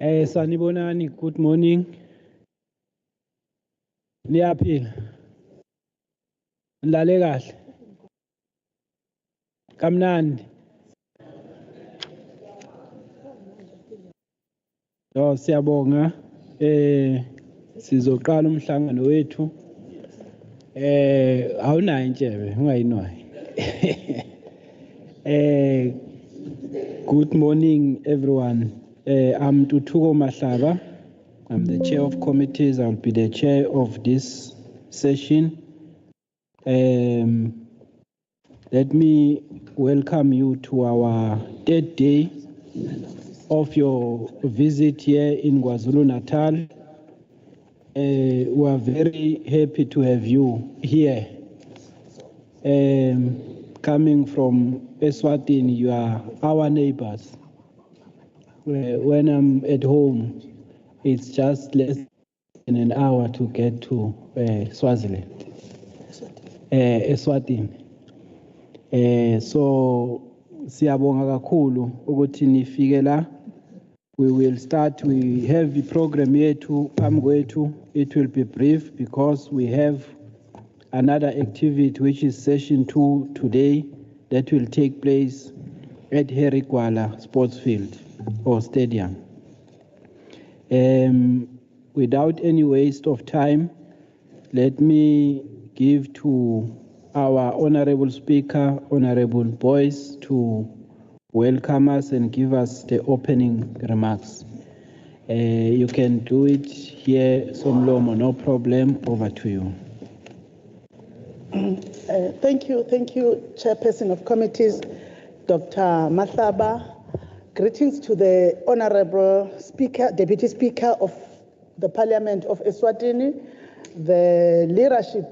Sanibonani, good morning. Niyaphila? Nilale kahle? Kamnandi? Siyabonga. Sizoqala umhlangano wethu. Awunayo intshebe, ungayinwayi. Good morning, everyone. I'm Tutuko Mahlaba. I'm the chair of committees. I'll be the chair of this session. Let me welcome you to our third day of your visit here in KwaZulu-Natal. We are very happy to have you here. Coming from Eswatini, you are our neighbors. When I'm at home, it's just less than an hour to get to Swaziland, Eswatini. So siyabonga kakhulu ukuthi nifike la. We will start. We have the program yethu phambi kwethu. It will be brief because we have another activity which is session 2 today that will take place at Herikwala Sports Field or Stadium. Without any waste of time, let me give to our Honorable Speaker, Honorable Boyce, to welcome us and give us the opening remarks. You can do it here, Somlomo, no problem. Over to you. Thank you, Chairperson of Committees, Dr. Mahlaba. Greetings to the Honorable Speaker, Deputy Speaker of the Parliament of Eswatini, the leadership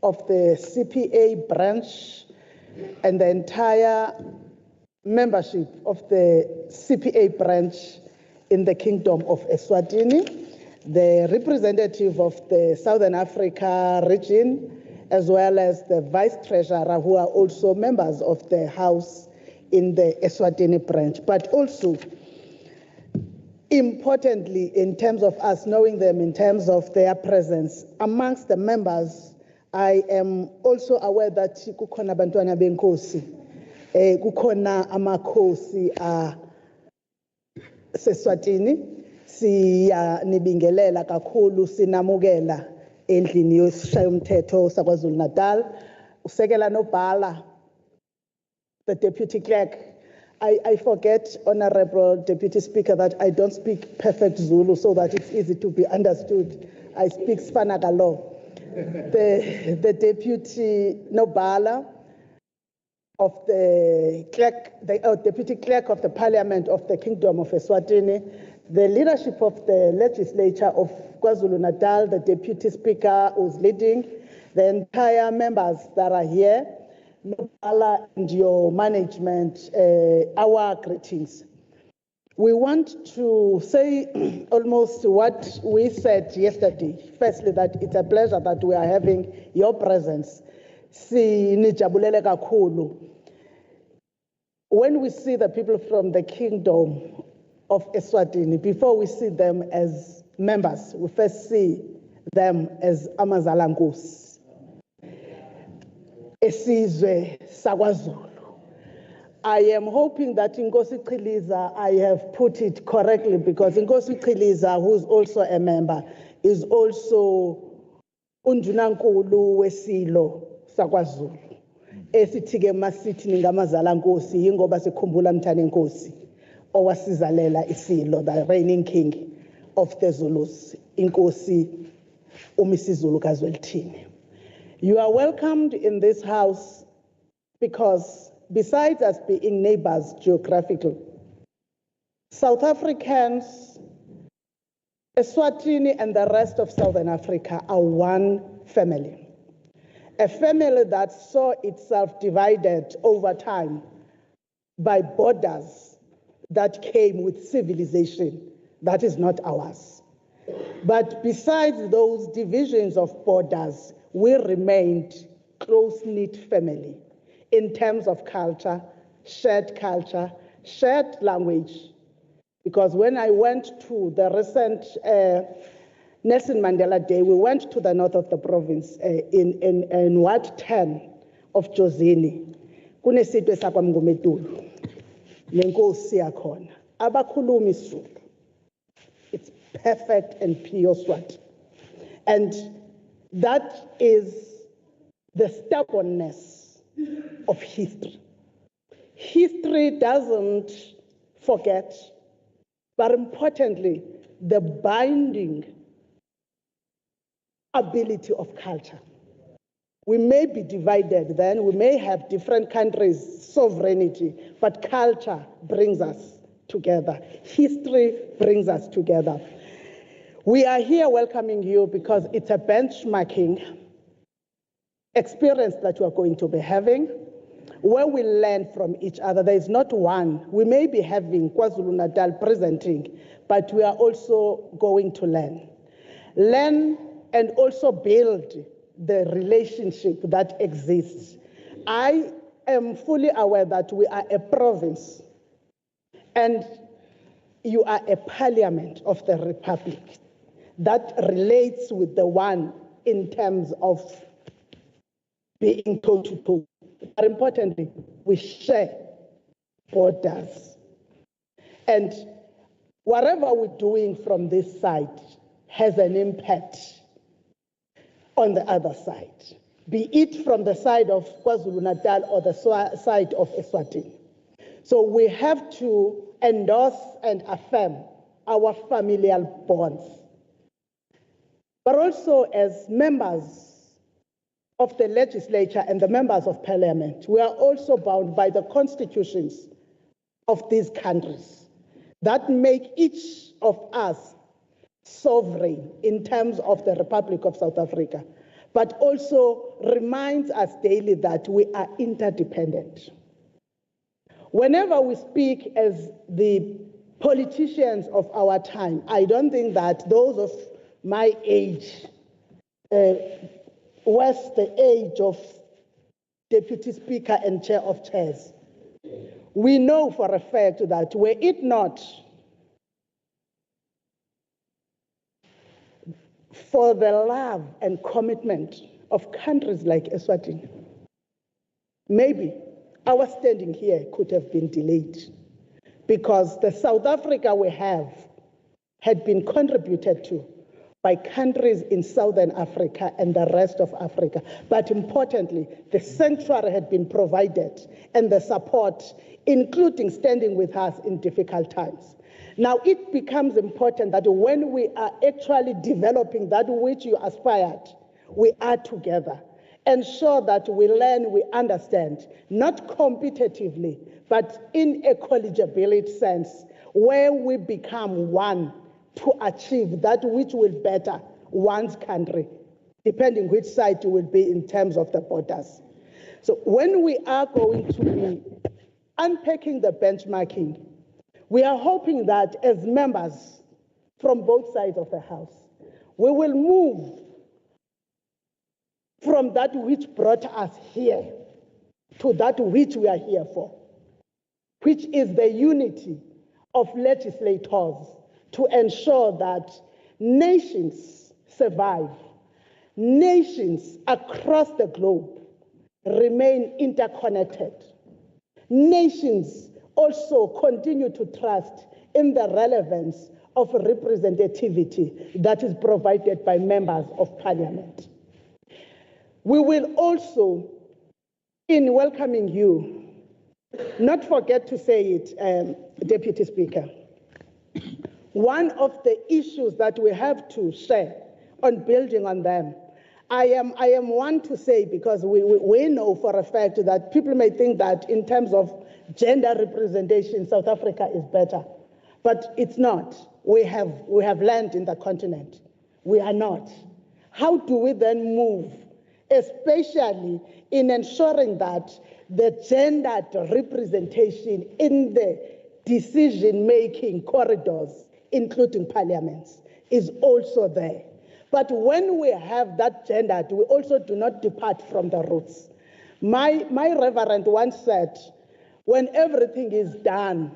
of the CPA branch, and the entire membership of the CPA branch in the Kingdom of Eswatini, the representative of the Southern Africa region, as well as the Vice Treasurer, who are also members of the House in the Eswatini branch. But also, importantly, in terms of us knowing them, in terms of their presence amongst the members, I am also aware that kukhona bantwana benkosi, kukhona amakhosi a Seswatini, siyanibingelela kakhulu, sinamukela endlini yosishayamthetho saKwaZulu-Natal, usekela nobhala, the Deputy Clerk. I forget, Honorable Deputy Speaker, that I don't speak perfect Zulu so that it's easy to be understood. I speak Spanagalo. The Deputy Nobala of the Clerk, Deputy Clerk of the Parliament of the Kingdom of Eswatini, the leadership of the Legislature of KwaZulu-Natal, the Deputy Speaker who's leading, the entire members that are here, Nobala and your management, our greetings. We want to say almost what we said yesterday. Firstly, that it's a pleasure that we are having your presence. Sinijabulele kakhulu. When we see the people from the Kingdom of Eswatini, before we see them as members, we first see them as Madala Nkosi. Esizwe saKwaZulu. I am hoping that Nkosi Chiliza, I have put it correctly, because Nkosi Chiliza, who is also a member, is also Unjunankulu wesilo saKwaZulu. Esithike masithi ningamazala Nkosi ingoba sikhumbula Mthane Nkosi owasizalela isilo, the reigning king of the Zulus, Inkosi uMisizulu kaZwelithini. You are welcomed in this house because besides us being neighbors geographically, South Africans, Eswatini and the rest of Southern Africa are one family. A family that saw itself divided over time by borders that came with civilization that is not ours. But besides those divisions of borders, we remained close-knit family in terms of culture, shared language, Because when I went to the recent Nelson Mandela Day, we went to the north of the province in Ward 10 of Jozini. Kunesitwe sakwaMngumedulu. Nenkosi yakhona. Abakhulumi Zulu. It's perfect and pure Swati. And that is the stubbornness of history. History doesn't forget, but importantly, the binding ability of culture. We may be divided then, we may have different countries' sovereignty, but culture brings us together. History brings us together. We are here welcoming you because it's a benchmarking experience that we are going to be having, where we learn from each other. There is not one. We may be having KwaZulu-Natal presenting, but we are also going to learn. Learn and also build the relationship that exists. I am fully aware that we are a province and you are a parliament of the Republic that relates with the one in terms of being toe-to-toe. But importantly, we share borders. And whatever we're doing from this side has an impact on the other side, be it from the side of KwaZulu-Natal or the side of Eswatini. So we have to endorse and affirm our familial bonds. But also as members of the legislature and the members of parliament, we are also bound by the constitutions of these countries that make each of us sovereign in terms of the Republic of South Africa, but also reminds us daily that we are interdependent. Whenever we speak as the politicians of our time, I don't think that those of my age, was the age of Deputy Speaker and Chair of Chairs. We know for a fact that were it not for the love and commitment of countries like Eswatini, maybe our standing here could have been delayed, because the South Africa we have had been contributed to by countries in Southern Africa and the rest of Africa. But importantly, the sanctuary had been provided and the support, including standing with us in difficult times. Now it becomes important that when we are actually developing that which you aspired, we are together. Ensure that we learn, we understand, not competitively, but in a collegiability sense, where we become one to achieve that which will better one's country, depending which side you will be in terms of the borders. So when we are going to be unpacking the benchmarking, we are hoping that as members from both sides of the House, we will move from that which brought us here to that which we are here for, which is the unity of legislators to ensure that nations survive, nations across the globe remain interconnected, nations also continue to trust in the relevance of representativity that is provided by members of parliament. We will also, in welcoming you, not forget to say it, Deputy Speaker, one of the issues that we have to share on building on them, I am one to say, because we know for a fact that people may think that in terms of gender representation, South Africa is better, but it's not. We have land in the continent. We are not. How do we then move, especially in ensuring that the gendered representation in the decision-making corridors, including parliaments, is also there? But when we have that gendered, we also do not depart from the roots. My reverend once said, when everything is done,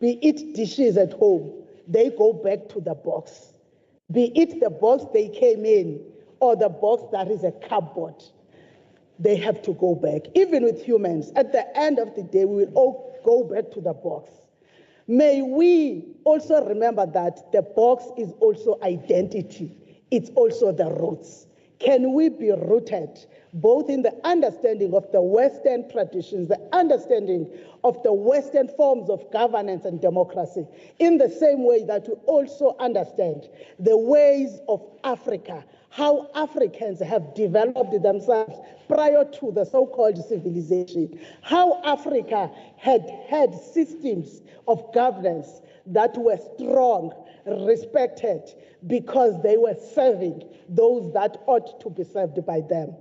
be it dishes at home, they go back to the box. Be it the box they came in or the box that is a cupboard, they have to go back. Even with humans, at the end of the day, we will all go back to the box. May we also remember that the box is also identity. It's also the roots. Can we be rooted both in the understanding of the Western traditions, the understanding of the Western forms of governance and democracy, in the same way that we also understand the ways of Africa, how Africans have developed themselves prior to the so-called civilization, how Africa had systems of governance that were strong, respected, because they were serving those that ought to be served by them.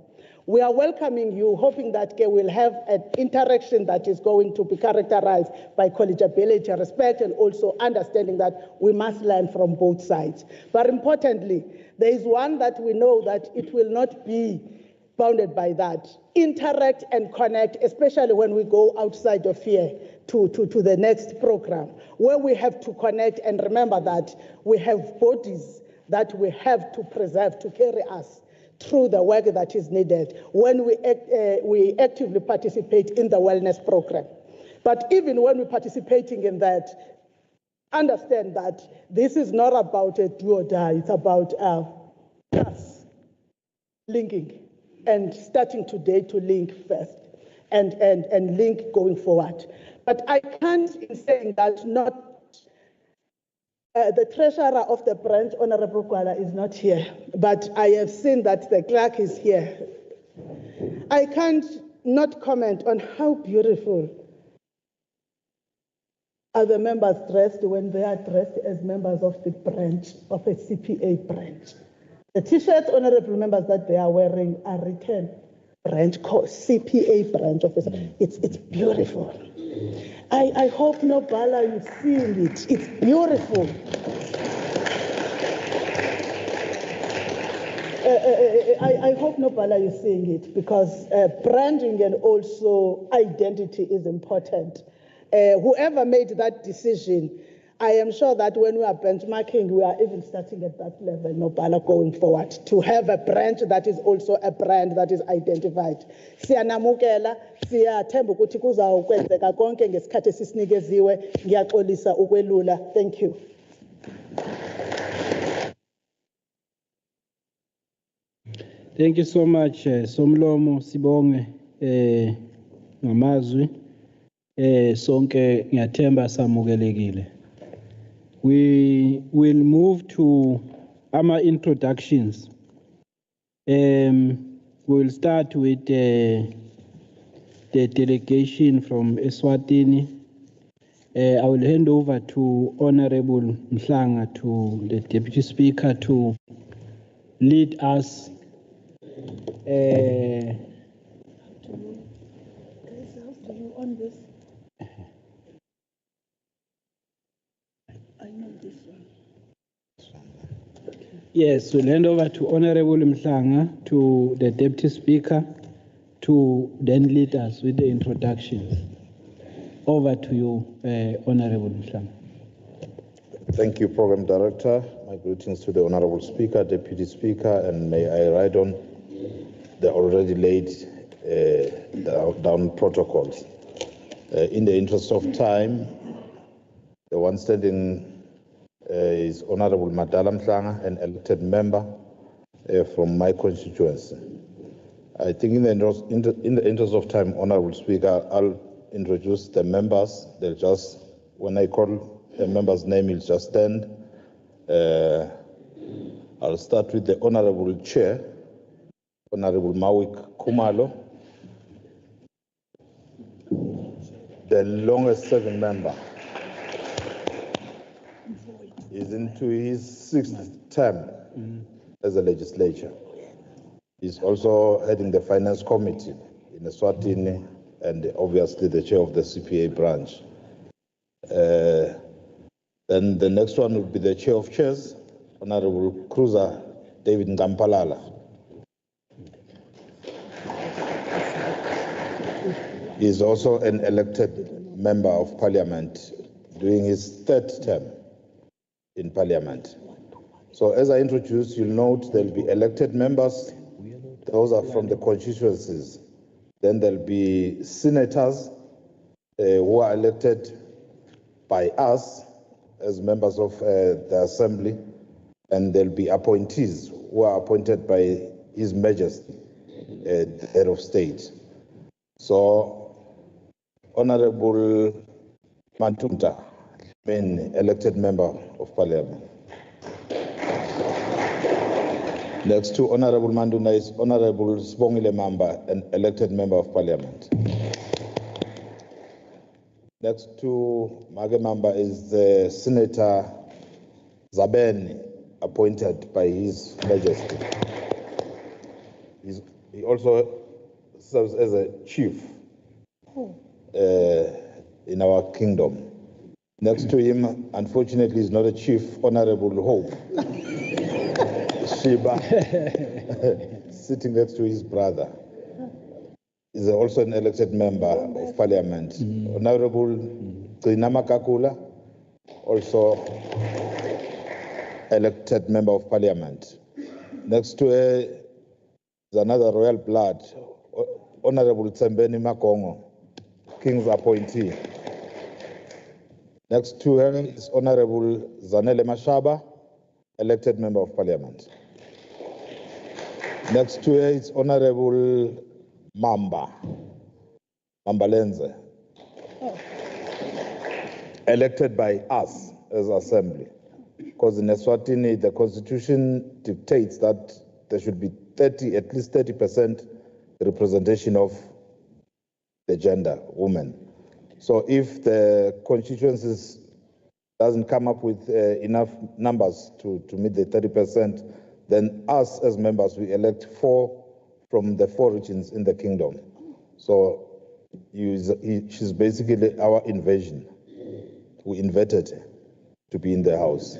We are welcoming you, hoping that we'll have an interaction that is going to be characterized by collegiality, respect, and also understanding that we must learn from both sides. But importantly, there is one that we know that it will not be bounded by that. Interact and connect, especially when we go outside of here to the next program, where we have to connect and remember that we have bodies that we have to preserve to carry us through the work that is needed when we actively participate in the wellness program. But even when we're participating in that, understand that this is not about a do or die, it's about us linking and starting today to link first and link going forward. But I can't, in saying that, not the treasurer of the branch, Honorable Kwala, is not here, but I have seen that the clerk is here. I can't not comment on how beautiful are the members dressed when they are dressed as members of the branch, of a CPA branch. The t-shirts, honorable members, that they are wearing are written branch, CPA branch officer. It's beautiful. I hope Nobala, you're seeing it. It's beautiful. I hope Nobala, you're seeing it, because branding and also identity is important. Whoever made that decision, I am sure that when we are benchmarking, we are even starting at that level, Nobala, going forward, to have a branch that is also a brand that is identified. Siyanamukela, siyathemba ukuthi kuzawukwenzeka konke ngesikhathi esisinikeziwe. Ngiyaxolisa ukwelula. Thank you. Thank you so much, Somlomo Sibonge, ngamazwi, sonke ngiyathemba samukelekile. We will move to our introductions. We'll start with the delegation from Eswatini. I will hand over to Honorable Mhlanga, to the Deputy Speaker, to lead us. On this. I know this one. Yes, we'll hand over to Honorable Mhlanga, to the Deputy Speaker, to then lead us with the introductions. Over to you, Honorable Mhlanga. Thank you, Program Director. My greetings to the Honorable Speaker, Deputy Speaker, and may I ride on the already laid down protocols. In the interest of time, the one standing is Honorable Madala Mhlanga, an elected member from my constituency. I think in the interest of time, Honorable Speaker, I'll introduce the members. They'll just, when I call a member's name, he'll just stand. I'll start with the Honorable Chair, Honorable Mawik Khumalo, the longest serving member. He's into his 6th term as a legislature. He's also heading the Finance Committee in Eswatini and obviously the chair of the CPA branch. Then the next one will be the chair of chairs, Honorable Cruiser David Ngampalala. He is also an elected member of parliament doing his third term in Parliament. So as I introduced, you'll note there'll be elected members. Those are from the constituencies. Then there'll be senators who are elected by us as members of the Assembly, and there'll be appointees who are appointed by His Majesty, the Head of State. So, Honorable Mantumta, being elected member of Parliament. Next to Honorable Manduna is Honorable Sibongile Mamba, an elected member of Parliament. Next to Mage Mamba is the Senator Zabeni, appointed by His Majesty. He also serves as a chief in our kingdom. Next to him, unfortunately, is not a chief, Honorable Hope Shiba, sitting next to his brother. Is also an elected member of Parliament. Honorable Gcina Makakula, also elected member of Parliament. Next to her is another royal blood, Honorable Tsembeni Makongo, King's appointee. Next to her is Honorable Zanele Mashaba, elected member of Parliament. Next to her is Honorable Mambalenze, elected by us as Assembly. Because in Eswatini, the Constitution dictates that there should be at least 30% representation of the gender, women. So if the constituencies doesn't come up with enough numbers to meet the 30%, then us as members, we elect 4 from the 4 regions in the kingdom. So she's basically our invasion. We invited her to be in the house.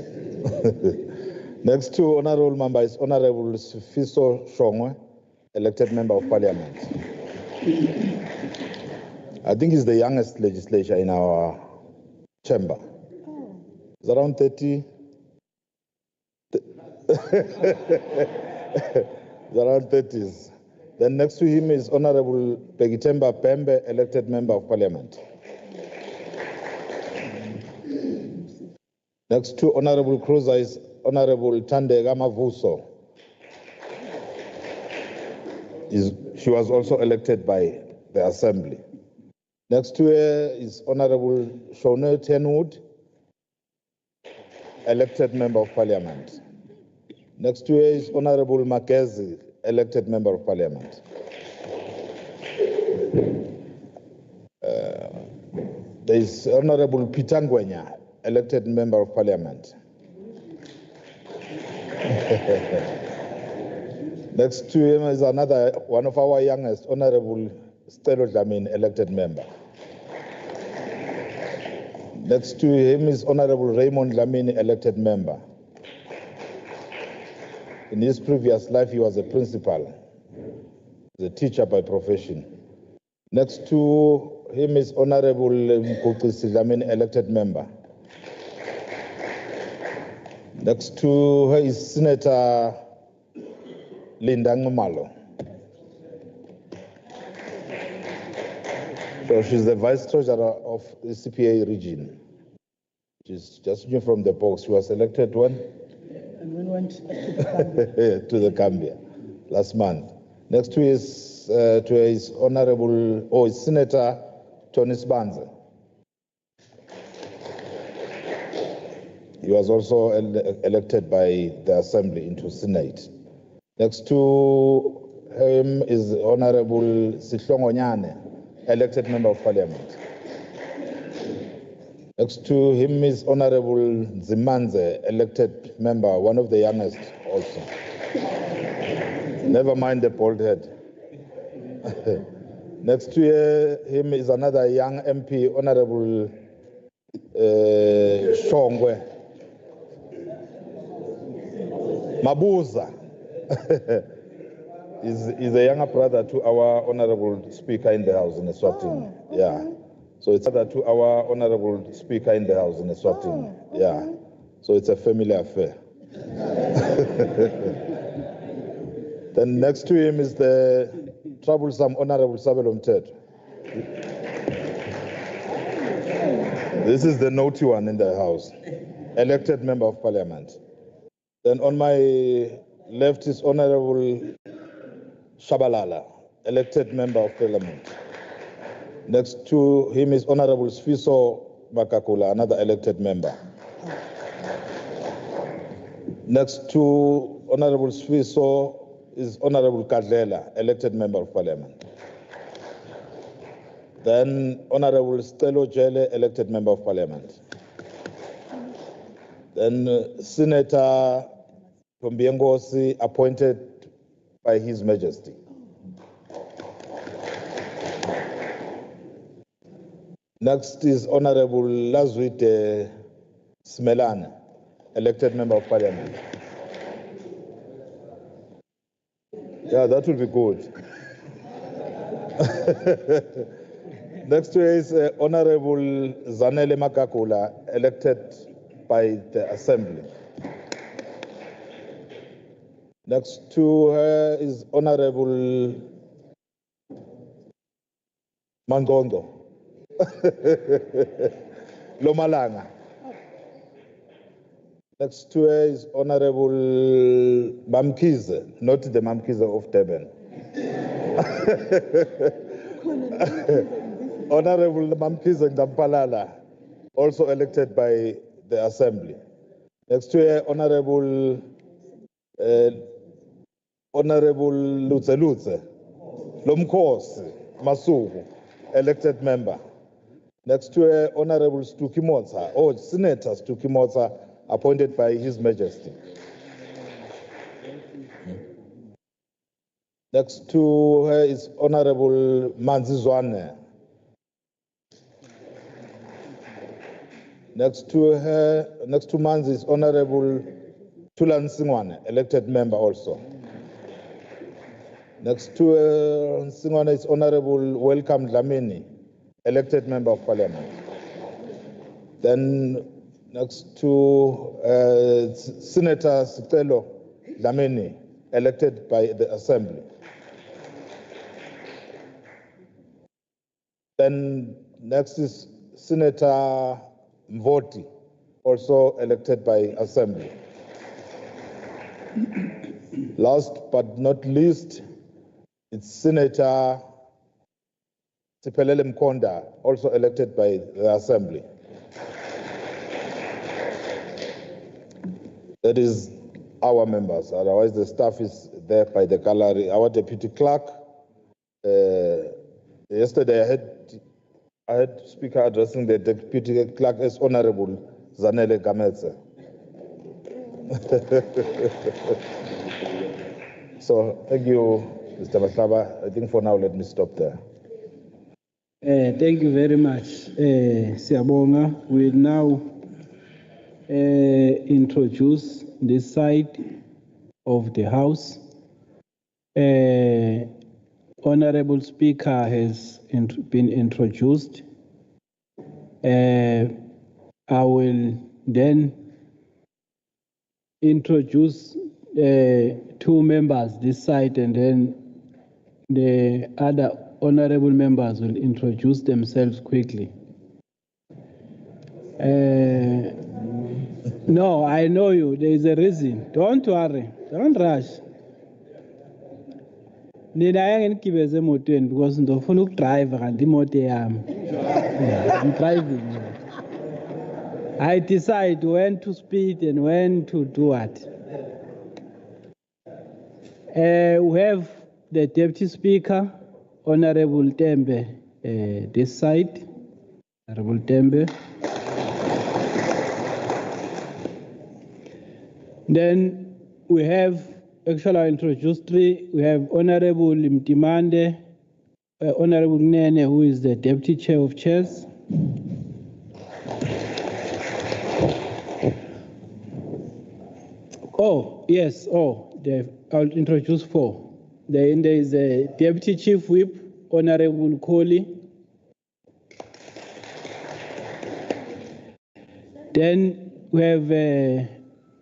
Next to Honorable Mamba is Honorable Sifiso Shongwe, elected member of Parliament. I think he's the youngest legislature in our chamber. It's around 30. It's around 30s. Then next to him is Honorable Begitemba Pembe, elected member of Parliament. Next to Honorable Cruiser is Honorable Thandeka Mavuso. She was also elected by the Assembly. Next to her is Honorable Shone Tenwood, elected member of Parliament. Next to her is Honorable Makezi, elected member of Parliament. There is Honorable Pitangwenya, elected member of Parliament. Next to him is another one of our youngest, Honorable Stelo Dlamini, elected member. Next to him is Honorable Raymond Dlamini, elected member. In his previous life, he was a principal, a teacher by profession. Next to him is Honorable Mkhuqisi Dlamini, elected member. Next to her is Senator Linda Khumalo. So she's the Vice Treasurer of the CPA region. She's just new from the box. She was elected when? And when went to the to the Gambia last month. Next to her is Honorable, Senator Tony Sbanze. He was also elected by the Assembly into Senate. Next to him is Honorable Sihlongo Nyane, elected member of Parliament. Next to him is Honorable Zimanze, elected member, one of the youngest also. Never mind the bald head. Next to him is another young MP, Honorable Shongwe Mabuza. Is a younger brother to our Honorable Speaker in the House in Eswatini. Yeah. So it's other to our Honorable Speaker in the House in Eswatini. Oh, okay. Yeah. So it's a family affair. Then next to him is the troublesome Honorable Sabelo Mteto. This is the naughty one in the House, elected Member of Parliament. Then on my left is Honorable Shabalala, elected Member of Parliament. Next to him is Honorable Sfiso Makakula, another elected member. Next to Honorable Sfiso is Honorable Kadlela, elected Member of Parliament. Then Honorable Stelo Jele, elected Member of Parliament. Then Senator Tombiengosi, appointed by His Majesty. Next is Honorable Lazwite Smelane, elected Member of Parliament. Yeah, that will be good. Next to her is Honorable Zanele Makakula, elected by the Assembly. Next to her is Honorable Mangondo. Lomalanga. Next to her is Honorable Mamkize, not the Mamkize of Durban. Honorable Mamkize Ndampalala, also elected by the Assembly. Next to her, Honorable Lutze Lomkhosi Masuku, elected member. Next to her, Honorable Stuki Motsa, Senator Stuki Motsa, appointed by His Majesty. Next to her is Honorable Manzi Zwane. Next to Manzi is Honorable Tulan Singwane, elected member also. Next to Singwane is Honorable Welcome Dlamini, elected member of Parliament. Then next to Senator Sitelo Dlamini, elected by the Assembly. Then next is Senator Mvoti, also elected by Assembly. Last but not least, it's Senator Siphelele Mkonda, also elected by the Assembly. That is our members. Otherwise, the staff is there by the gallery. Our deputy clerk. Yesterday, I had Speaker addressing the deputy clerk as Honorable Zanele Gametse. So, thank you, Mr. Mahlaba. I think for now, let me stop there. Thank you very much, Siyabonga. We'll now introduce this side of the House. Honorable Speaker has been introduced. I will then introduce two members this side, and then the other honorable members will introduce themselves quickly. No, I know you. There is a reason. Don't worry. Don't rush. Nginayangengibeze emotweni because ndofuna ukudrive kanti imoto yami. I'm driving. I decide when to speed and when to do what. We have the Deputy Speaker, Honorable Tembe, this side. Honorable Tembe. Then we have, actually I introduced three. We have Honorable Mtimande, Honorable Nene, who is the Deputy Chair of Chairs. Oh, yes, I'll introduce four. Then there is a Deputy Chief Whip, Honorable Kohli. Then we have the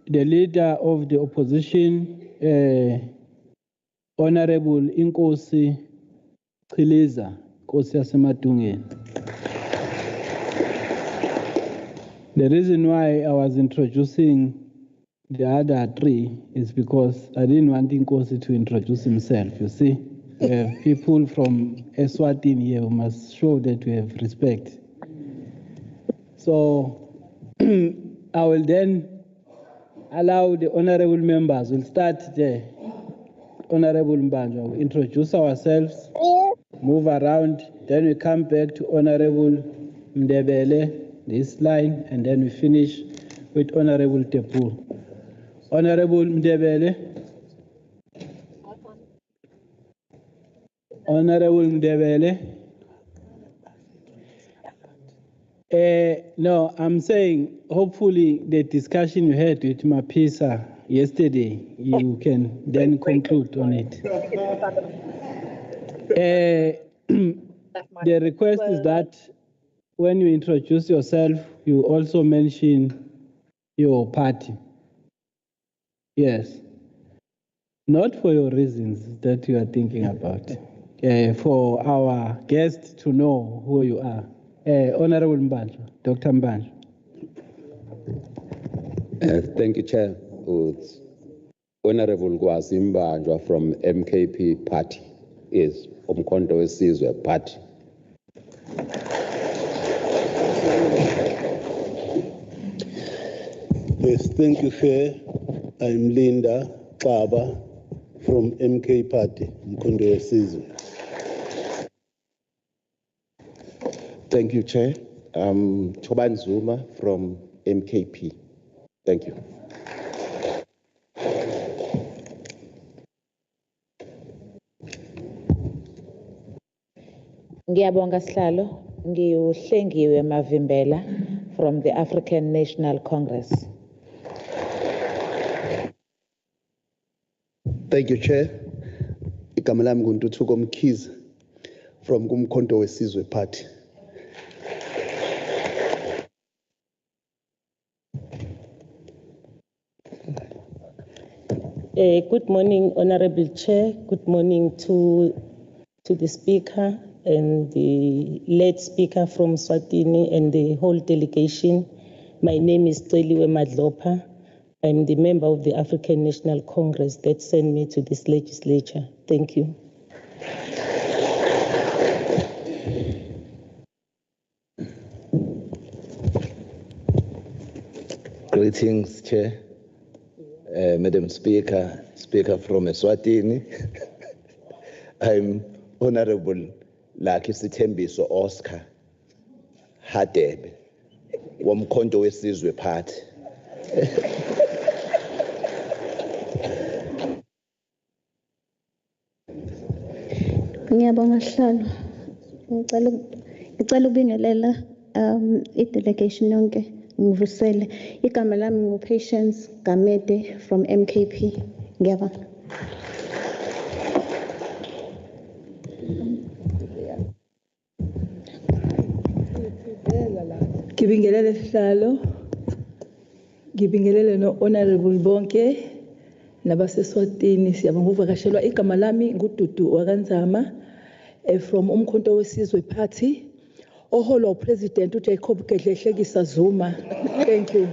leader of the opposition, Honorable Inkosi Chiliza, Nkosi yaseMadungeni. The reason why I was introducing the other three is because I didn't want Inkosi to introduce himself. You see, we have people from Eswatini here who must show that we have respect. So I will then allow the honorable members. We'll start there. Honorable Mbanjwa, we'll introduce ourselves, move around, then we come back to Honorable Mdebele, this line, and then we finish with Honorable Tepu. Honorable Mdebele. Honorable Mdebele. No, I'm saying hopefully the discussion you had with Mapisa yesterday, you can then conclude on it. The request is that when you introduce yourself, you also mention your party. Yes. Not for your reasons that you are thinking about. For our guests to know who you are. Honorable Mbanjwa, Dr. Mbanjwa. Thank you, Chair. Honorable Ngwazi Mbanjwa from MKP Party is Umkhonto Wesizwe Party. Yes, thank you, Chair. I'm Linda Xaba from MK Party, Umkhonto Wesizwe. Thank you, Chair. I'm Choban Zuma from MKP. Thank you. Ngiyabonga Sihlalo, ngiyuhlengiwe Mavimbela from the African National Congress. Thank you, Chair. Igama lami nguNtuthuko Mkhize from Umkhonto Wesizwe Party. Good morning, Honorable Chair. Good morning to the Speaker and the late Speaker from Eswatini and the whole delegation. My name is Celiwe Madlopa. I'm the member of the African National Congress that sent me to this legislature. Thank you. Greetings, Chair. Madam Speaker, Speaker from Eswatini. I'm Honorable Lucky Sithembiso Oscar Hadebe, Womkhonto Wesizwe Party. Ngiyabonga Sihlalo. Ngicela ukubingelela i-delegation yonke. Ngivusele igama lami nguPatience Gamede from MKP. Ngiyabonga. Ngibingelele Sihlalo. Ngibingelele no Honorable Bonke nabaseswatini. Siyabonga ukuvakashelwa. Igama lami nguDudu Wakanzama from Umkhonto Wesizwe Party. Oholo President uJacob Gedlehlekisa Zuma. Thank you.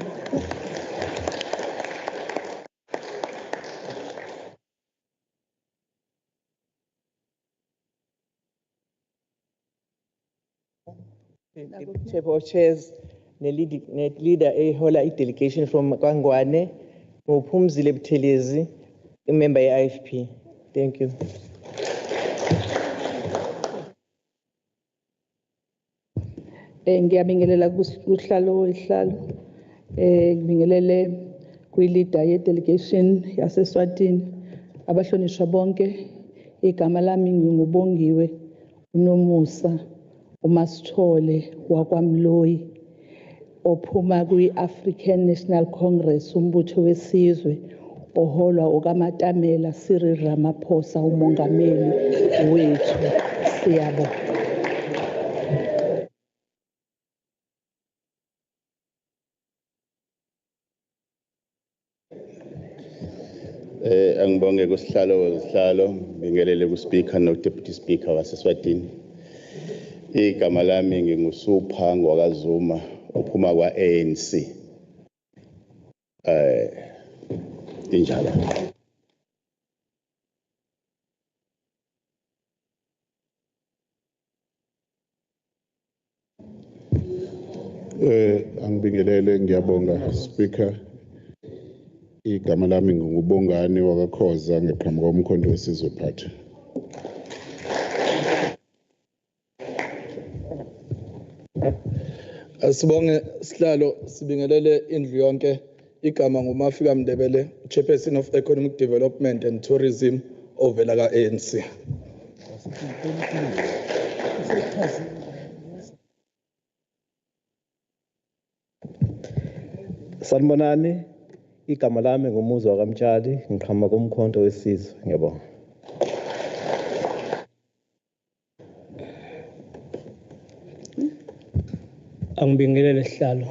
Chairs, leader ehola delegation from Kangwane, Muphumzile Buthelezi, a member of IFP. Thank you. Ngiyabingelela kusihlalo ngibingelele kwi-leader ye-delegation yaseswatini abahlonishwa bonke. Igama lami ngingubongiwe uNomusa uMasithole wakwamloyi ophuma kwi-African National Congress umbutho wesizwe oholwa ukaMatamela Cyril Ramaphosa umongameli wethu. Siyabonga. Angibonge kusihlalo ngibingelele kuSpeaker noDeputy Speaker waseSwatini. Igama lami ngingusupha ngwakazuma uphuma kwa-ANC. Injalo. Angibingelele ngiyabonga Speaker. Igama lami ngubongani wakakhoza ngeqhamuka komkhonto wesizwe party. Asibonge sihlalo sibingelele indlu yonke. Igama ngumafika Mdebele, Chairperson of Economic Development and Tourism ovela ka-ANC. Sanibonani, igama lami ngumuzwa kaMtshali, ngiqhamuka kumkhonto wesizwe. Ngiyabonga. Angibingelele sihlalo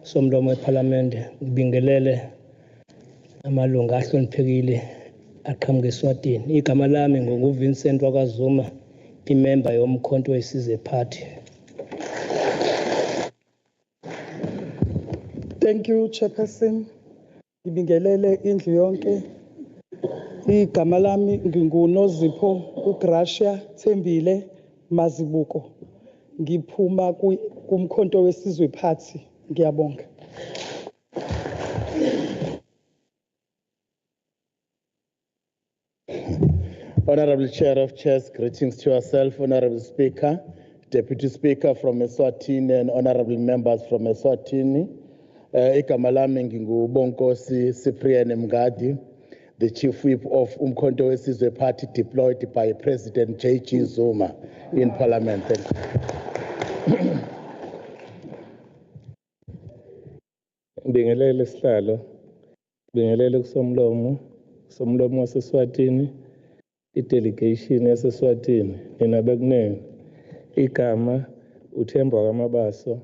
somlomo wePhalamende, ngibingelele amalunga ahloniphekile aqhamuka eSwatini. Igama lami nguVincent wakwaZuma, imember yomkhonto wesizwe party. Thank you, Chairperson. Ngibingelele indlu yonke. Igama lami nginguNozipho uGracia Thembile Mazibuko. Ngiphuma kumkhonto wesizwe party. Ngiyabonga. Honorable Chair of Chairs, greetings to yourself, Honorable Speaker, Deputy Speaker from Eswatini, and honorable members from Eswatini. Igama lami ngingubonkosi Cyprian Mngadi, the Chief Whip of Umkhonto Wesizwe Party deployed by President J.G. Zuma in Parliament. Ngibingelele sihlalo, ngibingelele kusomlomo waseSwatini, i-delegation yaseSwatini, nina bekunene. Igama uThemba kaMabaso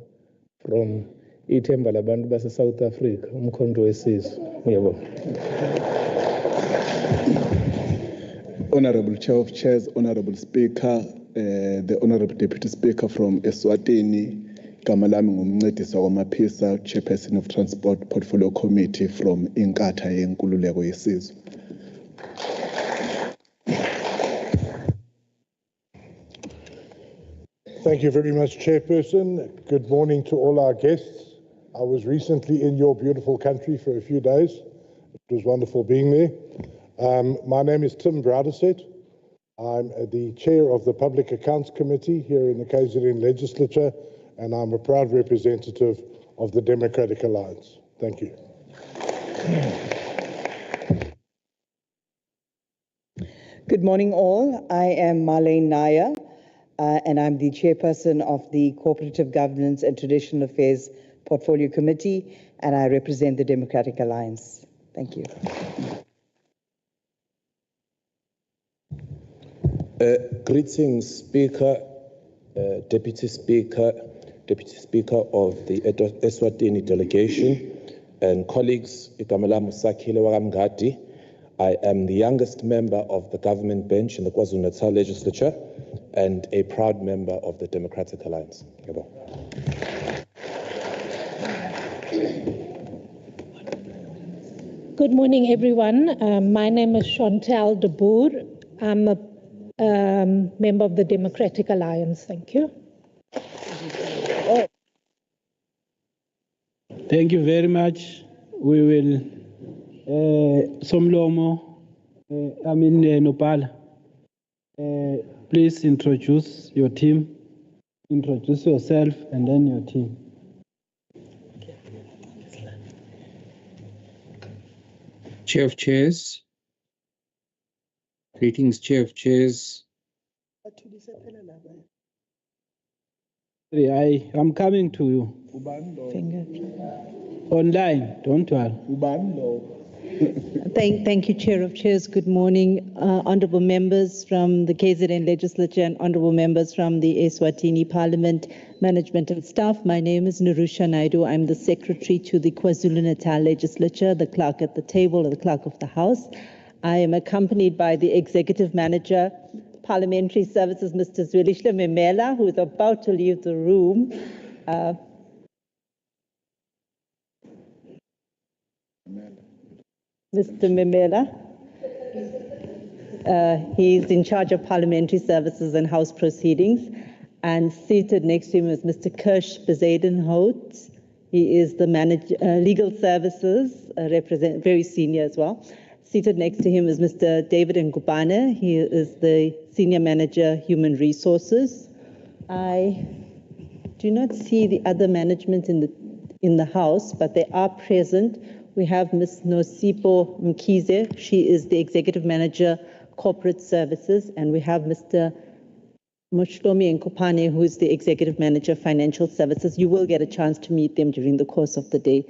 from ithemba labantu base-South Africa, umkhonto wesizwe. Ngiyabonga. Honorable Chair of Chairs, Honorable Speaker, the Honorable Deputy Speaker from Eswatini, igama lami ngumncedisi kwamaphisa, Chairperson of Transport Portfolio Committee from Inkatha yenkululeko yesizwe. Thank you very much, Chairperson. Good morning to all our guests. I was recently in your beautiful country for a few days. It was wonderful being there. My name is Tim Browderset. I'm the chair of the Public Accounts Committee here in the KZN Legislature, and I'm a proud representative of the Democratic Alliance. Thank you. Good morning, all. I am Marlene Naya, and I'm the chairperson of the Cooperative Governance and Traditional Affairs Portfolio Committee, and I represent the Democratic Alliance. Thank you. Greetings, Speaker, Deputy Speaker of the Eswatini Delegation, and colleagues. Igama lami uSakhile wakamngadi. I am the youngest member of the government bench in the KwaZulu-Natal Legislature and a proud member of the Democratic Alliance. Good morning, everyone. My name is Chantal de Boer. I'm a member of the Democratic Alliance. Thank you. Thank you very much. We will, Somlomo, Nopala, please introduce your team. Introduce yourself and then your team. Chair of Chairs. Greetings, Chair of Chairs. I'm coming to you. Online, don't worry. Thank you, Chair of Chairs. Good morning, honourable members from the KZN Legislature and honourable members from the Eswatini Parliament, Management and Staff. My name is Narusha Naidoo. I'm the Secretary to the KwaZulu-Natal Legislature, the clerk at the table, or the clerk of the House. I am accompanied by the Executive Manager, Parliamentary Services, Mr. Zwelishla Memela, who is about to leave the room. Mr. Memela. He's in charge of Parliamentary Services and House Proceedings. And seated next to him is Mr. Bezuidenhout. He is the Legal Services, very senior as well. Seated next to him is Mr. David Ngubane. He is the Senior Manager, Human Resources. I do not see the other management in the House, but they are present. We have Ms. Nosipo Mkhize. She is the Executive Manager, Corporate Services. And we have Mr. Moshlomi Nkopane, who is the Executive Manager, Financial Services. You will get a chance to meet them during the course of the day.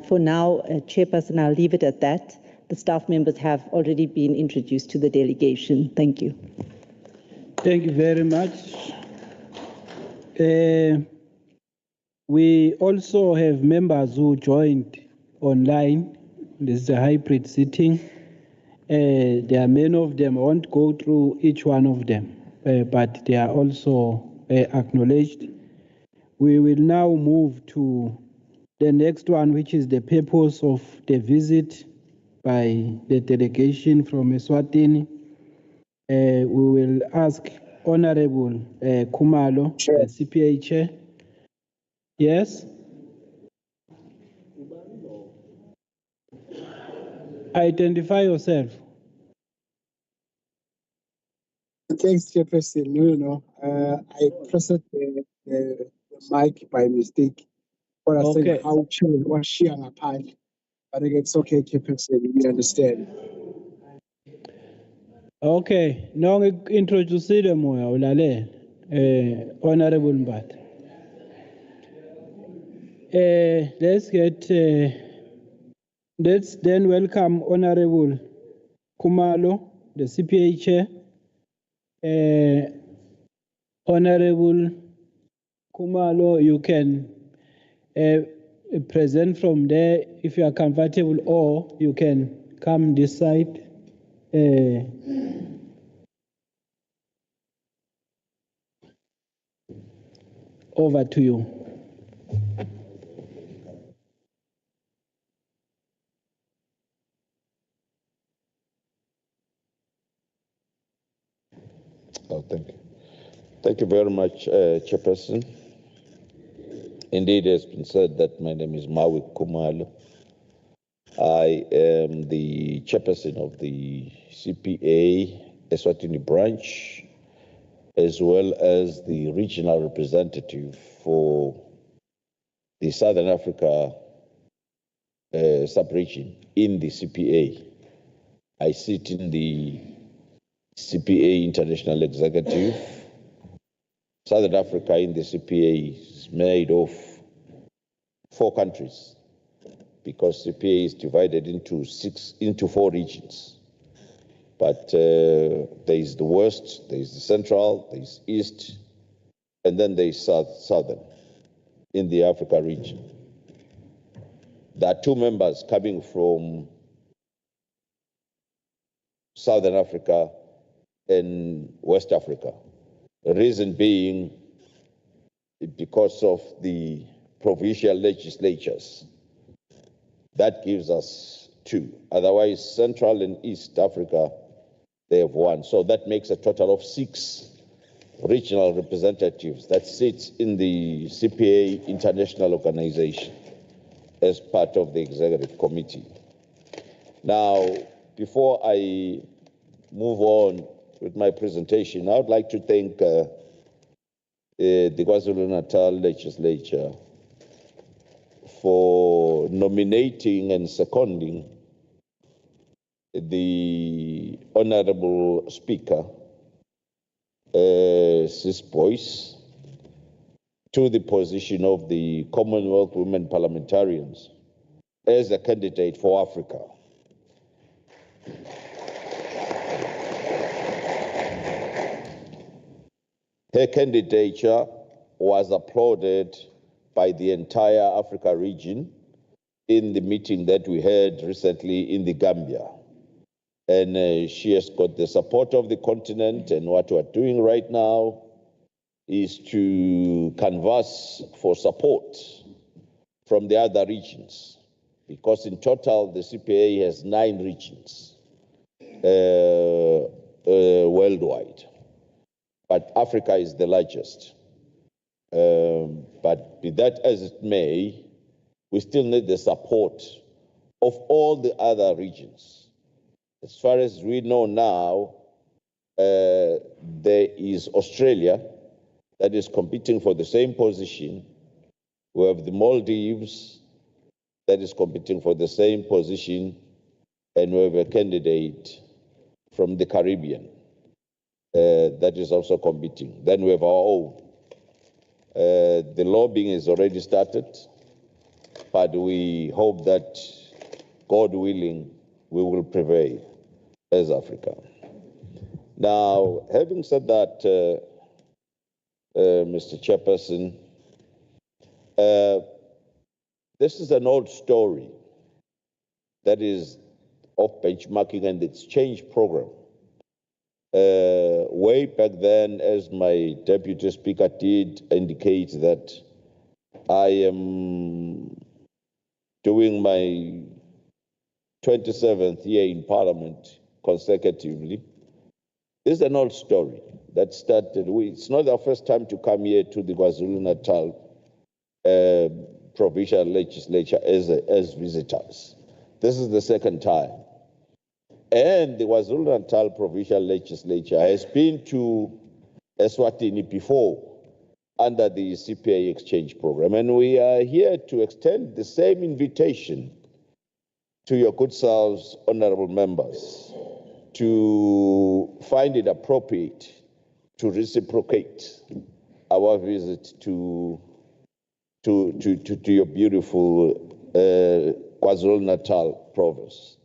For now, Chairperson, I'll leave it at that. The staff members have already been introduced to the delegation. Thank you. Thank you very much. We also have members who joined online. This is a hybrid sitting. There are many of them. I won't go through each one of them, but they are also acknowledged. We will now move to the next one, which is the purpose of the visit by the delegation from Eswatini. We will ask Honorable Khumalo, the CPA Chair. Yes? Identify yourself. Thanks, Chairperson. I pressed the mic by mistake. But I said how was she on a pile. But it's okay, Chairperson, we understand. Okay, now introduce them ulale, Honorable Mbat. Let's then welcome Honorable Khumalo, the CPA Chair. Honorable Khumalo, you can present from there if you are comfortable, or you can come this side. Over to you. Oh, thank you. Thank you very much, Chairperson. Indeed, it has been said that my name is Mawi Khumalo. I am the Chairperson of the CPA Eswatini branch, as well as the regional representative for the Southern Africa sub-region in the CPA. I sit in the CPA International Executive. Southern Africa in the CPA is made of 4 countries, because CPA is divided into 4 regions. But there is the West, there is the Central, there is East, and then there is Southern in the Africa region. There are 2 members coming from Southern Africa and West Africa. The reason being because of the provincial legislatures. That gives us 2. Otherwise, Central and East Africa, they have 1. So that makes a total of 6 regional representatives that sit in the CPA International Organization as part of the executive committee. Now, before I move on with my presentation, I would like to thank the KwaZulu-Natal Legislature for nominating and seconding the Honorable Speaker, Sis Boyce, to the position of the Commonwealth Women Parliamentarians as a candidate for Africa Her candidature was applauded by the entire Africa region in the meeting that we had recently in the Gambia. And she has got the support of the continent, and what we're doing right now is to canvass for support from the other regions, because in total the CPA has 9 regions worldwide, but Africa is the largest. But be that as it may, we still need the support of all the other regions. As far as we know now, there is Australia that is competing for the same position. We have the Maldives that is competing for the same position, and we have a candidate from the Caribbean that is also competing. Then we have our own. The lobbying is already started, but we hope that, God willing, we will prevail as Africa. Now, having said that, Mr. Chairperson, this is an old story that is of benchmarking and exchange program. Way back then, as my Deputy Speaker did indicate, that I am doing my 27th year in Parliament consecutively. This is an old story that started. It's not our first time to come here to the KwaZulu-Natal Provincial Legislature as visitors. This is the second time. And the KwaZulu-Natal Provincial Legislature has been to Eswatini before under the CPA exchange program. And we are here to extend the same invitation to your good selves, honorable members, to find it appropriate to reciprocate our visit to your beautiful KwaZulu-Natal province.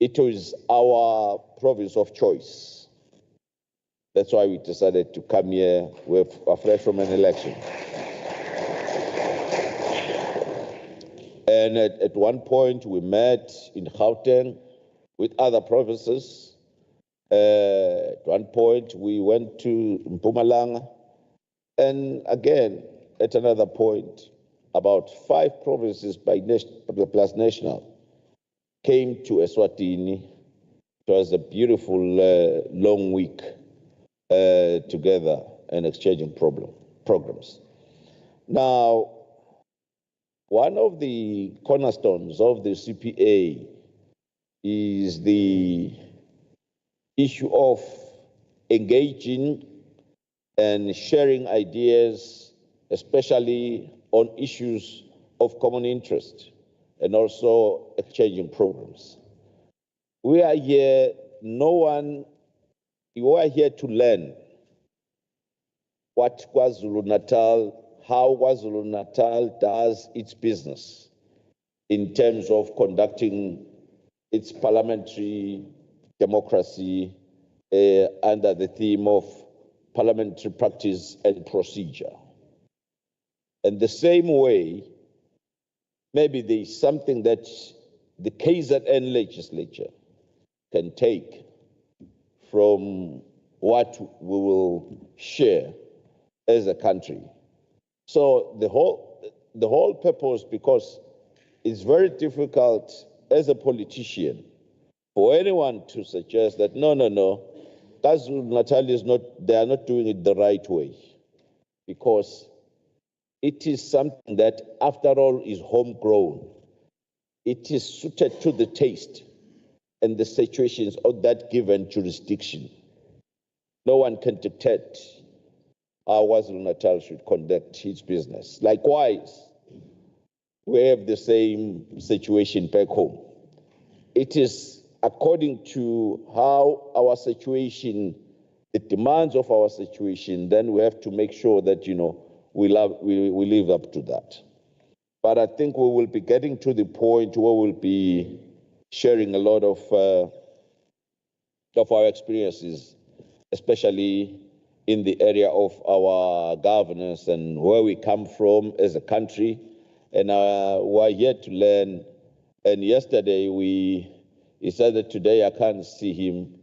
It was our province of choice. That's why we decided to come here. We're fresh from an election. And at one point, we met in Gauteng with other provinces. At one point, we went to Mpumalanga. And again, at another point, about 5 provinces plus national came to Eswatini. It was a beautiful long week together and exchanging programs. Now, one of the cornerstones of the CPA is the issue of engaging and sharing ideas, especially on issues of common interest, and also exchanging programs. We are here, you are here to learn what KwaZulu-Natal, how KwaZulu-Natal does its business in terms of conducting its parliamentary democracy under the theme of parliamentary practice and procedure. And the same way, maybe there is something that the KZN Legislature can take from what we will share as a country. So the whole purpose, because it's very difficult as a politician for anyone to suggest that no, KwaZulu-Natal is not, they are not doing it the right way, because it is something that, after all, is homegrown. It is suited to the taste and the situations of that given jurisdiction. No one can dictate how KwaZulu-Natal should conduct its business. Likewise, we have the same situation back home. It is according to how our situation, the demands of our situation, then we have to make sure that, we live up to that. But I think we will be getting to the point where we'll be sharing a lot of our experiences, especially in the area of our governance and where we come from as a country. And we're here to learn. And yesterday he said that today I can't see him.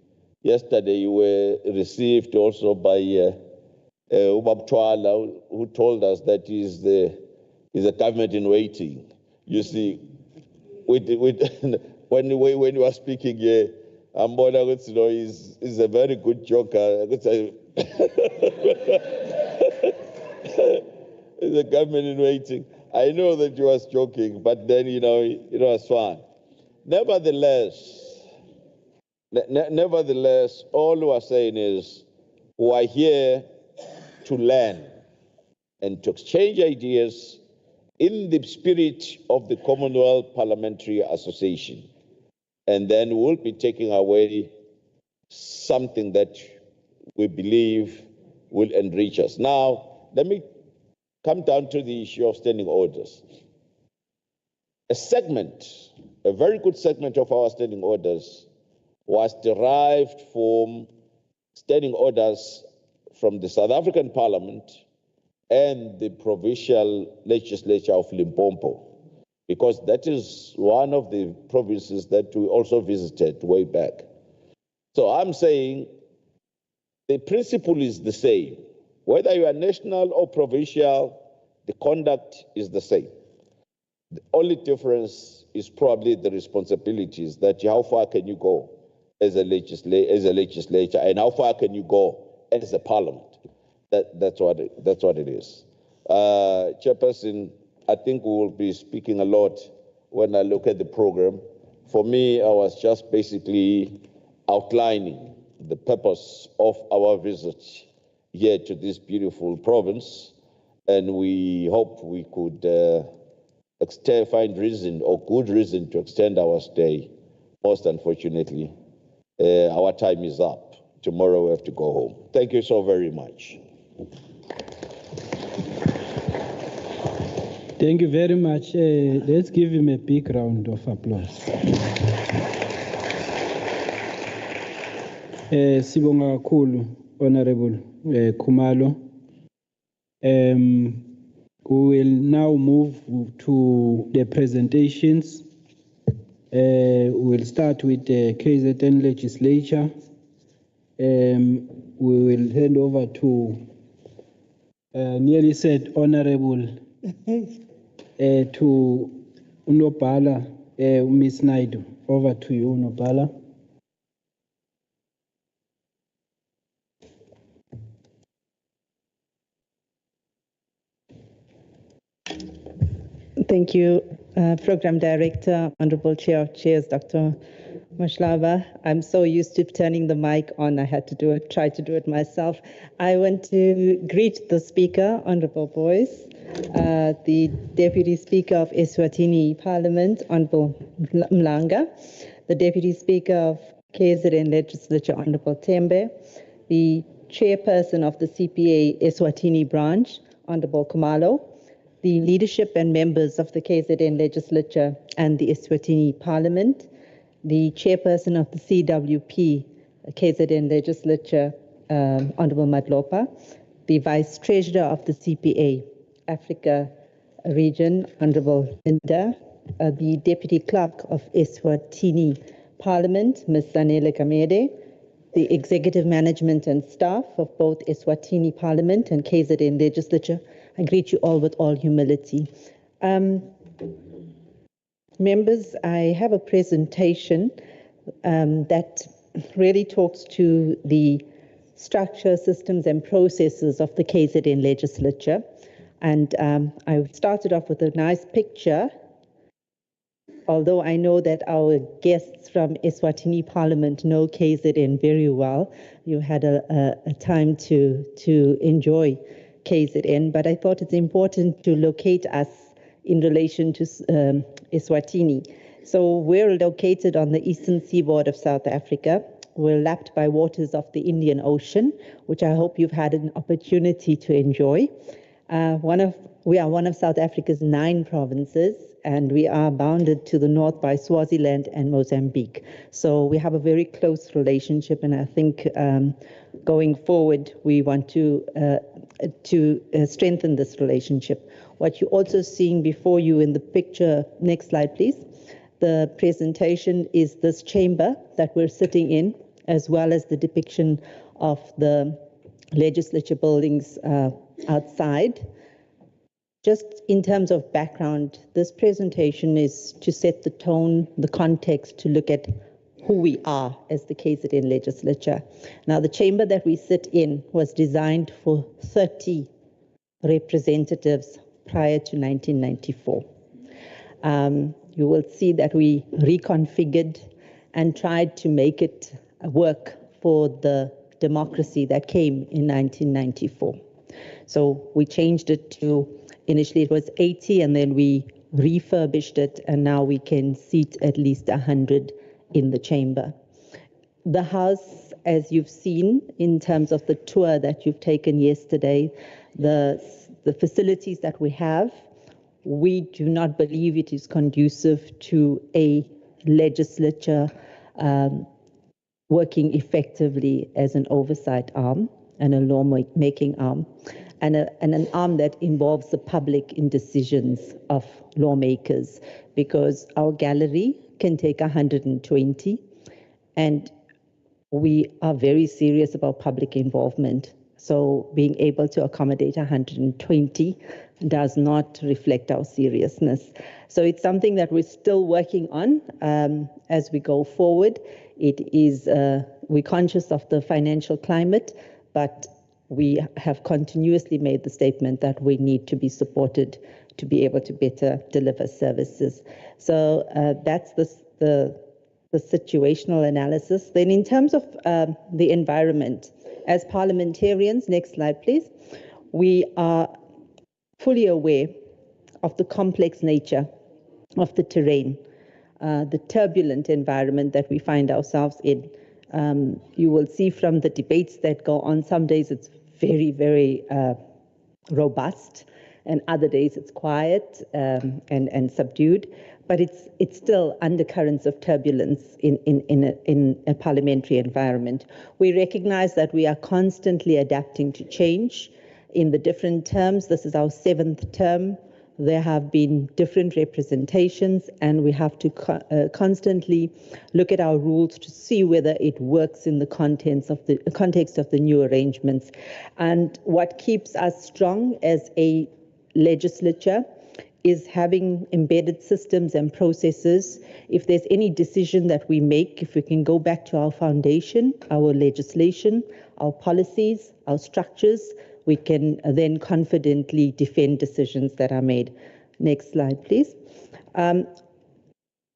Yesterday you were received also by Ubab Twala, who told us that he's a government in waiting. You see, when you are speaking here, he's a very good joker. He's a government in waiting. I know that you was joking, but then, it was fun. Nevertheless, all we are saying is we are here to learn and to exchange ideas in the spirit of the Commonwealth Parliamentary Association. And then we'll be taking away something that we believe will enrich us. Now, let me come down to the issue of standing orders. A very good segment of our standing orders was derived from standing orders from the South African Parliament and the Provincial Legislature of Limpopo, because that is one of the provinces that we also visited way back. So I'm saying the principle is the same. Whether you are national or provincial, the conduct is the same. The only difference is probably the responsibilities, that how far can you go as a legislature and how far can you go as a parliament. That's what it is. Chairperson, I think we will be speaking a lot when I look at the program. For me, I was just basically outlining the purpose of our visit here to this beautiful province, and we hope we could find reason or good reason to extend our stay. Most unfortunately, our time is up. Tomorrow we have to go home. Thank you so very much. Thank you very much. Let's give him a big round of applause. Sibonga kakhulu, Honorable Khumalo. We will now move to the presentations. We'll start with the KZN Legislature. We will hand over to nearly said Honorable to Unobhala, Miss Naidoo. Over to you, Unobhala. Thank you, Program Director, Honorable Chair of Chairs, Dr. Mahlaba. I'm so used to turning the mic on, I had to try to do it myself. I want to greet the Speaker, Honorable Boyce, the Deputy Speaker of Eswatini Parliament, Honorable Mhlanga, the Deputy Speaker of KZN Legislature, Honorable Tembe, the Chairperson of the CPA Eswatini branch, Honorable Khumalo, the leadership and members of the KZN Legislature and the Eswatini Parliament, the Chairperson of the CWP KZN Legislature, Honorable Mahlaba, the Vice Treasurer of the CPA Africa Region, Honorable Linda, the Deputy Clerk of Eswatini Parliament, Ms. Zanele Kamede, the Executive Management and staff of both Eswatini Parliament and KZN Legislature. I greet you all with all humility. Members, I have a presentation that really talks to the structure, systems, and processes of the KZN Legislature. And I started off with a nice picture, although I know that our guests from Eswatini Parliament know KZN very well. You had a time to enjoy KZN, but I thought it's important to locate us in relation to Eswatini. So we're located on the eastern seaboard of South Africa. We're lapped by waters of the Indian Ocean, which I hope you've had an opportunity to enjoy. We are one of South Africa's 9 provinces, and we are bounded to the north by Swaziland and Mozambique. So we have a very close relationship, and I think going forward we want to strengthen this relationship. What you're also seeing before you in the picture, next slide please, the presentation is this chamber that we're sitting in, as well as the depiction of the legislature buildings outside. Just in terms of background, this presentation is to set the tone, the context, to look at who we are as the KZN Legislature. Now, the chamber that we sit in was designed for 30 representatives prior to 1994. You will see that we reconfigured and tried to make it work for the democracy that came in 1994. So we changed it to, initially it was 80, and then we refurbished it, and now we can seat at least 100 in the chamber. The House, as you've seen in terms of the tour that you've taken yesterday, the facilities that we have, we do not believe it is conducive to a legislature working effectively as an oversight arm and a law-making arm, and an arm that involves the public in decisions of lawmakers, because our gallery can take 120, and we are very serious about public involvement. So being able to accommodate 120 does not reflect our seriousness. So it's something that we're still working on as we go forward. It is, we're conscious of the financial climate, but we have continuously made the statement that we need to be supported to be able to better deliver services. So that's the situational analysis. Then in terms of the environment, as parliamentarians, next slide please, we are fully aware of the complex nature of the terrain, the turbulent environment that we find ourselves in. You will see from the debates that go on, some days it's very, very robust, and other days it's quiet and subdued, but it's still undercurrents of turbulence in a parliamentary environment. We recognize that we are constantly adapting to change in the different terms. This is our 7th term. There have been different representations, and we have to constantly look at our rules to see whether it works in the context of the new arrangements. And what keeps us strong as a legislature is having embedded systems and processes. If there's any decision that we make, if we can go back to our foundation, our legislation, our policies, our structures, we can then confidently defend decisions that are made. Next slide, please.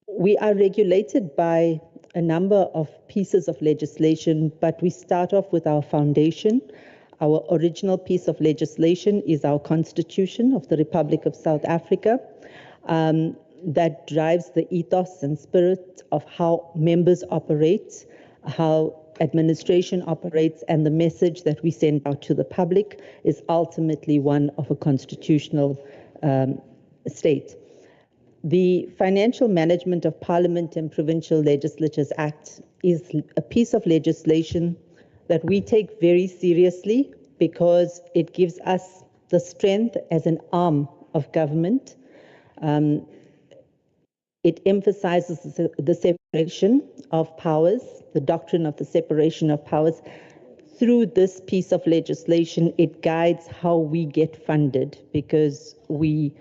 We are regulated by a number of pieces of legislation, but we start off with our foundation. Our original piece of legislation is our Constitution of the Republic of South Africa, that drives the ethos and spirit of how members operate, how administration operates, and the message that we send out to the public is ultimately one of a constitutional state. The Financial Management of Parliament and Provincial Legislatures Act is a piece of legislation that we take very seriously because it gives us the strength as an arm of government. It emphasizes the separation of powers, the doctrine of the separation of powers. Through this piece of legislation, it guides how we get funded, because we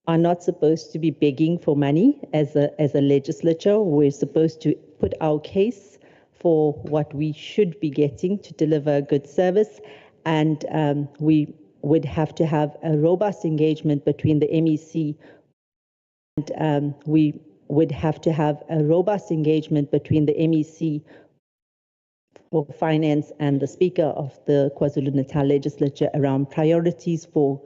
are not supposed to be begging for money as a legislature. We're supposed to put our case for what we should be getting to deliver a good service, and we would have to have a robust engagement between the MEC, and we would have to have a robust engagement between the MEC for Finance and the Speaker of the KwaZulu-Natal Legislature around priorities for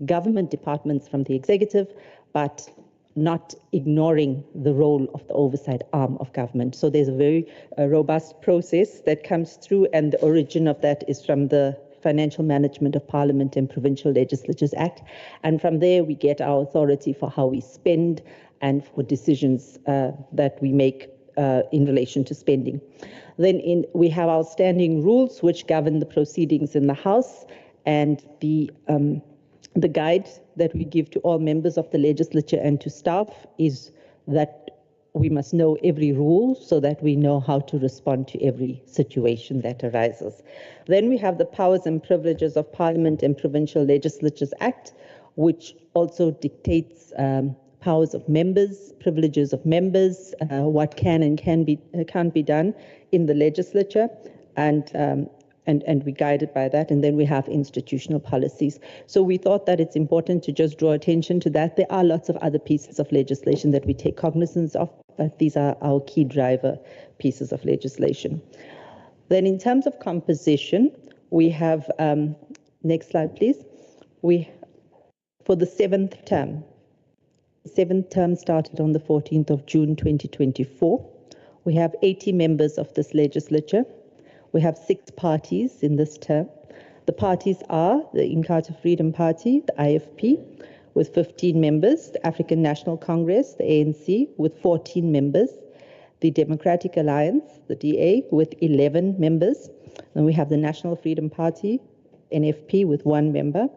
government departments from the executive, but not ignoring the role of the oversight arm of government. So there's a very robust process that comes through, and the origin of that is from the Financial Management of Parliament and Provincial Legislatures Act. And from there, we get our authority for how we spend and for decisions that we make in relation to spending. Then we have our standing rules which govern the proceedings in the House, and the guide that we give to all members of the legislature and to staff is that we must know every rule so that we know how to respond to every situation that arises. Then we have the Powers and Privileges of Parliament and Provincial Legislatures Act, which also dictates powers of members, privileges of members, what can and can't be done in the legislature, and we're guided by that. And then we have institutional policies. So we thought that it's important to just draw attention to that. There are lots of other pieces of legislation that we take cognizance of, but these are our key driver pieces of legislation. Then in terms of composition, we have, next slide please, for the seventh term started on the 14th of June 2024. We have 80 members of this legislature. We have 6 parties in this term. The parties are the Inkatha Freedom Party, the IFP, with 15 members, the African National Congress, the ANC, with 14 members, the Democratic Alliance, the DA, with 11 members. Then we have the National Freedom Party, NFP, with 1 member.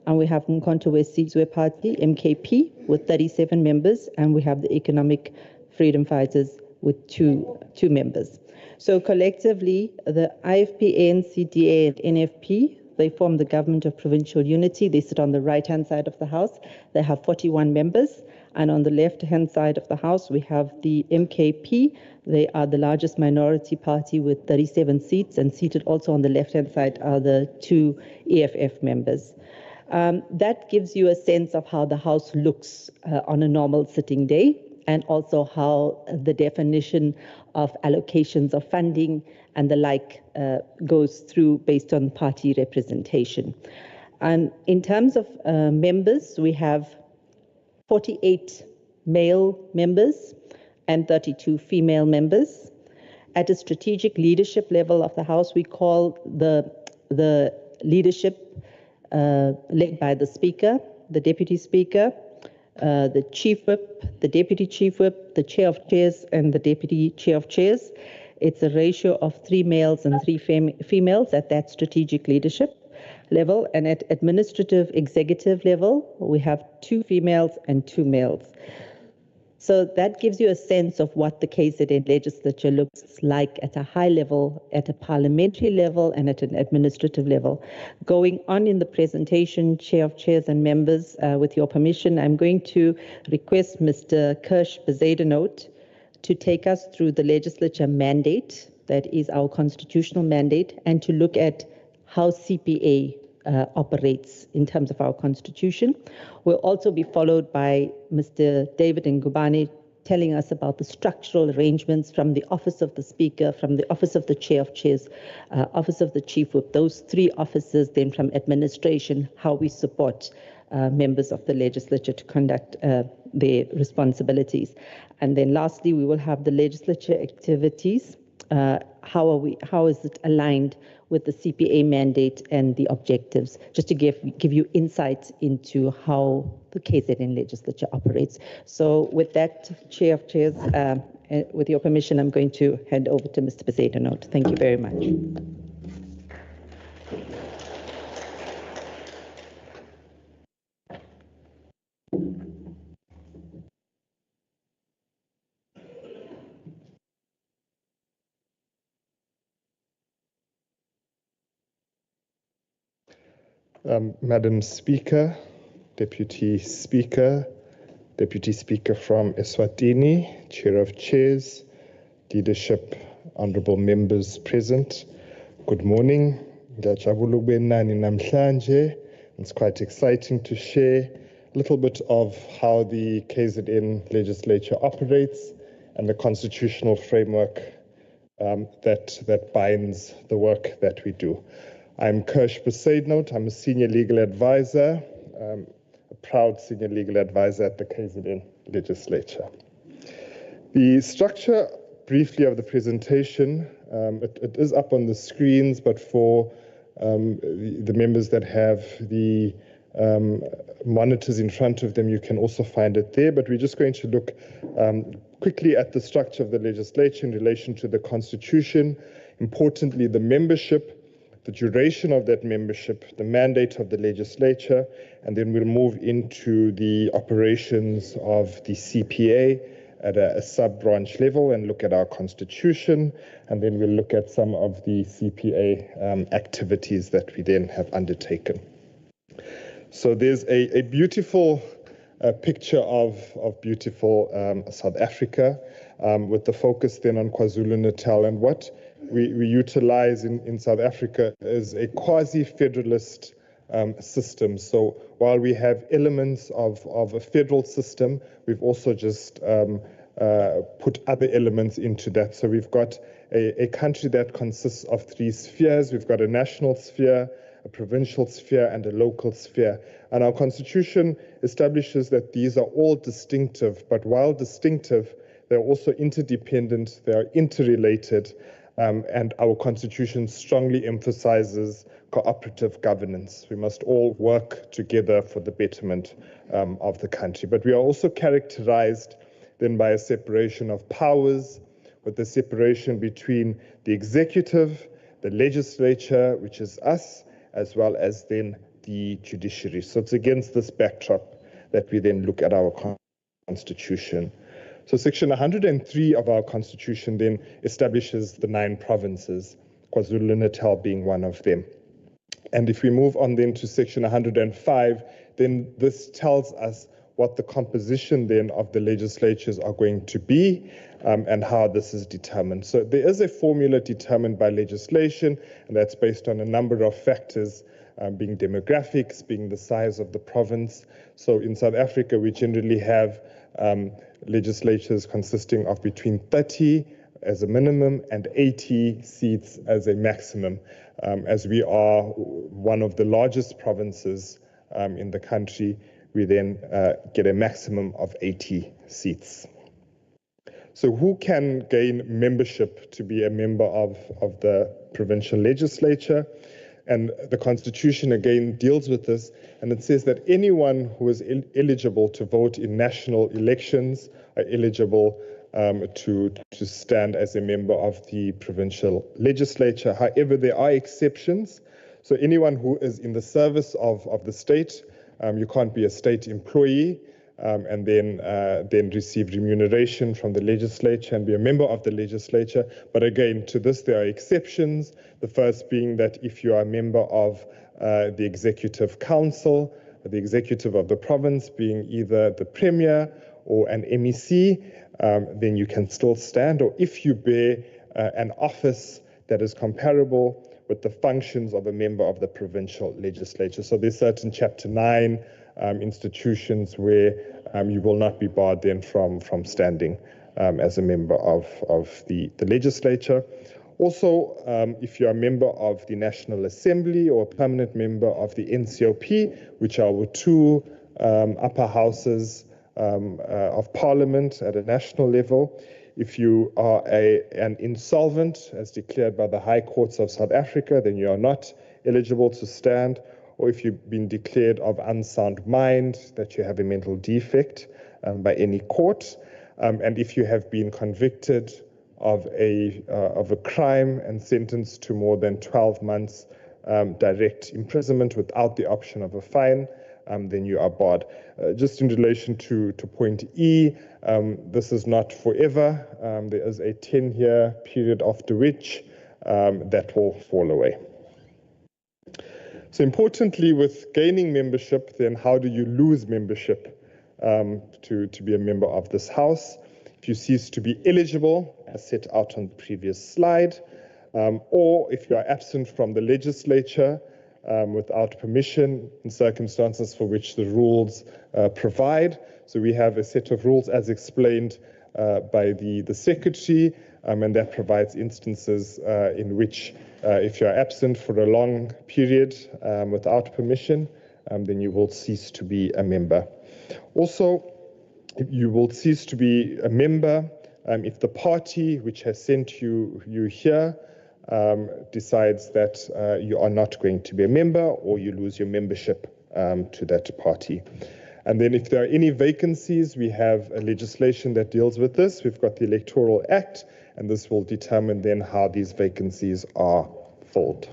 And we have Umkhonto weSizwe Party, MKP, with 37 members. And we have the Economic Freedom Fighters with two members. So collectively, the IFP, ANC, DA, and NFP, they form the Government of Provincial Unity. They sit on the right-hand side of the House. They have 41 members. And on the left-hand side of the House, we have the MKP. They are the largest minority party with 37 seats. And seated also on the left-hand side are the 2 EFF members. That gives you a sense of how the House looks on a normal sitting day, and also how the definition of allocations of funding and the like goes through based on party representation. And in terms of members, we have 48 male members and 32 female members. At a strategic leadership level of the House, we call the leadership led by the Speaker, the Deputy Speaker, the Chief Whip, the Deputy Chief Whip, the Chair of Chairs, and the Deputy Chair of Chairs. It's a ratio of 3 males and 3 females at that strategic leadership level. And at administrative executive level, we have 2 females and 2 males. So that gives you a sense of what the KZN legislature looks like at a high level, at a parliamentary level, and at an administrative level. Going on in the presentation, Chair of Chairs and members, with your permission, I'm going to request Mr. Bezuidenhout to take us through the legislature mandate, that is our constitutional mandate, and to look at how CPA operates in terms of our constitution. We'll also be followed by Mr. David Ngubane telling us about the structural arrangements from the Office of the Speaker, from the Office of the Chair of Chairs, Office of the Chief Whip, those 3 offices, then from administration, how we support members of the legislature to conduct their responsibilities. And then lastly, we will have the legislature activities. How is it aligned with the CPA mandate and the objectives, just to give you insight into how the KZN legislature operates. So with that, Chair of Chairs, with your permission, I'm going to hand over to Mr. Bezuidenhout. Thank you very much. Madam Speaker, Deputy Speaker, Deputy Speaker from Eswatini, Chair of Chairs, Leadership, Honourable Members present, good morning. It's quite exciting to share a little bit of how the KZN legislature operates and the constitutional framework that binds the work that we do. I'm Bezuidenhout. I'm a senior legal advisor, a proud senior legal advisor at the KZN legislature. The structure, briefly, of the presentation, it is up on the screens, but for the members that have the monitors in front of them, you can also find it there. But we're just going to look quickly at the structure of the legislature in relation to the constitution, importantly the membership, the duration of that membership, the mandate of the legislature, and then we'll move into the operations of the CPA at a sub-branch level and look at our constitution, and then we'll look at some of the CPA activities that we then have undertaken. So there's a beautiful picture of beautiful South Africa with the focus then on KwaZulu-Natal, and what we utilize in South Africa is a quasi-federalist system. So while we have elements of a federal system, we've also just put other elements into that. So we've got a country that consists of 3 spheres. We've got a national sphere, a provincial sphere, and a local sphere. And our constitution establishes that these are all distinctive, but while distinctive, they're also interdependent, they are interrelated, and our constitution strongly emphasizes cooperative governance. We must all work together for the betterment of the country. But we are also characterized then by a separation of powers, with the separation between the executive, the legislature, which is us, as well as then the judiciary. So it's against this backdrop that we then look at our constitution. So Section 103 of our constitution then establishes the 9 provinces, KwaZulu-Natal being one of them. And if we move on then to Section 105, then this tells us what the composition then of the legislatures are going to be, and how this is determined. So there is a formula determined by legislation, and that's based on a number of factors, being demographics, being the size of the province. So in South Africa, we generally have legislatures consisting of between 30 as a minimum and 80 seats as a maximum. As we are one of the largest provinces in the country, we then get a maximum of 80 seats. So who can gain membership to be a member of the provincial legislature? And the Constitution again deals with this, and it says that anyone who is eligible to vote in national elections are eligible to stand as a member of the provincial legislature. However, there are exceptions. So anyone who is in the service of the state, you can't be a state employee and then receive remuneration from the legislature and be a member of the legislature. But again, to this there are exceptions. The first being that if you are a member of the executive council, the executive of the province being either the premier or an MEC, then you can still stand. Or if you bear an office that is comparable with the functions of a member of the provincial legislature. So there's certain Chapter 9 institutions where you will not be barred then from standing as a member of the legislature. Also, if you're a member of the National Assembly or a permanent member of the NCOP, which are our 2 upper houses of parliament at a national level, if you are an insolvent, as declared by the High Courts of South Africa, then you are not eligible to stand. Or if you've been declared of unsound mind, that you have a mental defect by any court, and if you have been convicted of a crime and sentenced to more than 12 months direct imprisonment without the option of a fine, then you are barred. Just in relation to point E, this is not forever. There is a 10-year period after which that will fall away. So importantly, with gaining membership, then how do you lose membership to be a member of this House? If you cease to be eligible, as set out on the previous slide, or if you are absent from the legislature without permission in circumstances for which the rules provide. So we have a set of rules as explained by the Secretary, and that provides instances in which if you are absent for a long period without permission, then you will cease to be a member. Also, you will cease to be a member if the party which has sent you here decides that you are not going to be a member, or you lose your membership to that party. And then if there are any vacancies, we have a legislation that deals with this. We've got the Electoral Act, and this will determine then how these vacancies are filled.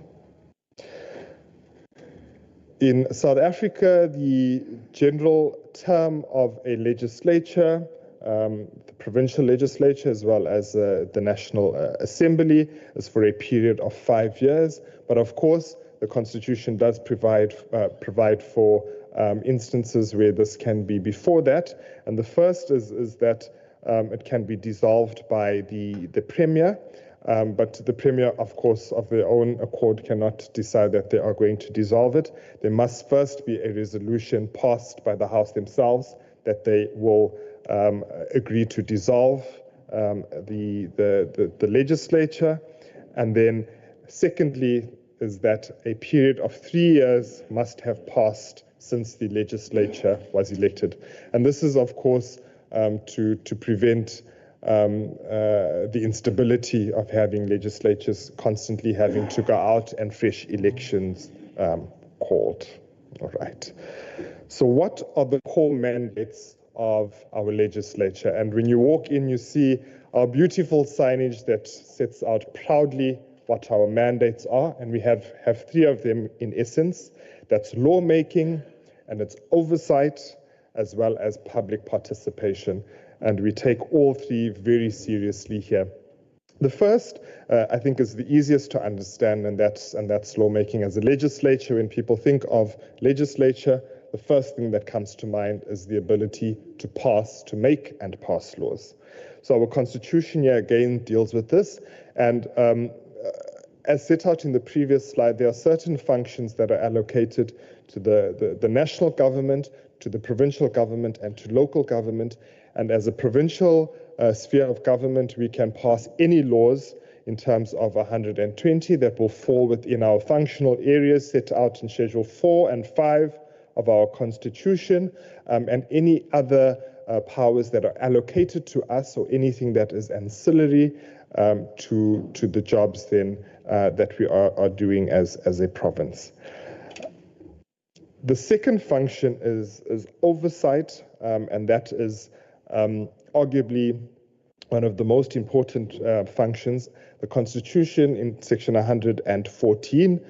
In South Africa, the general term of a legislature, the provincial legislature as well as the National Assembly, is for a period of 5 years. But of course, the Constitution does provide for instances where this can be before that. And the first is that it can be dissolved by the Premier. But the Premier, of course, of their own accord cannot decide that they are going to dissolve it. There must first be a resolution passed by the House themselves that they will agree to dissolve the legislature. And then secondly is that a period of 3 years must have passed since the legislature was elected. And this is, of course, to prevent the instability of having legislatures constantly having to go out and fresh elections called. All right. So what are the core mandates of our legislature? And when you walk in, you see our beautiful signage that sets out proudly what our mandates are. And we have 3 of them in essence. That's lawmaking, and it's oversight, as well as public participation. And we take all 3 very seriously here. The first, I think, is the easiest to understand, and that's lawmaking. As a legislature, when people think of legislature, the first thing that comes to mind is the ability to make and pass laws. So our Constitution here again deals with this. And as set out in the previous slide, there are certain functions that are allocated to the national government, to the provincial government, and to local government. And as a provincial sphere of government, we can pass any laws in terms of 120 that will fall within our functional areas set out in Schedule 4 and 5 of our Constitution, and any other powers that are allocated to us, or anything that is ancillary to the jobs then that we are doing as a province. The second function is oversight, and that is arguably one of the most important functions. The Constitution in section 114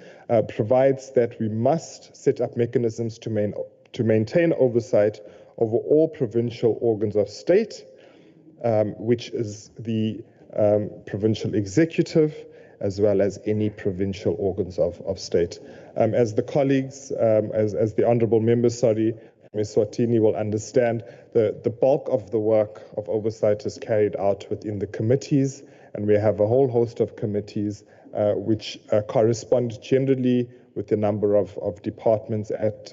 provides that we must set up mechanisms to maintain oversight over all provincial organs of state, which is the provincial executive, as well as any provincial organs of state. As the colleagues, as the honourable members, Eswatini will understand, the bulk of the work of oversight is carried out within the committees, and we have a whole host of committees which correspond generally with the number of departments at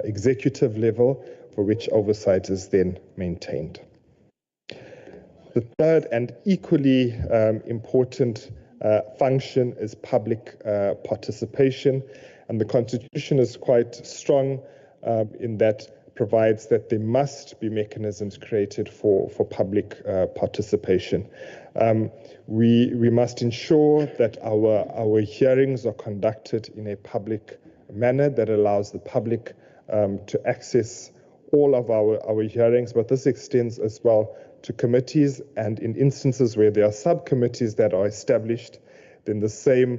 executive level, for which oversight is then maintained. The third and equally important function is public participation, and the Constitution is quite strong in that provides that there must be mechanisms created for public participation. We must ensure that our hearings are conducted in a public manner that allows the public to access all of our hearings, but this extends as well to committees, and in instances where there are subcommittees that are established, then the same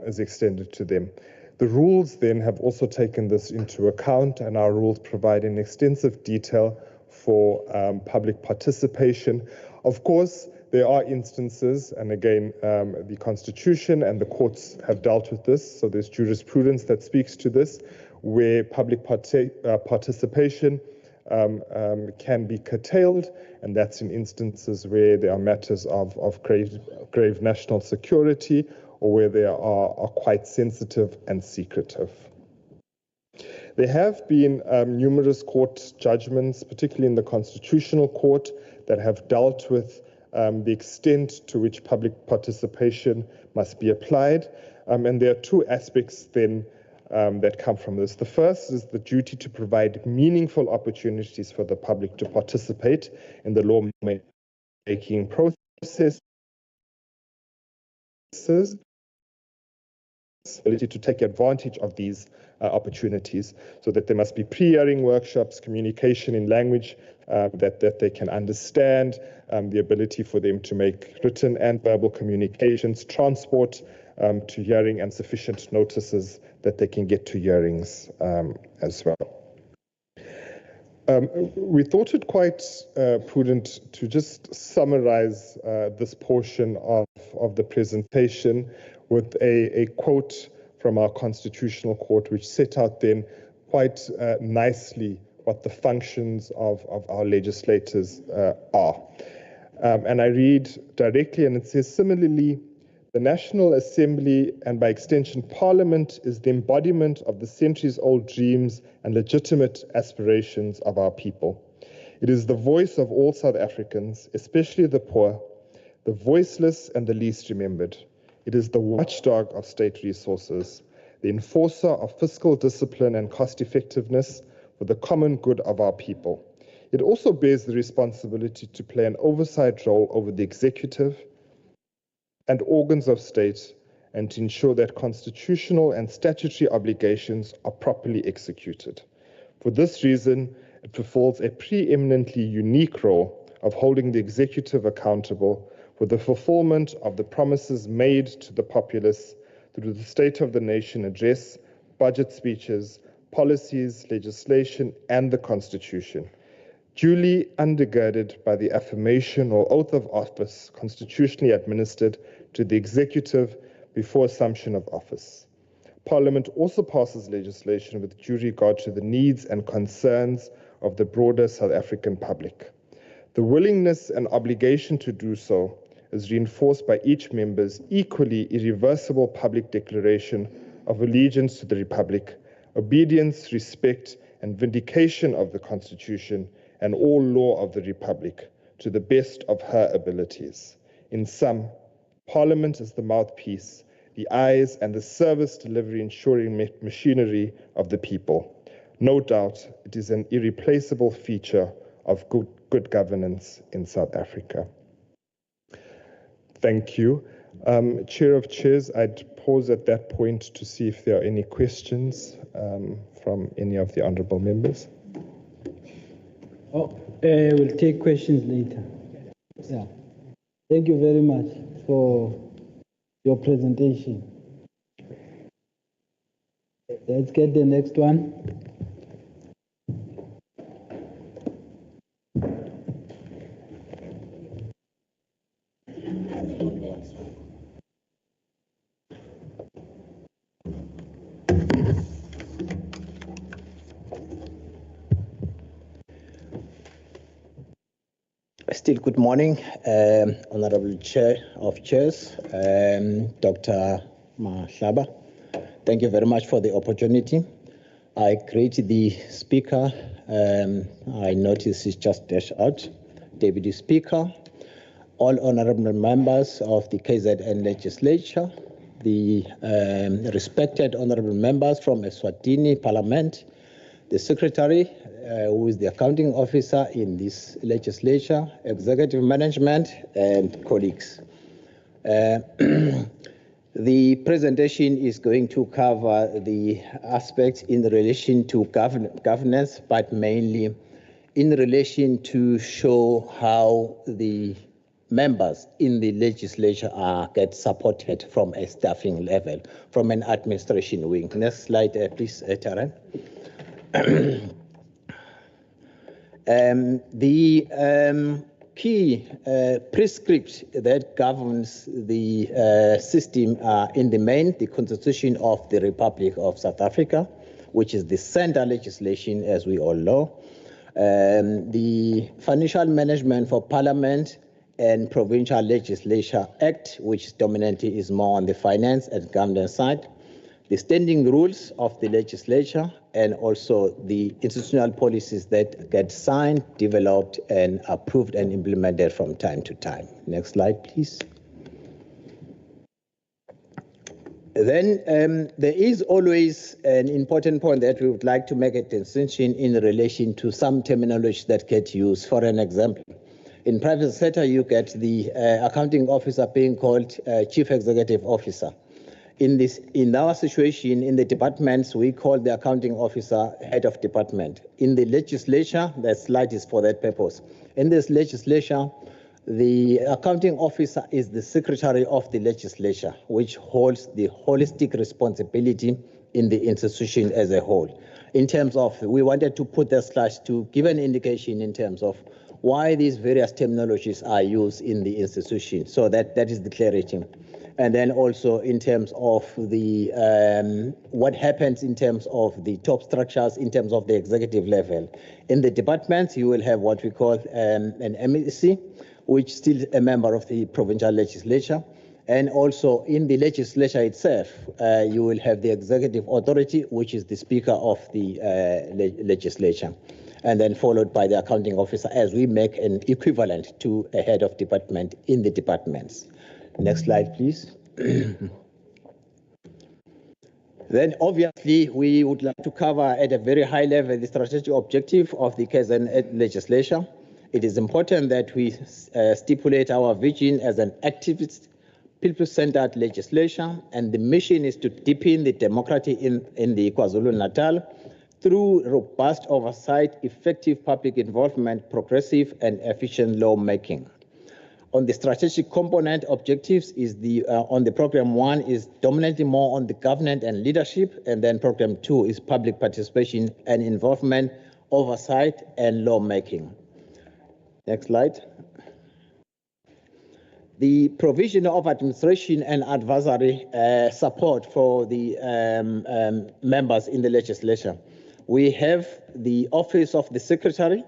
is extended to them. The rules then have also taken this into account, and our rules provide in extensive detail for public participation. Of course, there are instances, and again, the Constitution and the courts have dealt with this, so there's jurisprudence that speaks to this, where public participation can be curtailed, and that's in instances where there are matters of grave national security, or where they are quite sensitive and secretive. There have been numerous court judgments, particularly in the Constitutional Court, that have dealt with the extent to which public participation must be applied. And there are 2 aspects then that come from this. The first is the duty to provide meaningful opportunities for the public to participate in the lawmaking process. ability to take advantage of these opportunities, so that there must be pre-hearing workshops, communication in language that they can understand, the ability for them to make written and verbal communications, transport to hearing, and sufficient notices that they can get to hearings as well. We thought it quite prudent to just summarize this portion of the presentation with a quote from our Constitutional Court, which set out then quite nicely what the functions of our legislators are. And I read directly, and it says, similarly, the National Assembly, and by extension Parliament, is the embodiment of the centuries-old dreams and legitimate aspirations of our people. It is the voice of all South Africans, especially the poor, the voiceless and the least remembered. It is the watchdog of state resources, the enforcer of fiscal discipline and cost effectiveness for the common good of our people. It also bears the responsibility to play an oversight role over the executive and organs of state, and to ensure that constitutional and statutory obligations are properly executed. For this reason, it fulfills a preeminently unique role of holding the executive accountable for the fulfillment of the promises made to the populace through the State of the Nation address, budget speeches, policies, legislation, and the Constitution, duly undergirded by the affirmation or oath of office constitutionally administered to the executive before assumption of office. Parliament also passes legislation with due regard to the needs and concerns of the broader South African public. The willingness and obligation to do so is reinforced by each member's equally irreversible public declaration of allegiance to the Republic, obedience, respect, and vindication of the Constitution and all law of the Republic to the best of her abilities. In sum, Parliament is the mouthpiece, the eyes, and the service delivery ensuring machinery of the people. No doubt, it is an irreplaceable feature of good governance in South Africa. Thank you. Chair of Chairs, I'd pause at that point to see if there are any questions from any of the honourable members. We'll take questions later. Yeah. Thank you very much for your presentation. Let's get the next one. Still good morning, Honorable Chair of Chairs, Dr. Mahlaba. Thank you very much for the opportunity. I greet the Speaker. I notice he's just dashed out. Deputy Speaker, all honorable members of the KZN Legislature, the respected honorable members from Eswatini Parliament, the Secretary, who is the accounting officer in this legislature, executive management, and colleagues. The presentation is going to cover the aspects in relation to governance, but mainly in relation to show how the members in the legislature get supported from a staffing level, from an administration wing. Next slide, please, Taryn. The key prescript that governs the system are in the main the Constitution of the Republic of South Africa, which is the center legislation, as we all know, the Financial Management for Parliament and Provincial Legislature Act, which dominantly is more on the finance and governance side, the standing rules of the legislature, and also the institutional policies that get signed, developed, and approved and implemented from time to time. Next slide, please. Then there is always an important point that we would like to make a distinction in relation to some terminology that get used. For an example, In private sector, you get the accounting officer being called chief executive officer. In our situation, in the departments, we call the accounting officer head of department. In the legislature, the slide is for that purpose. In this legislature, the accounting officer is the secretary of the legislature, which holds the holistic responsibility in the institution as a whole. In terms of, we wanted to put that slide to give an indication in terms of why these various terminologies are used in the institution. So that is the clarity. And then also in terms of the what happens in terms of the top structures, in terms of the executive level. In the departments, you will have what we call an MEC, which is still a member of the provincial legislature. And also in the legislature itself, you will have the executive authority, which is the speaker of the legislature, and then followed by the accounting officer, as we make an equivalent to a head of department in the departments. Next slide, please. Then obviously we would like to cover at a very high level the strategic objective of the KZN legislature. It is important that we stipulate our vision as an activist, people-centered legislature, and the mission is to deepen the democracy in the KwaZulu-Natal through robust oversight, effective public involvement, progressive and efficient lawmaking. On the strategic component objectives is on the program 1 is dominantly more on the governance and leadership, and then program 2 is public participation and involvement, oversight and lawmaking. Next slide. The provision of administration and advisory support for the members in the legislature. We have the office of the secretary,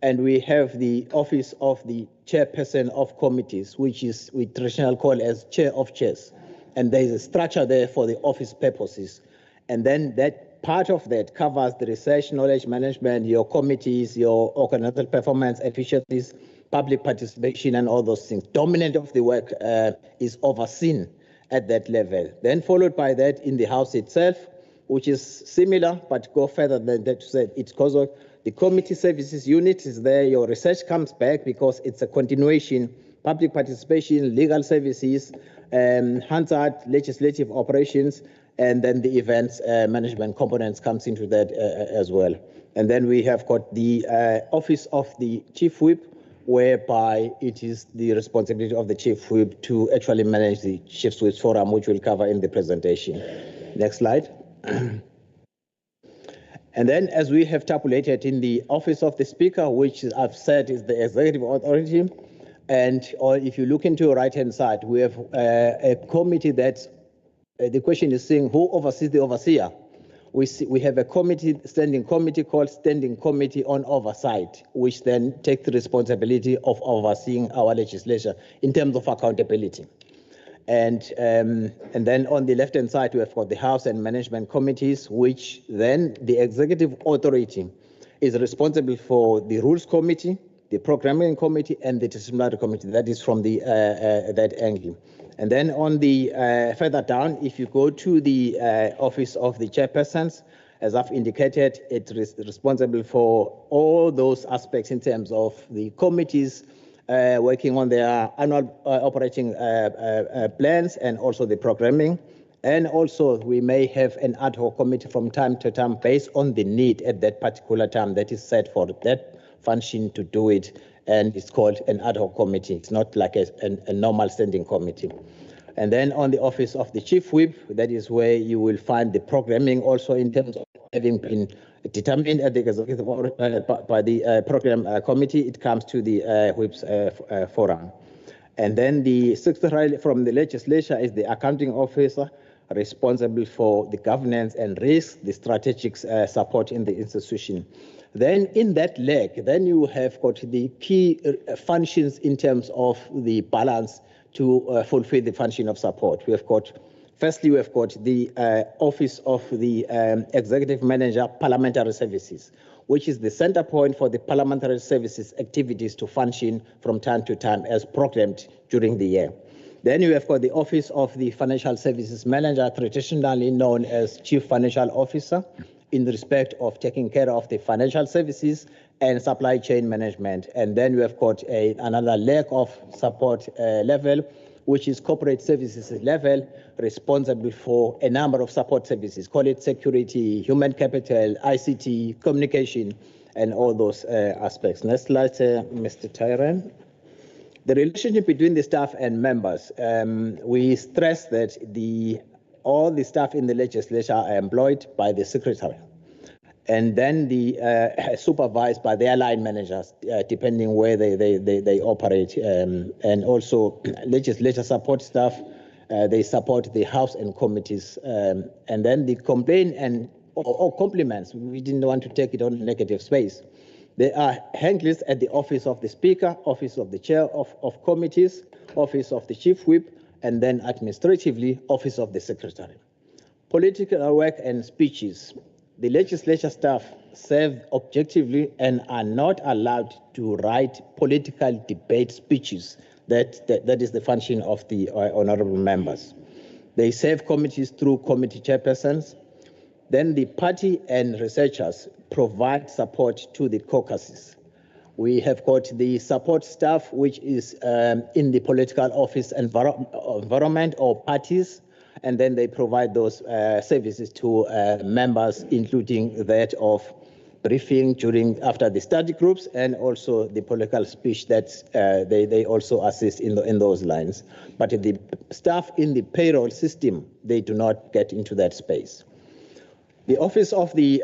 and we have the office of the chairperson of committees, which is we traditionally call as chair of chairs. And there is a structure there for the office purposes. And then that part of that covers the research, knowledge management, your committees, your organizational performance, efficiencies, public participation, and all those things. Dominant of the work is overseen at that level. Then followed by that in the house itself, which is similar, but go further than that to say it's because of the committee services unit is there. Your research comes back because it's a continuation, public participation, legal services, Hansard, legislative operations, and then the events management components comes into that as well. And then we have got the office of the chief whip, whereby it is the responsibility of the chief whip to actually manage the chief whips forum, which we'll cover in the presentation. Next slide. And then, as we have tabulated in the office of the speaker, which I've said is the executive authority, and or if you look into your right-hand side, we have a committee that the question is saying who oversees the overseer. We have a standing committee called Standing Committee on Oversight, which then takes the responsibility of overseeing our legislation in terms of accountability. And then on the left-hand side, we have got the House and Management Committees, which then the Executive Authority is responsible for the Rules Committee, the Programming Committee, and the Disciplinary Committee. That is from the that angle. And then on the further down, if you go to the Office of the Chairpersons, as I've indicated, it is responsible for all those aspects in terms of the committees, working on their annual operating plans and also the programming. And also we may have an ad hoc committee from time to time based on the need at that particular time that is set for that function to do it. And it's called an ad hoc committee. It's not like a normal standing committee. And then on the office of the chief whip, that is where you will find the programming also in terms of having been determined at the executive by the program committee. It comes to the whips forum. And then the secretary from the legislature is the accounting officer responsible for the governance and risk, the strategic support in the institution. Then in that leg, then you have got the key functions in terms of the balance to fulfill the function of support. We have got, firstly, we have got the Office of the Executive Manager, Parliamentary Services, which is the center point for the parliamentary services activities to function from time to time as programmed during the year. Then you have got the Office of the Financial Services Manager, traditionally known as Chief Financial Officer, in respect of taking care of the financial services and supply chain management. And then we have got another leg of support level, which is corporate services level, responsible for a number of support services, call it security, human capital, ICT, communication, and all those aspects. Next slide, Mr. Tyran. The relationship between the staff and members. We stress that all the staff in the legislature are employed by the secretary, and then supervised by their line managers, depending where they operate. And also legislature support staff, they support the House and committees. And then the complaint or compliments, we didn't want to take it on a negative space. They are handled at the office of the Speaker, office of the Chair of committees, office of the Chief Whip, and then administratively, office of the Secretary. Political work and speeches. The legislature staff serve objectively and are not allowed to write political debate speeches. That is the function of the honorable members. They serve committees through committee chairpersons. Then the party and researchers provide support to the caucuses. We have got the support staff, which is in the political office environment or parties, and then they provide those services to members, including that of briefing after the study groups, and also the political speech that they also assist in those lines. But the staff in the payroll system, they do not get into that space. The office of the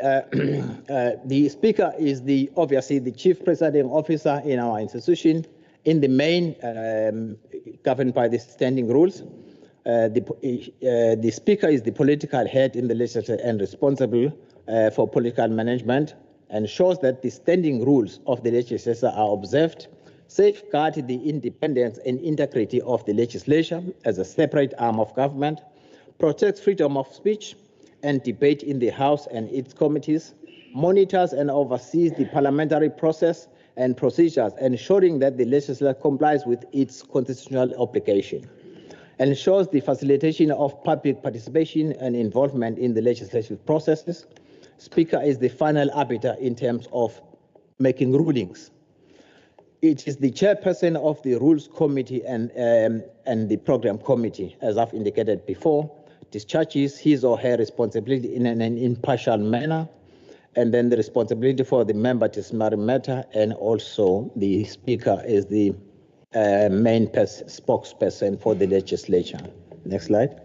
Speaker is obviously the chief presiding officer in our institution, in the main governed by the standing rules. The Speaker is the political head in the legislature and responsible for political management, ensures that the standing rules of the legislature are observed, safeguard the independence and integrity of the legislature as a separate arm of government, protects freedom of speech and debate in the House and its committees, monitors and oversees the parliamentary process and procedures, ensuring that the legislature complies with its constitutional obligation, ensures the facilitation of public participation and involvement in the legislative processes. Speaker is the final arbiter in terms of making rulings. It is the chairperson of the Rules Committee and the Program Committee, as I've indicated before, discharges his or her responsibility in an impartial manner, and then the responsibility for the member disciplinary matter, and also the Speaker is the main spokesperson for the legislature. Next slide.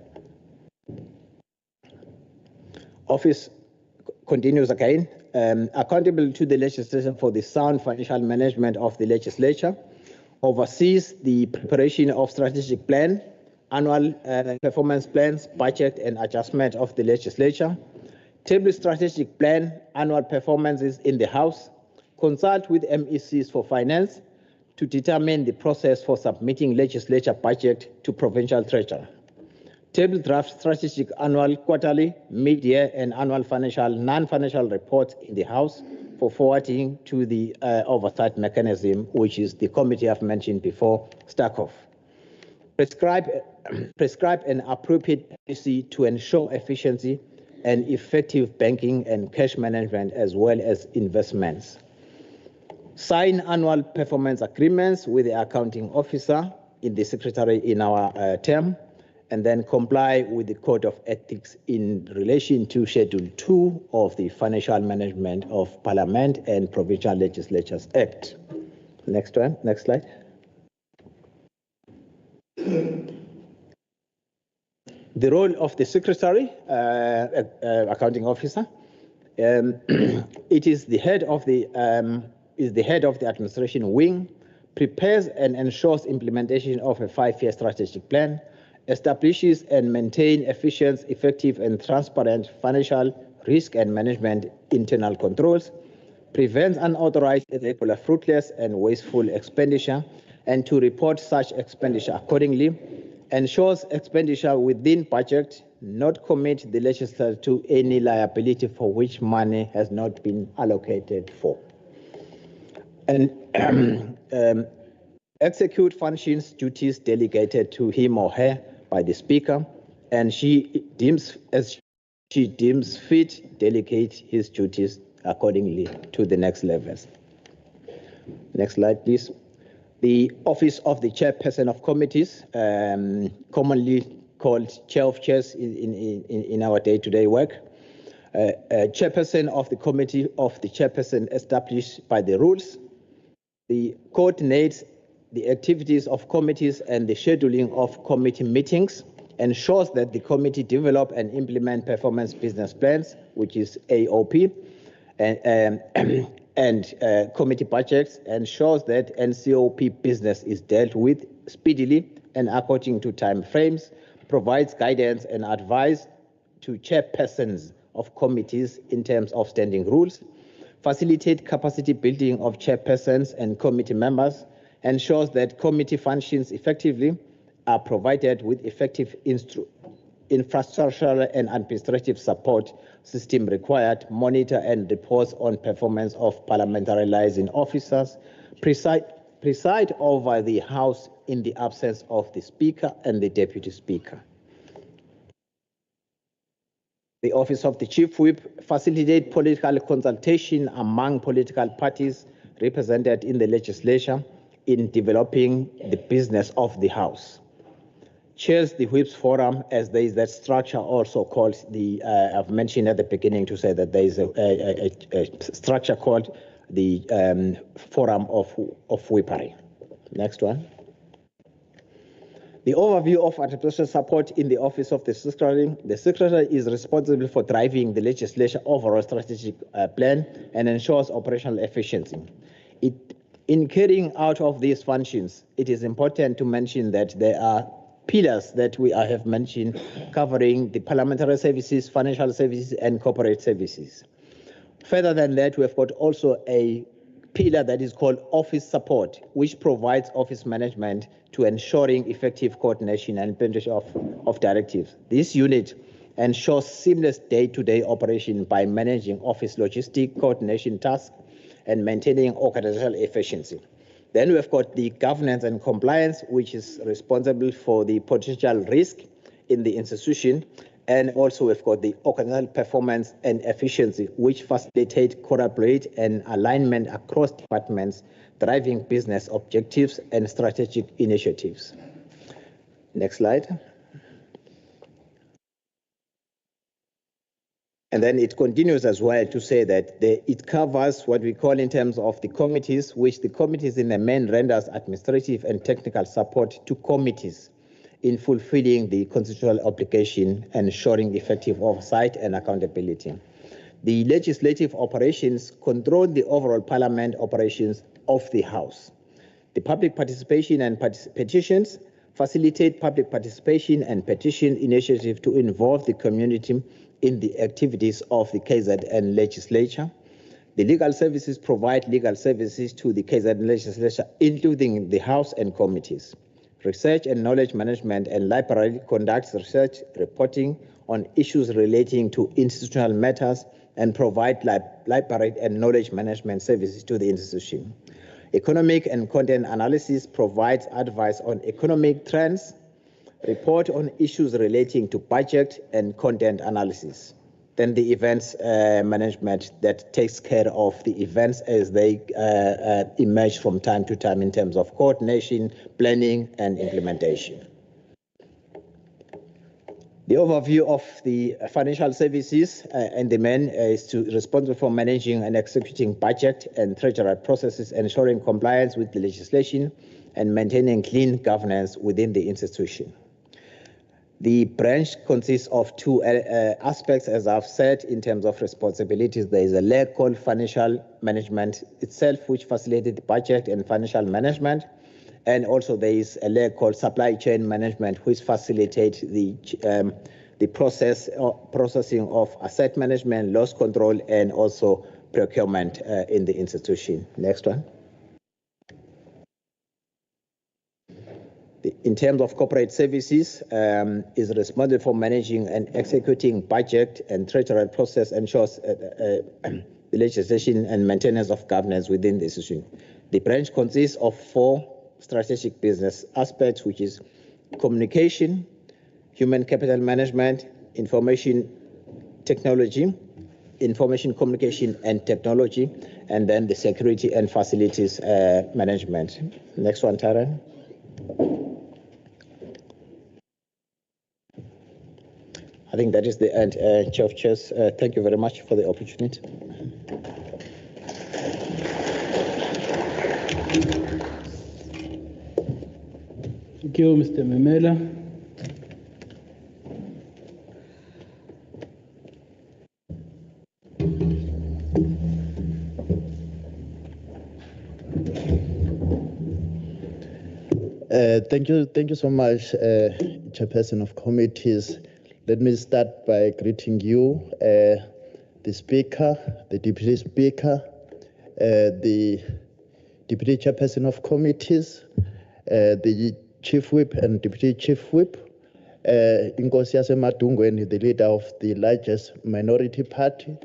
Office continues again. Accountable to the legislature for the sound financial management of the legislature, oversees the preparation of strategic plan, annual performance plans, budget and adjustment of the legislature, table strategic plan, annual performances in the House, consult with MECs for finance to determine the process for submitting legislature budget to provincial treasurer, table draft strategic annual, quarterly, mid-year and annual non-financial reports in the House for forwarding to the oversight mechanism, which is the committee I've mentioned before, STACOF. Prescribe an appropriate policy to ensure efficiency and effective banking and cash management, as well as investments. Sign annual performance agreements with the accounting officer in the secretary in our term, and then comply with the Code of Ethics in relation to Schedule 2 of the Financial Management of Parliament and Provincial Legislatures Act. Next one, next slide. The role of the secretary, accounting officer, it is the head of the administration wing, prepares and ensures implementation of a 5-year strategic plan, establishes and maintains efficient, effective and transparent financial risk and management internal controls, prevents unauthorized, irregular, fruitless and wasteful expenditure, and to report such expenditure accordingly, ensures expenditure within budget, not commit the legislature to any liability for which money has not been allocated for, and execute functions, duties delegated to him or her by the Speaker, and as she deems fit, delegate his duties accordingly to the next levels. Next slide, please. The Office of the Chairperson of Committees, commonly called Chair of Chairs in our day-to-day work. Chairperson of the Committee of the Chairperson established by the rules. The coordinates the activities of committees and the scheduling of committee meetings, ensures that the committee develop and implement performance business plans, which is AOP, and committee budgets, ensures that NCOP business is dealt with speedily and according to time frames, provides guidance and advice to chairpersons of committees in terms of standing rules, facilitate capacity building of chairpersons and committee members, ensures that committee functions effectively, are provided with effective infrastructural and administrative support system required, monitor and reports on performance of parliamentary liaison officers, preside over the House in the absence of the Speaker and the Deputy Speaker. The Office of the Chief Whip facilitate political consultation among political parties represented in the legislature in developing the business of the House. Chairs the Whips Forum, as there is that structure also called the, I've mentioned at the beginning to say that there is a structure called the Forum of Whippery. Next one. The overview of administration support in the Office of the Secretary. The Secretary is responsible for driving the legislature overall strategic plan and ensures operational efficiency. In carrying out of these functions, it is important to mention that there are pillars that we have mentioned covering the parliamentary services, financial services, and corporate services. Further than that, we have got also a pillar that is called office support, which provides office management to ensuring effective coordination and implementation of directives. This unit ensures seamless day-to-day operation by managing office logistic coordination tasks and maintaining organizational efficiency. Then we've got the governance and compliance, which is responsible for the potential risk in the institution. And also we've got the organizational performance and efficiency, which facilitate, collaborate, and alignment across departments, driving business objectives and strategic initiatives. Next slide. And then it continues as well to say that it covers what we call in terms of the committees, which the committees in the main renders administrative and technical support to committees in fulfilling the constitutional obligation and ensuring effective oversight and accountability. The legislative operations control the overall parliament operations of the House. The public participation and petitions facilitate public participation and petition initiative to involve the community in the activities of the KZN Legislature. The legal services provide legal services to the KZN Legislature, including the House and committees. Research and knowledge management and library conducts research reporting on issues relating to institutional matters and provide library and knowledge management services to the institution. Economic and content analysis provides advice on economic trends, report on issues relating to budget and content analysis. Then the events management that takes care of the events as they emerge from time to time in terms of coordination, planning, and implementation. The overview of the financial services and the main is responsible for managing and executing budget and treasury processes, ensuring compliance with the legislation, and maintaining clean governance within the institution. The branch consists of two aspects, as I've said, in terms of responsibilities. There is a leg called financial management itself, which facilitates budget and financial management. And also there is a leg called supply chain management, which facilitates the processing of asset management, loss control, and also procurement in the institution. Next one. In terms of corporate services, is responsible for managing and executing budget and treasury process, ensures the legislation and maintenance of governance within the institution. The branch consists of 4 strategic business aspects, which is communication, human capital management, information communication and technology, and then the security and facilities management. Next one, Tara. I think that is the end, Chair of Chairs. Thank you very much for the opportunity. Thank you, Mr. Memela. Thank you so much, Chairperson of Committees. Let me start by greeting you, the Speaker, the Deputy Speaker, the Deputy Chairperson of Committees, the Chief Whip and Deputy Chief Whip, Inkosi Yasemadungweni, the leader of the largest minority party,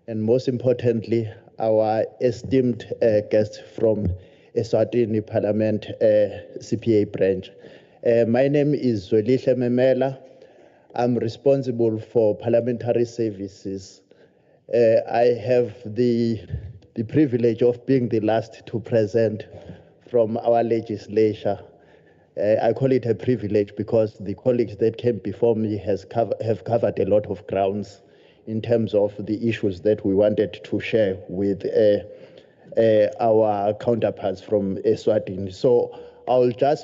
and most importantly, our esteemed guest from Eswatini Parliament CPA branch. My name is Memela. I'm responsible for parliamentary services. I have the privilege of being the last to present from our legislature. I call it a privilege because the colleagues that came before me have covered a lot of grounds in terms of the issues that we wanted to share with our counterparts from Eswatini. So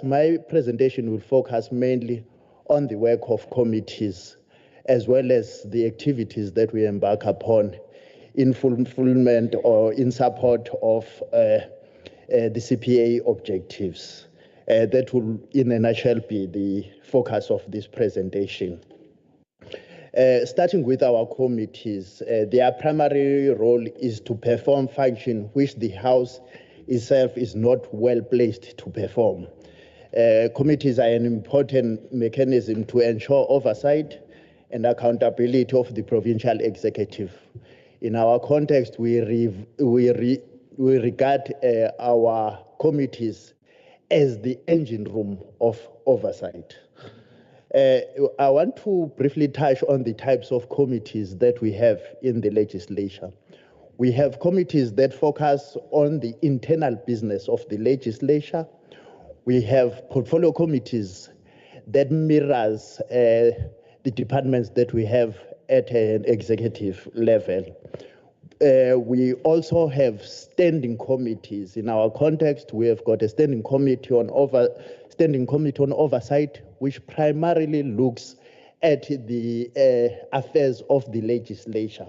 my presentation will focus mainly on the work of committees, as well as the activities that we embark upon in fulfillment or in support of the CPA objectives. That will, in a nutshell, be the focus of this presentation. Starting with our committees, their primary role is to perform function which the House itself is not well placed to perform. Committees are an important mechanism to ensure oversight and accountability of the provincial executive. In our context, we regard our committees as the engine room of oversight. I want to briefly touch on the types of committees that we have in the legislature. We have committees that focus on the internal business of the legislature. We have portfolio committees that mirrors the departments that we have at an executive level. We also have standing committees. In our context, we have got a standing committee on oversight, which primarily looks at the affairs of the legislature.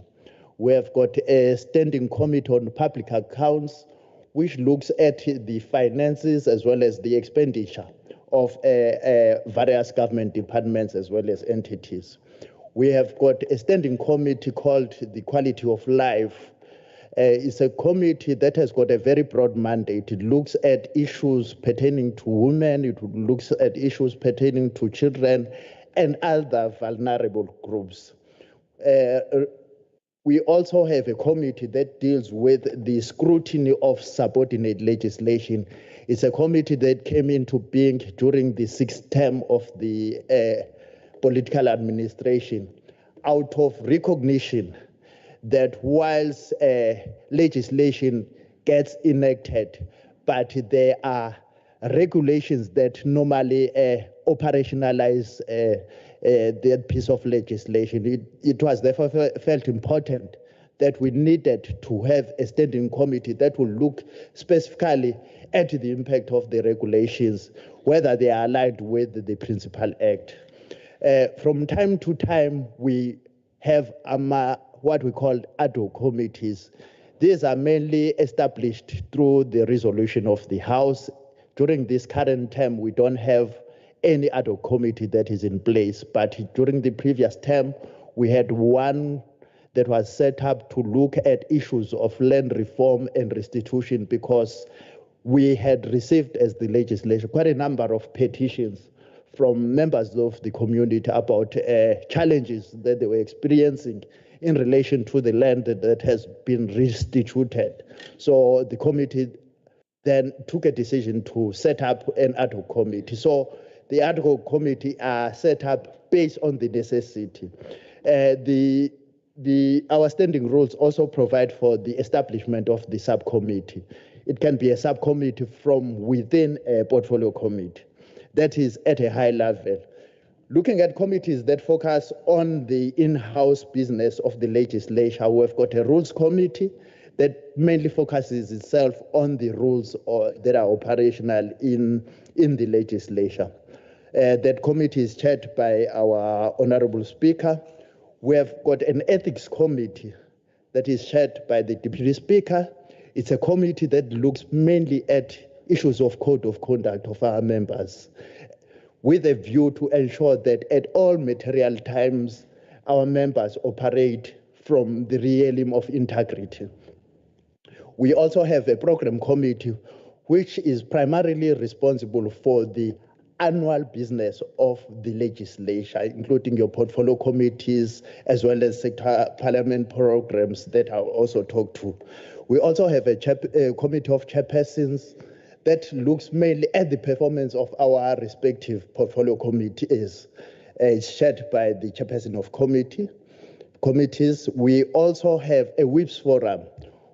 We have got a standing committee on public accounts, which looks at the finances as well as the expenditure of various government departments as well as entities. We have got a standing committee called the Quality of Life. It's a committee that has got a very broad mandate. It looks at issues pertaining to women, it looks at issues pertaining to children and other vulnerable groups. We also have a committee that deals with the scrutiny of subordinate legislation. It's a committee that came into being during the 6th term of the political administration out of recognition that whilst legislation gets enacted, but there are regulations that normally operationalize that piece of legislation. It was therefore felt important that we needed to have a standing committee that will look specifically at the impact of the regulations, whether they are aligned with the Principal Act. From time to time, we have what we call ad hoc committees. These are mainly established through the resolution of the House. During this current term, we don't have any ad hoc committee that is in place, but during the previous term, we had one that was set up to look at issues of land reform and restitution, because we had received as the legislature quite a number of petitions from members of the community about challenges that they were experiencing in relation to the land that has been restituted. So the committee then took a decision to set up an ad hoc committee. So the ad hoc committee are set up based on the necessity. The our standing rules also provide for the establishment of the subcommittee. It can be a subcommittee from within a portfolio committee. That is at a high level. Looking at committees that focus on the in-house business of the legislature, we've got a rules committee that mainly focuses itself on the rules that are operational in the legislature. That committee is chaired by our Honorable Speaker. We have got an ethics committee that is chaired by the Deputy Speaker. It's a committee that looks mainly at issues of code of conduct of our members, with a view to ensure that at all material times, our members operate from the realm of integrity. We also have a program committee, which is primarily responsible for the annual business of the legislature, including your portfolio committees, as well as sector parliament programs that I'll also talk to. We also have a committee of chairpersons that looks mainly at the performance of our respective portfolio committees. It's chaired by the chairperson of committees. We also have a whips forum,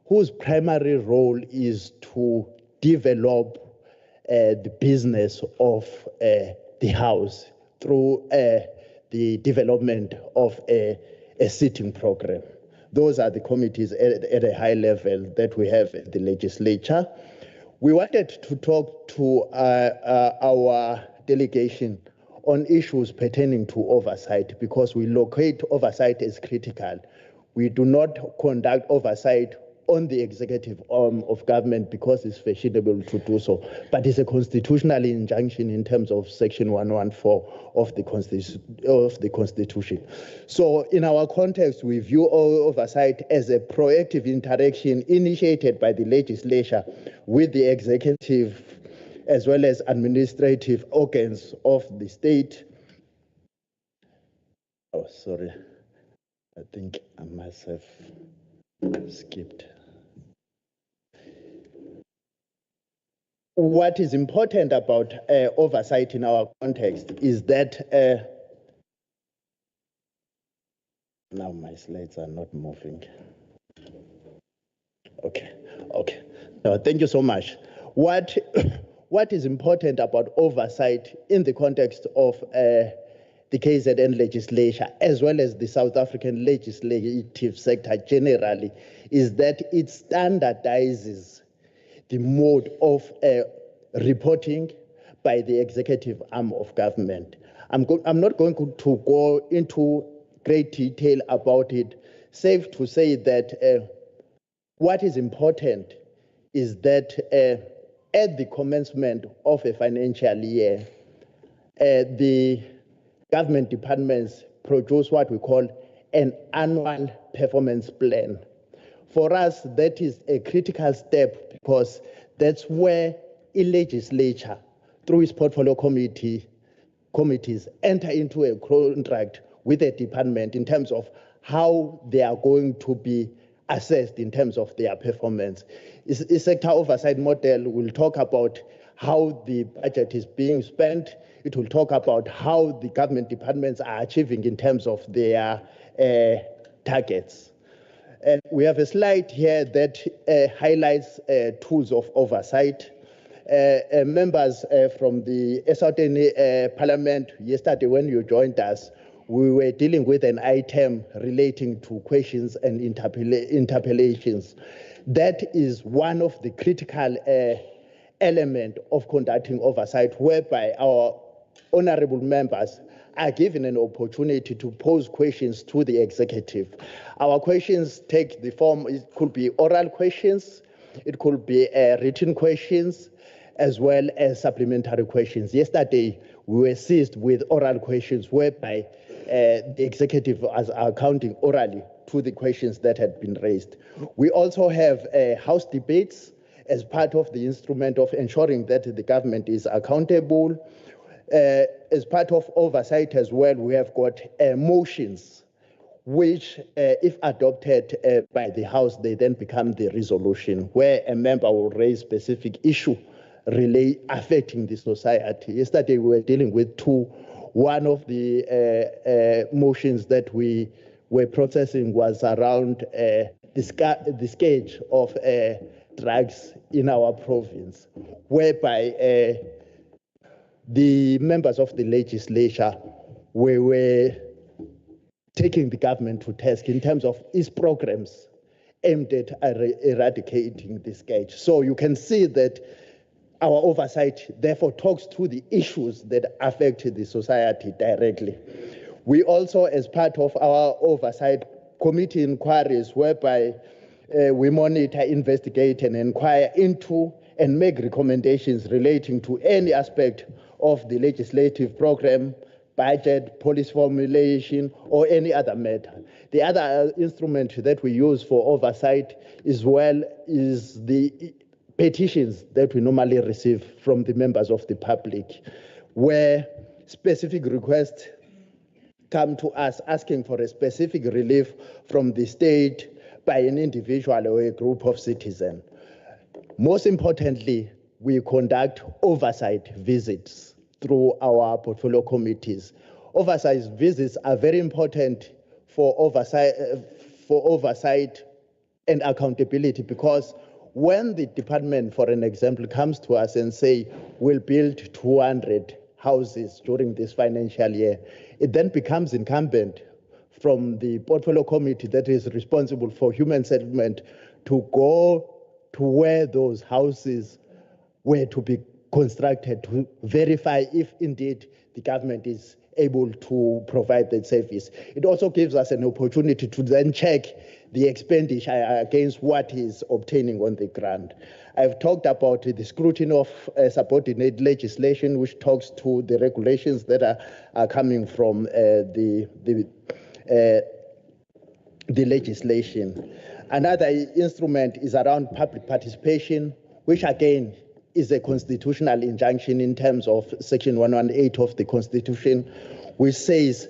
whose primary role is to develop the business of the House through the development of a sitting program. Those are the committees at a high level that we have at the legislature. We wanted to talk to our delegation on issues pertaining to oversight, because we locate oversight as critical. We do not conduct oversight on the executive arm of government because it's fashionable to do so, but it's a constitutional injunction in terms of Section 114 of the Constitution. So in our context, we view oversight as a proactive interaction initiated by the legislature with the executive as well as administrative organs of the state. Oh, sorry. I think I must have skipped. What is important about oversight in our context is that now my slides are not moving. Okay. No, thank you so much. What is important about oversight in the context of the KZN legislature, as well as the South African legislative sector generally, is that it standardizes the mode of reporting by the executive arm of government. I'm not going to go into great detail about it, safe to say that what is important is that at the commencement of a financial year, the government departments produce what we call an annual performance plan. For us, that is a critical step because that's where a legislature, through its portfolio committees, enter into a contract with a department in terms of how they are going to be assessed in terms of their performance. A sector oversight model will talk about how the budget is being spent. It will talk about how the government departments are achieving in terms of their targets. We have a slide here that highlights tools of oversight. Members from the Eswatini Parliament, yesterday when you joined us, we were dealing with an item relating to questions and interpellations. That is one of the critical elements of conducting oversight, whereby our honorable members are given an opportunity to pose questions to the executive. Our questions take the form, it could be oral questions, it could be written questions, as well as supplementary questions. Yesterday, we were seized with oral questions whereby the executive was accounting orally to the questions that had been raised. We also have house debates as part of the instrument of ensuring that the government is accountable. As part of oversight as well, we have got motions, which, if adopted by the House, they then become the resolution, where a member will raise specific issue affecting the society. Yesterday, we were dealing with two. One of the motions that we where processing was around the scourge of drugs in our province, whereby the members of the legislature were taking the government to task in terms of its programs aimed at eradicating this scourge. So you can see that our oversight therefore talks to the issues that affect the society directly. We also, as part of our oversight, committee inquiries whereby we monitor, investigate, and inquire into and make recommendations relating to any aspect of the legislative program, budget, policy formulation, or any other matter. The other instrument that we use for oversight is the petitions that we normally receive from the members of the public, where specific requests come to us asking for a specific relief from the state by an individual or a group of citizens. Most importantly, we conduct oversight visits through our portfolio committees. Oversight visits are very important for oversight and accountability, because when the department, for an example, comes to us and say, we'll build 200 houses during this financial year, it then becomes incumbent from the portfolio committee that is responsible for human settlement to go to where those houses were to be constructed to verify if indeed the government is able to provide that service. It also gives us an opportunity to then check the expenditure against what is obtaining on the ground. I've talked about the scrutiny of subordinate legislation, which talks to the regulations that are coming from the legislation. Another instrument is around public participation, which again is a constitutional injunction in terms of Section 118 of the Constitution, which says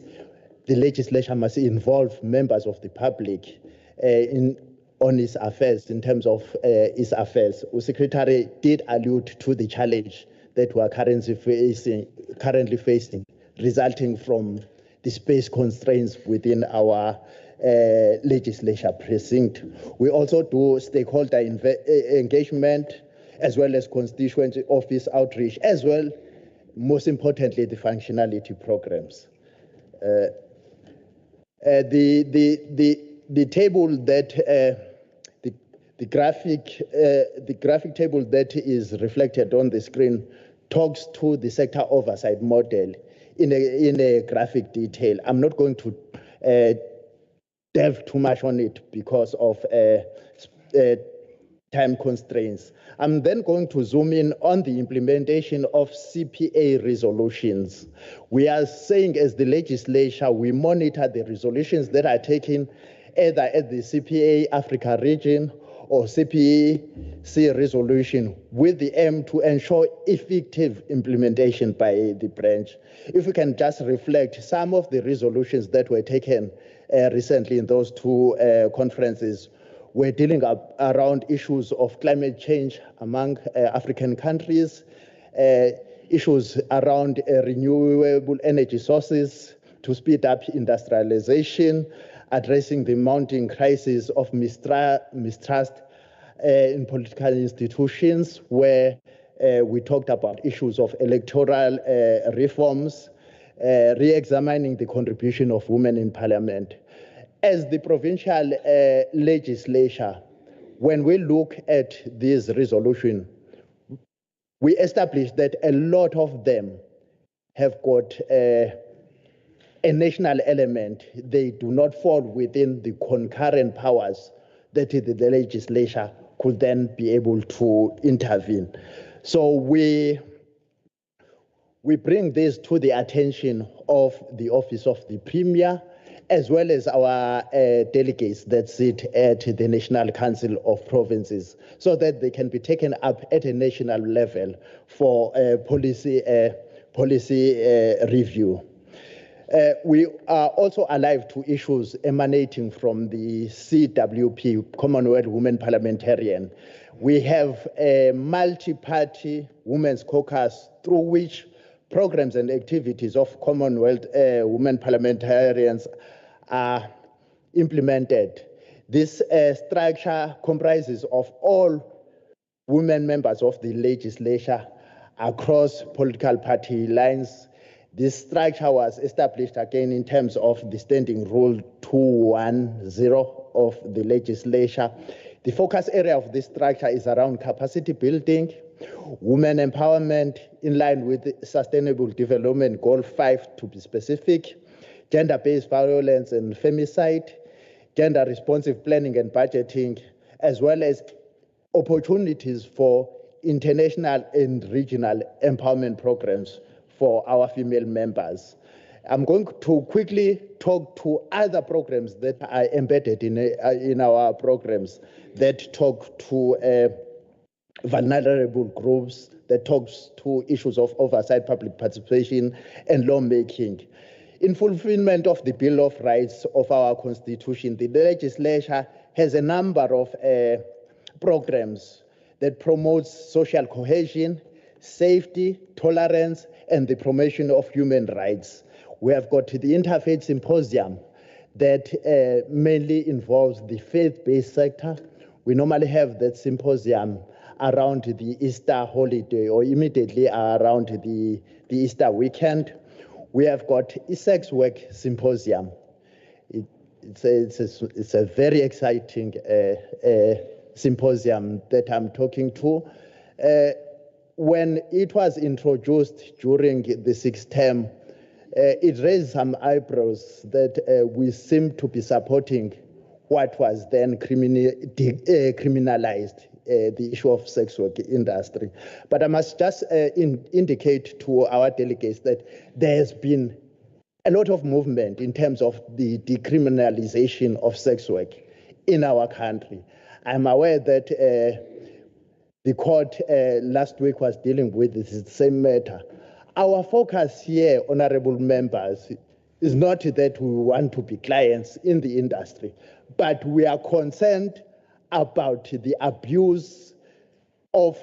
the legislature must involve members of the public on its affairs, in terms of its affairs. The Secretary did allude to the challenge that we are currently facing, resulting from the space constraints within our legislature precinct. We also do stakeholder engagement, as well as constituency office outreach, as well, most importantly, the functionality programs. The table that the graphic table that is reflected on the screen talks to the sector oversight model in a graphic detail. I'm not going to delve too much on it because of time constraints. I'm then going to zoom in on the implementation of CPA resolutions. We are saying, as the legislature, we monitor the resolutions that are taken either at the CPA Africa region or CPAC resolution, with the aim to ensure effective implementation by the branch. If we can just reflect some of the resolutions that were taken recently in those two conferences, we're dealing around issues of climate change among African countries, issues around renewable energy sources to speed up industrialization, addressing the mounting crisis of mistrust in political institutions, where we talked about issues of electoral reforms, re-examining the contribution of women in parliament. As the provincial legislature, when we look at this resolution, we established that a lot of them have got a national element. They do not fall within the concurrent powers that the legislature could then be able to intervene. So we bring this to the attention of the Office of the Premier, as well as our delegates that sit at the National Council of Provinces, so that they can be taken up at a national level for policy review. We are also alive to issues emanating from the CWP, Commonwealth Women Parliamentarian. We have a multi-party women's caucus through which programs and activities of Commonwealth women parliamentarians are implemented. This structure comprises of all women members of the legislature across political party lines. This structure was established again in terms of the Standing Rule 210 of the legislature. The focus area of this structure is around capacity building, women empowerment in line with the Sustainable Development Goal 5 to be specific, gender-based violence and femicide, gender-responsive planning and budgeting, as well as opportunities for international and regional empowerment programs for our female members. I'm going to quickly talk to other programs that are embedded in our programs that talk to vulnerable groups, that talks to issues of oversight, public participation, and lawmaking. In fulfillment of the Bill of Rights of our Constitution, the legislature has a number of programs that promotes social cohesion, safety, tolerance, and the promotion of human rights. We have got the Interfaith Symposium that mainly involves the faith-based sector. We normally have that symposium around the Easter holiday or immediately around the Easter weekend. We have got a sex work symposium. It's a very exciting symposium that I'm talking to. When it was introduced during the 6th term, it raised some eyebrows that we seem to be supporting what was then criminalized, the issue of sex work industry. But I must just indicate to our delegates that there has been a lot of movement in terms of the decriminalization of sex work in our country. I'm aware that the court last week was dealing with the same matter. Our focus here, honorable members, is not that we want to be clients in the industry, but we are concerned about the abuse of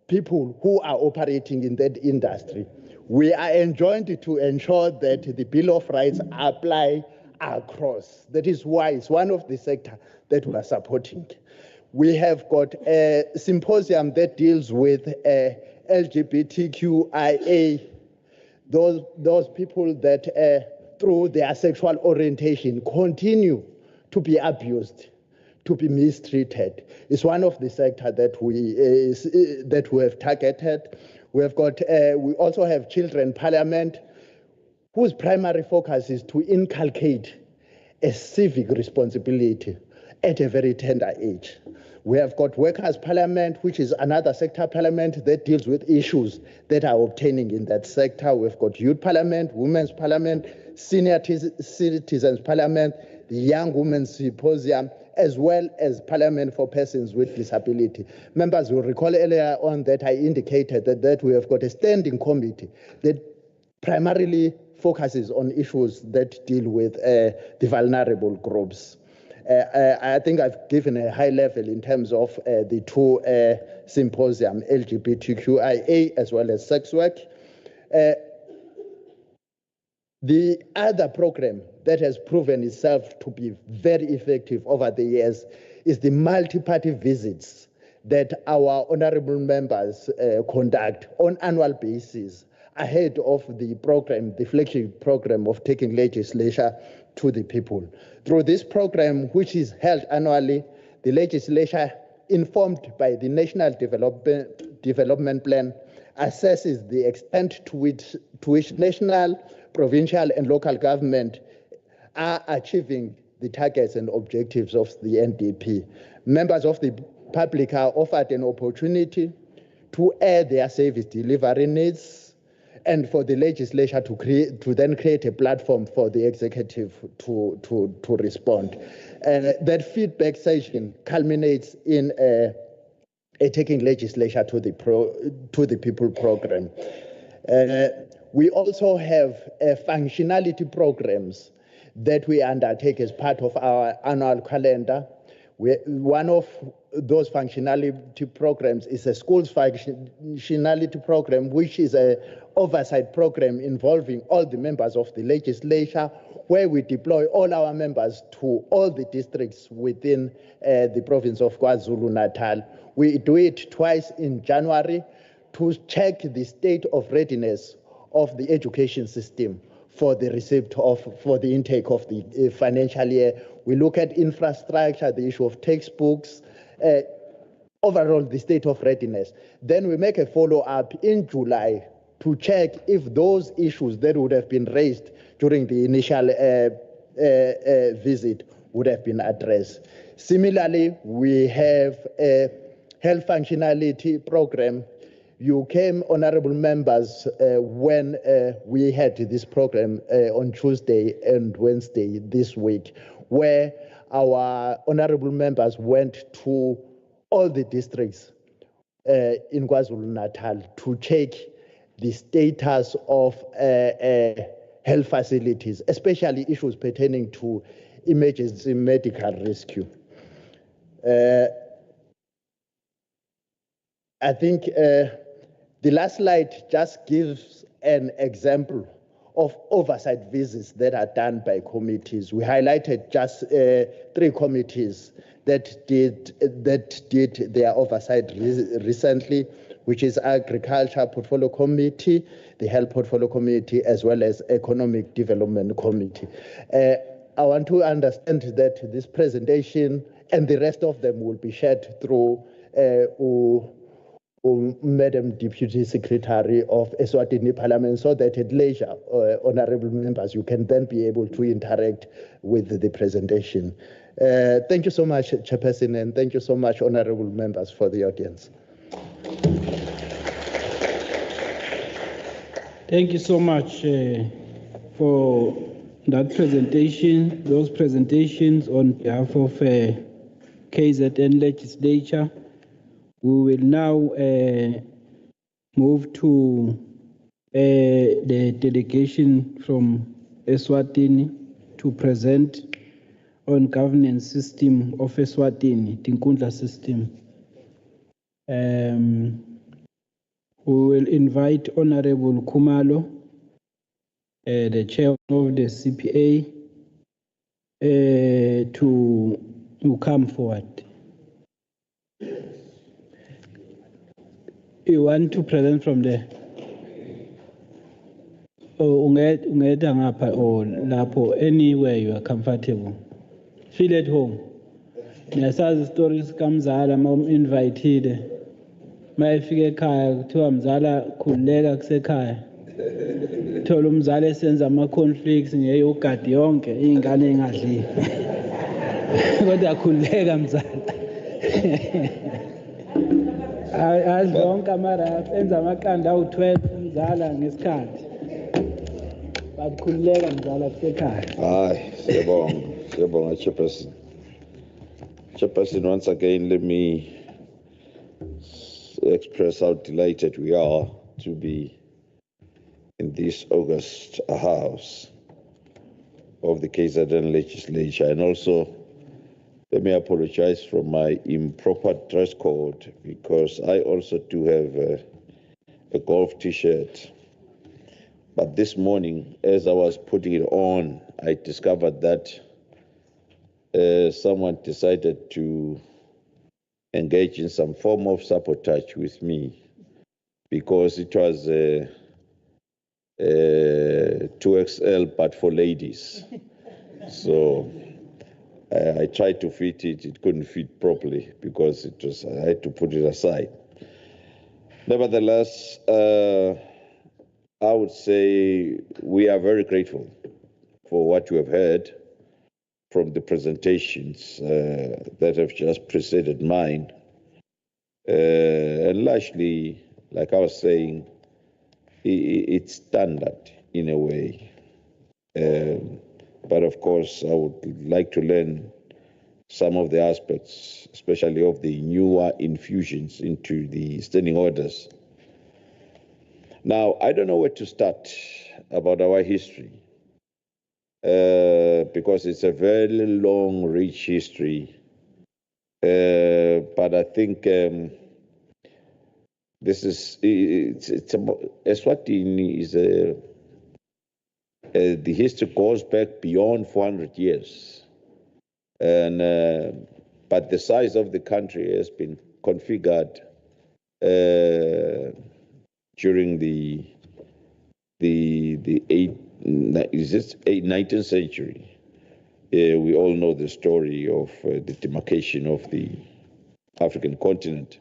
people who are operating in that industry. We are enjoined to ensure that the Bill of Rights apply across. That is why it's one of the sectors that we are supporting. We have got a symposium that deals with LGBTQIA, those people that through their sexual orientation continue to be abused, to be mistreated. It's one of the sectors that we have targeted. We have got we also have Children Parliament, whose primary focus is to inculcate a civic responsibility at a very tender age. We have got Workers' Parliament, which is another sector parliament that deals with issues that are obtaining in that sector. We've got Youth Parliament, Women's Parliament, Senior Citizens Parliament, the Young Women's Symposium, as well as Parliament for Persons with Disability. Members will recall earlier on that I indicated that we have got a standing committee that primarily focuses on issues that deal with the vulnerable groups. I think I've given a high level in terms of the two symposium, LGBTQIA as well as sex work. The other program that has proven itself to be very effective over the years is the multi-party visits that our honorable members conduct on annual basis ahead of the program, the flagship program of taking legislature to the people. Through this program, which is held annually, the legislature, informed by the National Development Plan, assesses the extent to which national, provincial, and local government are achieving the targets and objectives of the NDP. Members of the public are offered an opportunity to air their service delivery needs, and for the legislature to then create a platform for the executive to respond. And that feedback session culminates in a taking legislature to the people program. We also have functionality programs that we undertake as part of our annual calendar. One of those functionality programs is a schools functionality program, which is an oversight program involving all the members of the legislature, where we deploy all our members to all the districts within the province of KwaZulu-Natal. We do it twice in January to check the state of readiness of the education system for the for the intake of the financial year. We look at infrastructure, the issue of textbooks, overall the state of readiness. Then we make a follow-up in July to check if those issues that would have been raised during the initial visit would have been addressed. Similarly, we have a health functionality program. You came, honorable members, when we had this program on Tuesday and Wednesday this week, where our honorable members went to all the districts in KwaZulu-Natal to check the status of health facilities, especially issues pertaining to emergency medical rescue. I think the last slide just gives an example of oversight visits that are done by committees. We highlighted just 3 committees that did their oversight recently, which is Agriculture Portfolio Committee, the Health Portfolio Committee, as well as Economic Development Committee. I want to understand that this presentation and the rest of them will be shared through Madam Deputy Secretary of Eswatini Parliament, so that at leisure, honorable members, you can then be able to interact with the presentation. Thank you so much, Chairperson, and thank you so much, honorable members, for the audience. Thank you so much for that presentation, those presentations on behalf of KZN Legislature. We will now move to the delegation from Eswatini to present on governance system of Eswatini, Tinkhundla system. We will invite Honorable Khumalo, the chair of the CPA, to come forward. You want to present from there? Or anywhere you are comfortable. Feel at home. Ngiyasazi stories kamzala invited. Mayifike ekhaya kuthiwa mzala khululeka kusekhaya. Thola umzala esenza ama-conflicts ngeyogadi yonke iy'ngane engadlile. Kodwa khululeka mzala. Azonke amarafu enza amaqanda awu-12 umzala ngesikhathi. Bakhululeka mzala kusekhaya. Hayi, siyabonga Chairperson. Chairperson, once again, let me express how delighted we are to be in this August House of the KZN Legislature. And also, let me apologize for my improper dress code, because I also do have a golf t-shirt. But this morning, as I was putting it on, I discovered that someone decided to engage in some form of sabotage with me, because it was 2XL but for ladies. So I tried to fit it, it couldn't fit properly because I had to put it aside. Nevertheless, I would say we are very grateful for what you have heard from the presentations that have just preceded mine. And largely, like I was saying, it's standard in a way. But of course, I would like to learn some of the aspects, especially of the newer infusions into the standing orders. Now, I don't know where to start about our history, because it's a very long, rich history But I think this is, it's about, Eswatini is the history goes back beyond 400 years. And, but the size of the country has been configured during the 19th century. We all know the story of the demarcation of the African continent.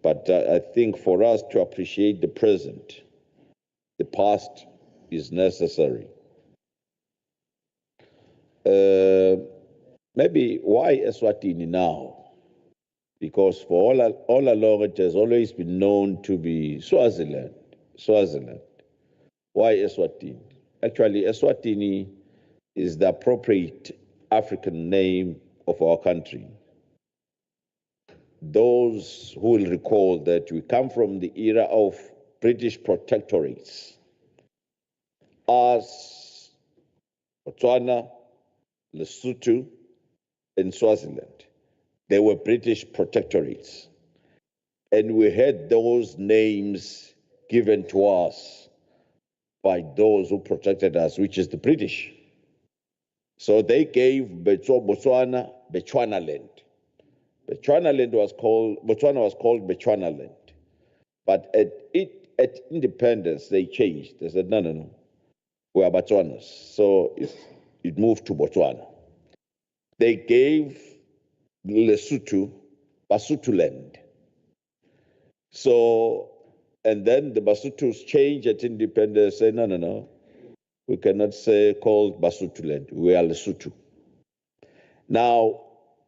But I think for us to appreciate the present, the past is necessary. Maybe why Eswatini now? Because for all along it has always been known to be Swaziland. Why Eswatini? Actually, Eswatini is the appropriate African name of our country. Those who will recall that we come from the era of British protectorates. Us, Botswana, Lesotho, and Swaziland. They were British protectorates. And we had those names given to us by those who protected us, which is the British. So they gave Botswana Bechuanaland. Bechuanaland was called, Botswana was called Bechuanaland. But at independence, they changed. They said, no, we are Botswanas. So it moved to Botswana. They gave Lesotho Basutoland. So, and then the Basutos changed at independence, say, no, we cannot say called Basutoland, we are Lesotho. Now,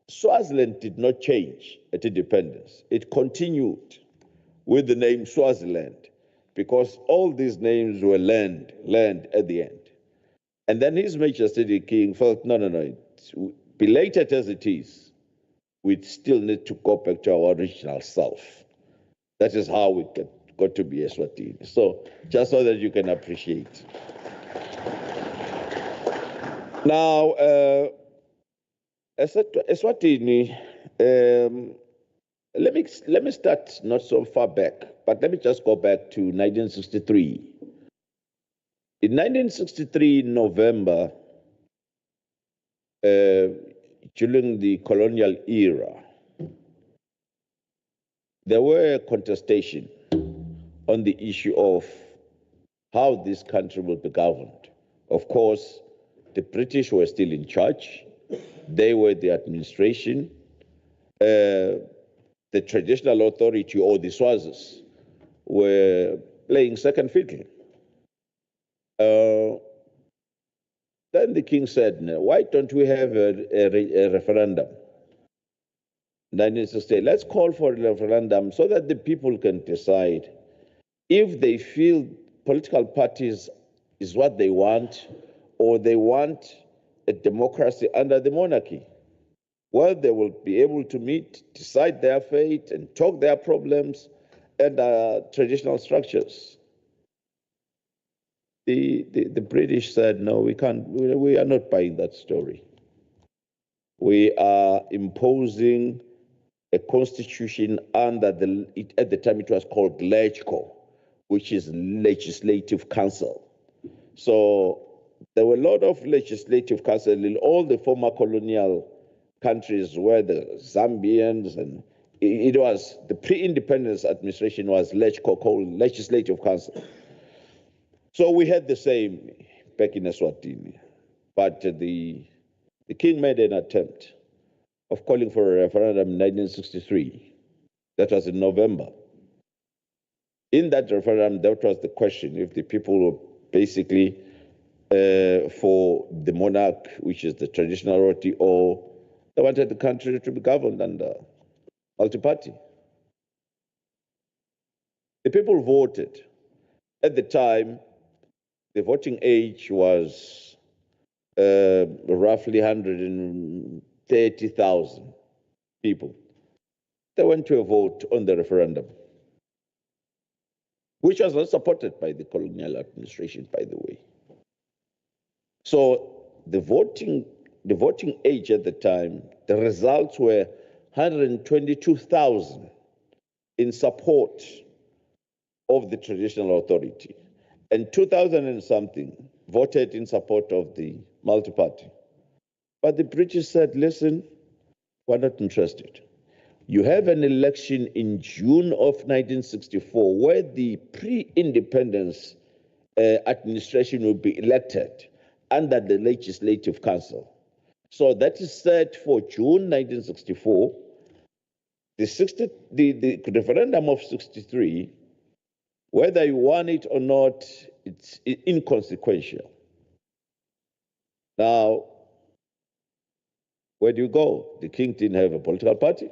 Swaziland did not change at independence. It continued with the name Swaziland because all these names were land at the end. And then His Majesty the King felt, no, belated as it is, we still need to go back to our original self. That is how we got to be Eswatini. So, just so that you can appreciate. Now, Eswatini, let me start not so far back, but let me just go back to 1963. In 1963, November, during the colonial era, there were contestation on the issue of how this country will be governed. Of course, the British were still in charge. They were the administration. The traditional authority, or the Swazis, were playing second fiddle. Then the king said, why don't we have a referendum? 1960, let's call for a referendum so that the people can decide if they feel political parties is what they want, or they want a democracy under the monarchy. Well, they will be able to meet, decide their fate, and talk their problems and traditional structures. The British said, no, we can't, we are not buying that story. We are imposing a constitution under at the time it was called LegCo, which is Legislative Council. So there were a lot of legislative council in all the former colonial countries where the Zambians, and it was the pre-independence administration was LegCo, called Legislative Council. So we had the same back in Eswatini, but the king made an attempt of calling for a referendum in 1963. That was in November. In that referendum, that was the question, if the people were basically for the monarch, which is the traditional authority, or they wanted the country to be governed under multi-party. The people voted. At the time, the voting age was roughly 130,000 people. They went to a vote on the referendum, which was not supported by the colonial administration, by the way. So the voting age at the time, the results were 122,000 in support of the traditional authority, and 2,000 and something voted in support of the multi-party. But the British said, listen, we're not interested. You have an election in June of 1964 where the pre-independence administration will be elected under the Legislative Council. So that is set for June 1964. The referendum of 63, whether you want it or not, it's inconsequential. Now, where do you go? The king didn't have a political party.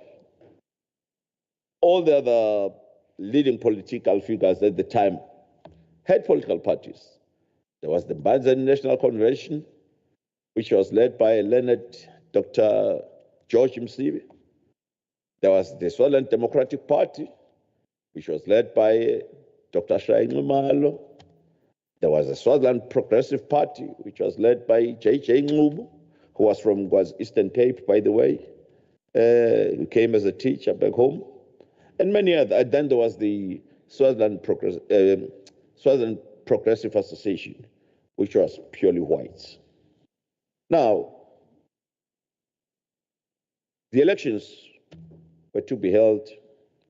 All the other leading political figures at the time had political parties. There was the Banzan National Convention, which was led by Leonard Dr. George Msibi. There was the Swaziland Democratic Party, which was led by Dr. Khumalo. There was the Swaziland Progressive Party, which was led by J.J. Ngubane, who was from Eastern Cape, by the way, who came as a teacher back home, and many other. Then there was the Swaziland Progressive Association, which was purely whites. Now, the elections were to be held,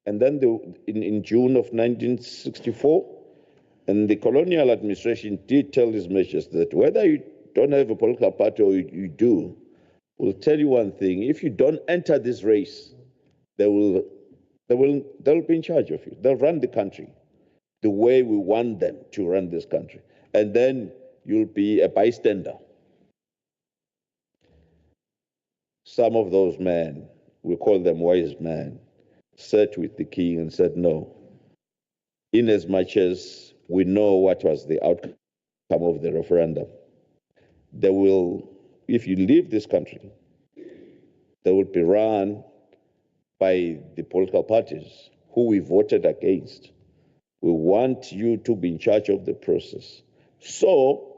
and then in June of 1964, and the colonial administration did tell these measures that whether you don't have a political party or you do, we'll tell you one thing: if you don't enter this race, they'll be in charge of you. They'll run the country the way we want them to run this country, and then you'll be a bystander. Some of those men, we call them wise men, sat with the king and said, no, inasmuch as we know what was the outcome of the referendum, they will, if you leave this country, they will be run by the political parties who we voted against. We want you to be in charge of the process. So,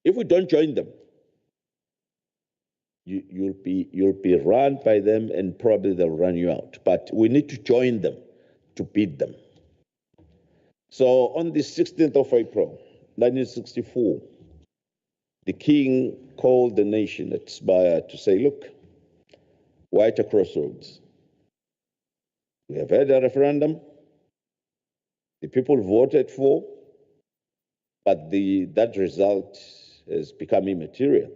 if we don't join them, you'll be run by them, and probably they'll run you out. But we need to join them to beat them. So on the 16th of April, 1964, the king called the nation at Spire to say, look, we're at a crossroads. We have had a referendum. The people voted for, but that result has become immaterial.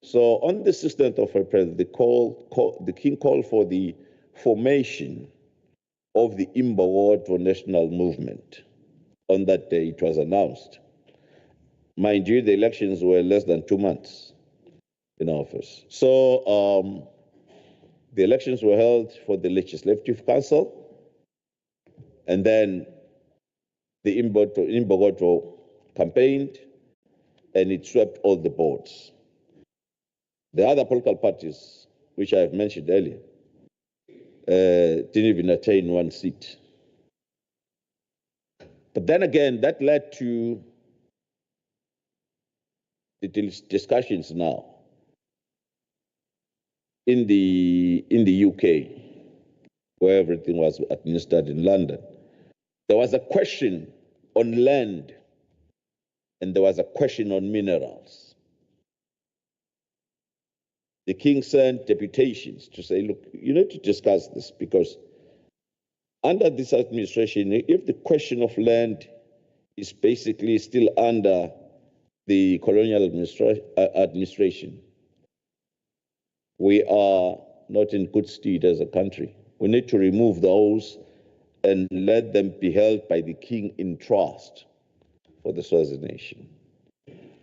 So on the 16th of April, the king called for the formation of the Imbokodo National Movement. On that day, it was announced. Mind you, the elections were less than 2 months in office. So the elections were held for the Legislative Council, and then the Imbokodo campaigned, and it swept all the boards. The other political parties, which I have mentioned earlier, didn't even attain 1 seat. But then again, that led to the discussions now in the UK, where everything was administered in London. There was a question on land, and there was a question on minerals. The king sent deputations to say, look, you need to discuss this, because under this administration, if the question of land is basically still under the colonial administration, we are not in good stead as a country. We need to remove those and let them be held by the king in trust for the Swazi nation.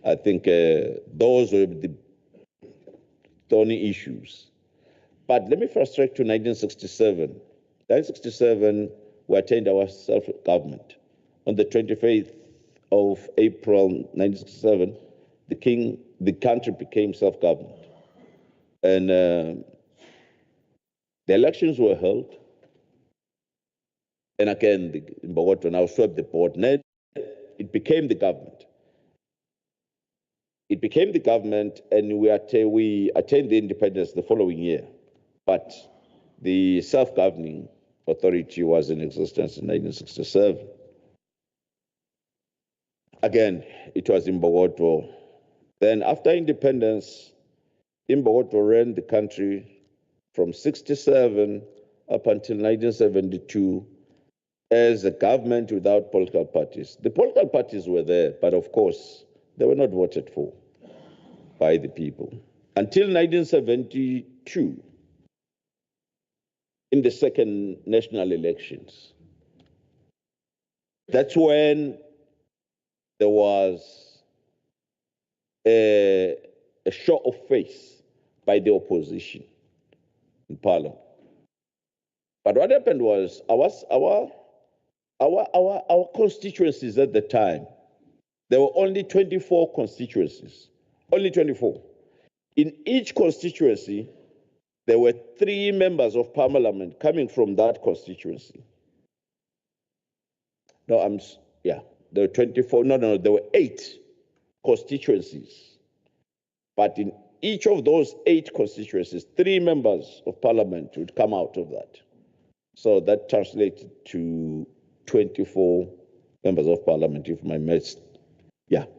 I think those were the thorny issues. But let me first track to 1967. 1967, we attained our self-government. On the 25th of April 1967, the country became self-government. And the elections were held. And again, the Imbokodo now swept the board. Then it became the government. it became the government, and we attained the independence the following year. But the self-governing authority was in existence in 1967. Again, it was Imbokodo. Then after independence, Imbokodo ran the country from 67 up until 1972 as a government without political parties. The political parties were there, but of course, they were not voted for by the people. Until 1972, in the second national elections, that's when there was a show of face by the opposition in Parliament. But what happened was our constituencies at the time, there were only 24 constituencies, only 24. In each constituency, there were 3 members of parliament coming from that constituency. No, there were 24, there were 8 constituencies. But in each of those 8 constituencies, 3 members of parliament would come out of that. So that translated to 24 members of parliament, if my maths,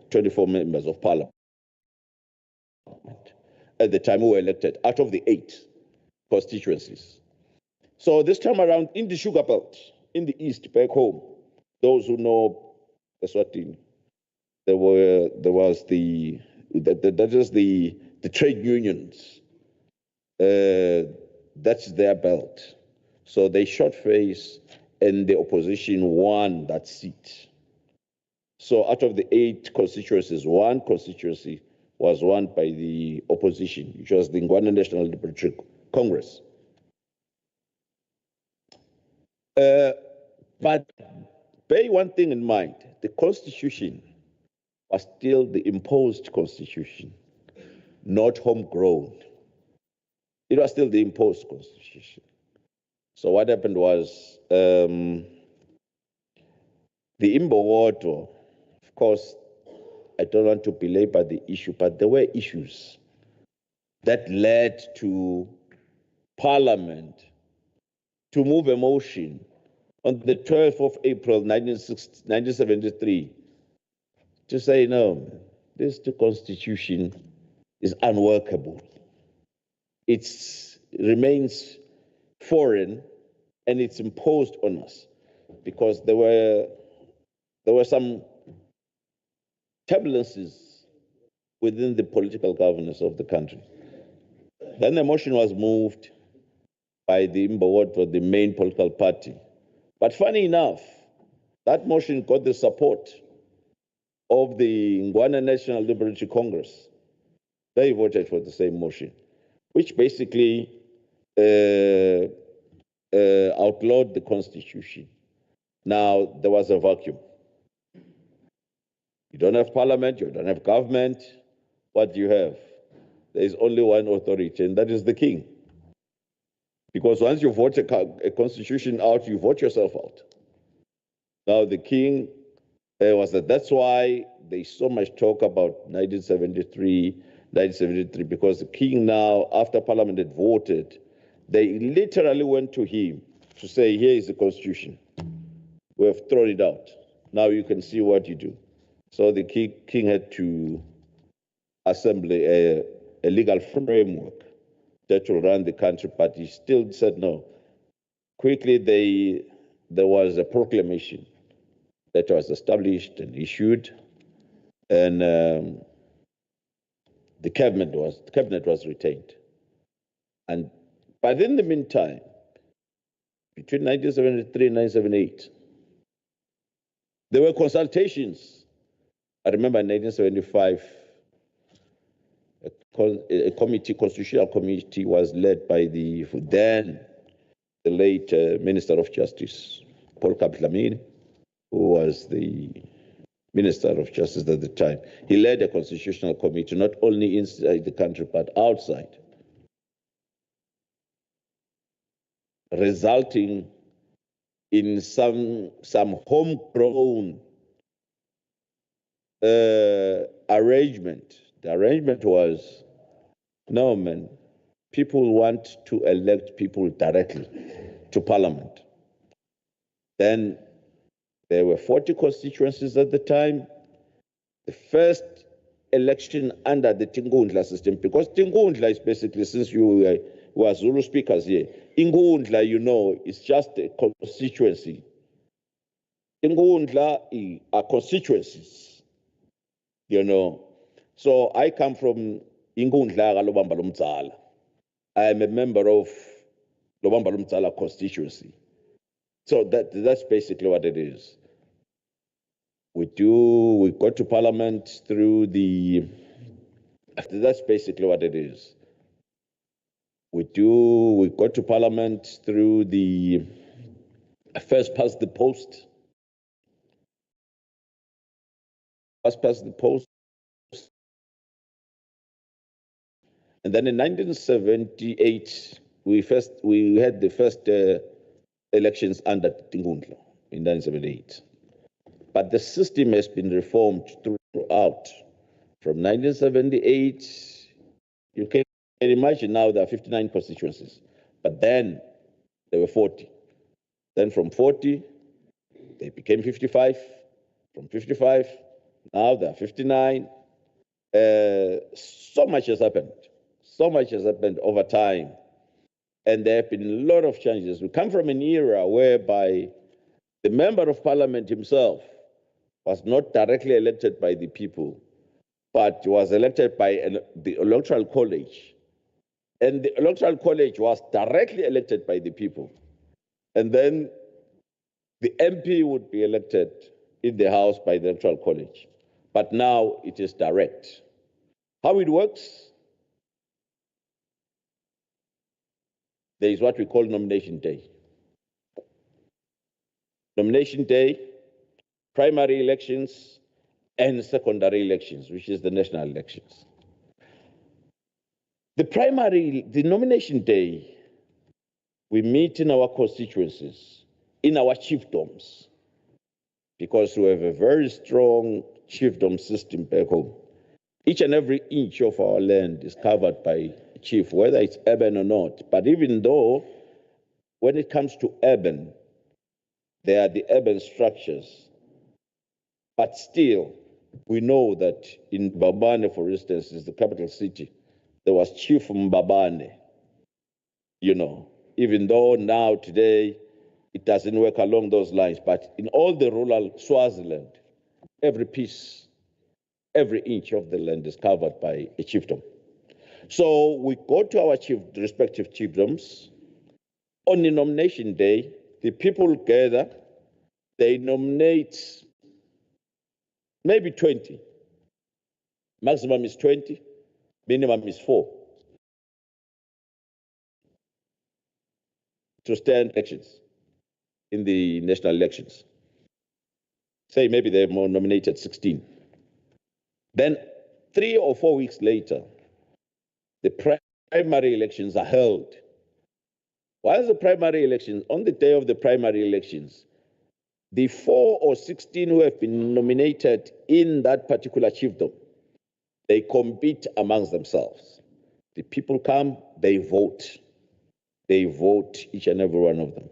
24 members of parliament. At the time we were elected, out of the 8 constituencies. So this time around, in the sugar belt, in the east, back home, those who know Eswatini, there was the trade unions. That's their belt. So they shot face, and the opposition won that seat. So out of the 8 constituencies, 1 constituency was won by the opposition, which was the Ngubane National Liberatory Congress. But bear one thing in mind, the constitution was still the imposed constitution, not homegrown. It was still the imposed constitution. So what happened was the Imbokodo, of course, I don't want to belabor the issue, but there were issues that led to Parliament to move a motion on the 12th of April 1973 to say, no, this constitution is unworkable. It remains foreign and it's imposed on us because there were some turbulences within the political governance of the country. Then the motion was moved by the Imbokodo, the main political party. But funny enough, that motion got the support of the Ngubane National Liberatory Congress. They voted for the same motion, which basically outlawed the constitution. Now, there was a vacuum. You don't have parliament, you don't have government. What do you have? There is only one authority, and that is the king. Because once you vote a constitution out, you vote yourself out. Now, the king was that. That's why there's so much talk about 1973, because the king now, after parliament had voted, they literally went to him to say, here is the constitution. We have thrown it out. Now you can see what you do. So the king had to assemble a legal framework that will run the country, but he still said no. Quickly, there was a proclamation that was established and issued, and the cabinet was retained. But in the meantime, between 1973 and 1978, there were consultations. I remember in 1975, a constitutional committee was led by the late Minister of Justice, Paul Kaplamini, who was the Minister of Justice at the time. He led a constitutional committee, not only inside the country, but outside, resulting in some homegrown arrangement The arrangement was, no, man, people want to elect people directly to parliament. Then there were 40 constituencies at the time. The first election under the Tinkhundla system, because Tinkhundla is basically, since you were Zulu speakers here, Tinkhundla, you know, is just a constituency. Tinkhundla are constituencies, you know. So I come from Tinkhundla Lobamba Lumzala. I am a member of Lobamba Lumzala constituency. So that's basically what it is. We go to parliament through the, that's basically what it is. We go to parliament through the first past the post. First past the post. And then in 1978, we had the first elections under Tinkhundla in 1978. But the system has been reformed throughout. From 1978, you can imagine now there are 59 constituencies, but then there were 40. Then from 40, they became 55. From 55, now there are 59. So much has happened. So much has happened over time. And there have been a lot of changes. We come from an era whereby the member of parliament himself was not directly elected by the people, but was elected by the electoral college. And the electoral college was directly elected by the people. And then the MP would be elected in the House by the electoral college. But now it is direct. How it works? There is what we call nomination day. Nomination day, primary elections, and secondary elections, which is the national elections. The nomination day, we meet in our constituencies, in our chiefdoms, because we have a very strong chiefdom system back home. Each and every inch of our land is covered by a chief, whether it's urban or not. But even though, when it comes to urban, there are the urban structures, but still, we know that in Mbabane, for instance, is the capital city, there was Chief Mbabane, you know, even though now today it doesn't work along those lines, but in all the rural Swaziland, every piece, every inch of the land is covered by a chiefdom. So we go to our respective chiefdoms. On the nomination day, the people gather, they nominate maybe 20. Maximum is 20, minimum is 4. To stand elections in the national elections. Say maybe they've more nominated 16. Then 3 or 4 weeks later, the primary elections are held. While the primary elections, on the day of the primary elections, the 4 or 16 who have been nominated in that particular chiefdom, they compete amongst themselves. The people come, they vote. They vote, each and every one of them.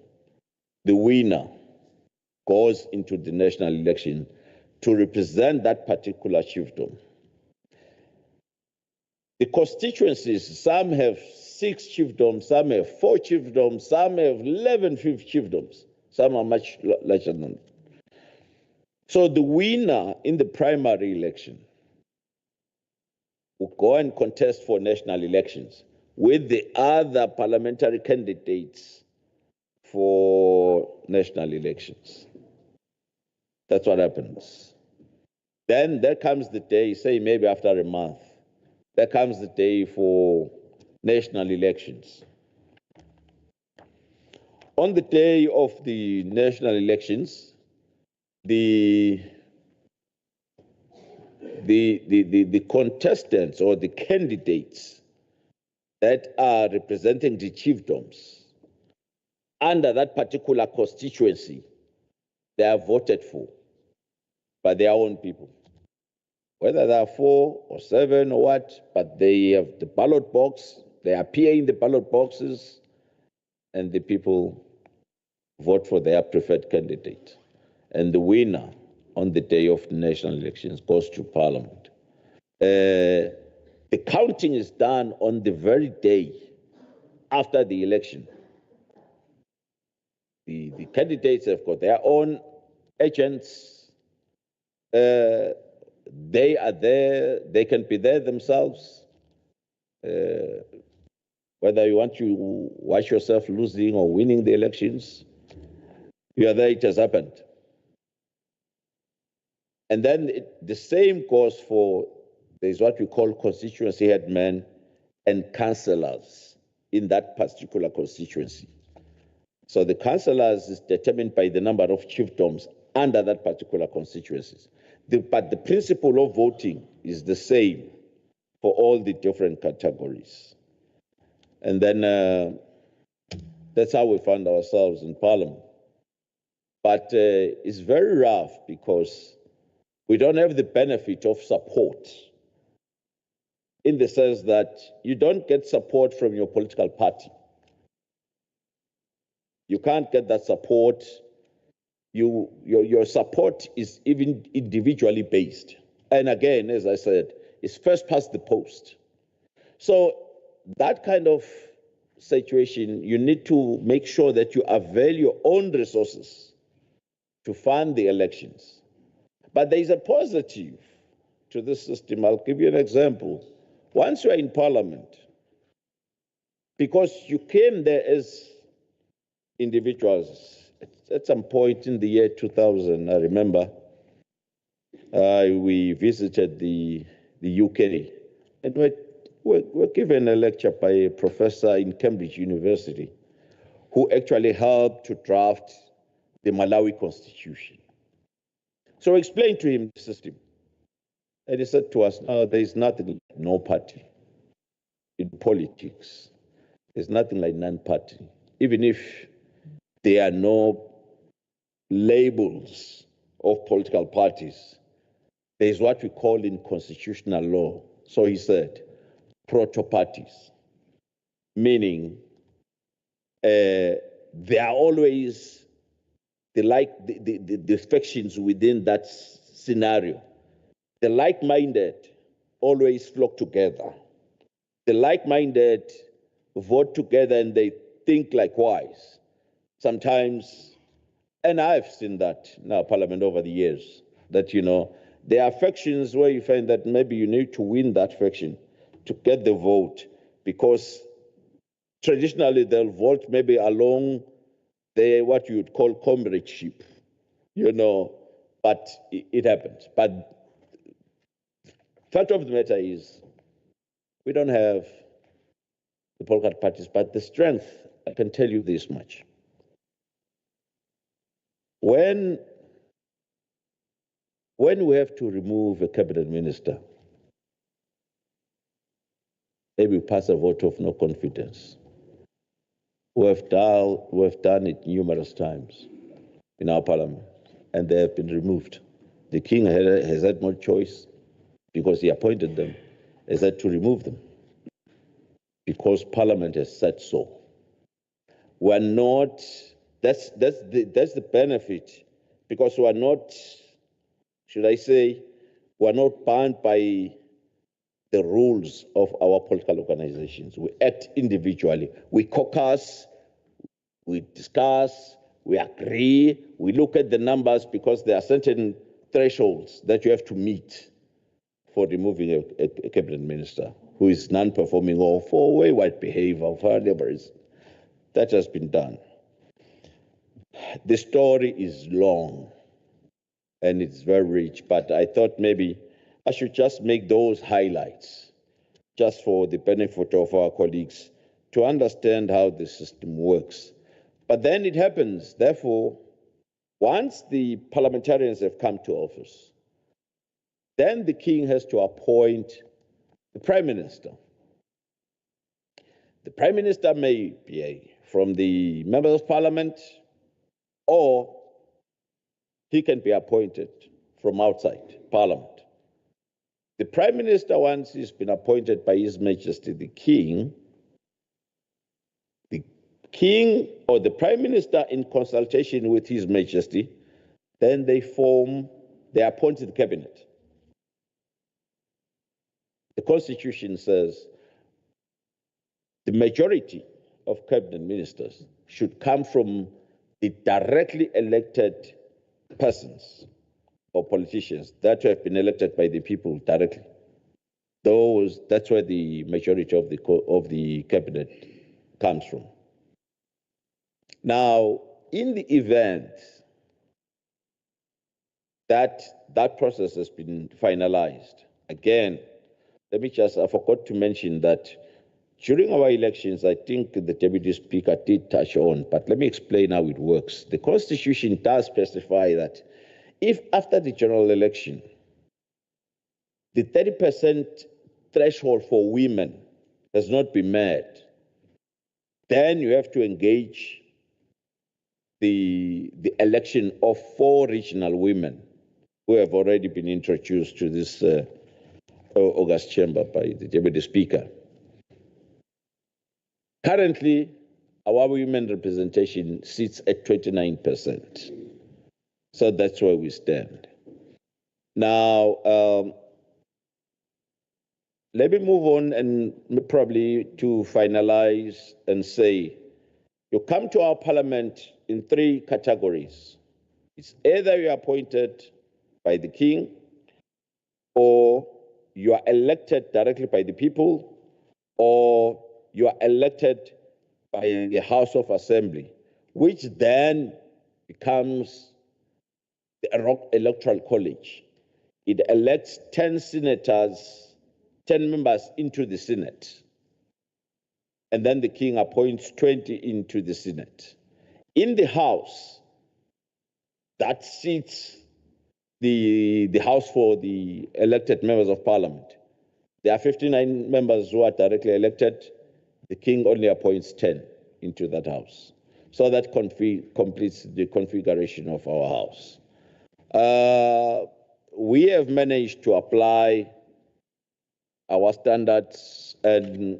The winner goes into the national election to represent that particular chiefdom. The constituencies, some have 6 chiefdoms, some have 4 chiefdoms, some have 11 chiefdoms, some are much larger than that. So the winner in the primary election will go and contest for national elections with the other parliamentary candidates for national elections. That's what happens. Then there comes the day, say maybe after a month, there comes the day for national elections. On the day of the national elections, the contestants or the candidates that are representing the chiefdoms under that particular constituency, they are voted for by their own people. whether there are 4 or 7 or what, but they have the ballot box, they appear in the ballot boxes, and the people vote for their preferred candidate. And the winner on the day of the national elections goes to parliament. The counting is done on the very day after the election. The candidates have got their own agents. They are there, they can be there themselves. Whether you want to watch yourself losing or winning the elections, you are there, it has happened. And then the same goes for, there's what we call constituency headmen and councillors in that particular constituency. So the councillors is determined by the number of chiefdoms under that particular constituencies. But the principle of voting is the same for all the different categories. And then that's how we found ourselves in Parliament. But it's very rough because we don't have the benefit of support, in the sense that you don't get support from your political party. You can't get that support. Your support is even individually based. And again, as I said, it's first past the post. So that kind of situation, you need to make sure that you avail your own resources to fund the elections. But there is a positive to this system. I'll give you an example. Once you are in Parliament, because you came there as individuals, at some point in the year 2000, I remember, we visited the UK, and we're given a lecture by a professor in Cambridge University who actually helped to draft the Malawi Constitution. So we explained to him the system. And he said to us, no, there is nothing like no party in politics. There's nothing like non-party. Even if there are no labels of political parties, there is what we call in constitutional law. So he said, proto-parties, meaning there are always the factions within that scenario. The like-minded always flock together. The like-minded vote together and they think likewise. Sometimes, and I've seen that in our parliament over the years, that, there are factions where you find that maybe you need to win that faction to get the vote, because traditionally they'll vote maybe along what you would call comradeship, but it happens. But fact of the matter is, we don't have the political parties, but the strength, I can tell you this much. When we have to remove a cabinet minister, maybe we pass a vote of no confidence. We have done it numerous times in our parliament, and they have been removed. The king has had no choice, because he appointed them, has had to remove them, because Parliament has said so. We're not. That's the benefit, because we're not. Should I say, we're not bound by the rules of our political organizations. We act individually. We caucus, we discuss, we agree, we look at the numbers, because there are certain thresholds that you have to meet for removing a cabinet minister who is non-performing or for wayward behavior of whatever is. That has been done. The story is long and it's very rich, but I thought maybe I should just make those highlights just for the benefit of our colleagues to understand how the system works. But then it happens, therefore, once the parliamentarians have come to office, then the king has to appoint the prime minister. The prime minister may be from the members of parliament, or he can be appointed from outside parliament. The Prime Minister, once he's been appointed by His Majesty the King or the Prime Minister in consultation with His Majesty, then they appoint the cabinet. The Constitution says the majority of cabinet ministers should come from the directly elected persons or politicians that have been elected by the people directly. That's where the majority of the cabinet comes from. Now, in the event that process has been finalized, again, I forgot to mention that during our elections, I think the Deputy Speaker did touch on, but let me explain how it works. The Constitution does specify that if after the general election, the 30% threshold for women has not been met, then you have to engage the election of 4 regional women who have already been introduced to this August chamber by the Deputy Speaker. Currently, our women representation sits at 29%. So that's where we stand. Now, let me move on and probably to finalize and say, you come to our parliament in 3 categories. It's either you are appointed by the king, or you are elected directly by the people, or you are elected by the House of Assembly, which then becomes the Electoral College. It elects 10 senators, 10 members into the Senate. And then the king appoints 20 into the Senate. In the House, that seats the House for the elected members of Parliament. There are 59 members who are directly elected. The king only appoints 10 into that House. So that completes the configuration of our House. We have managed to apply our standards and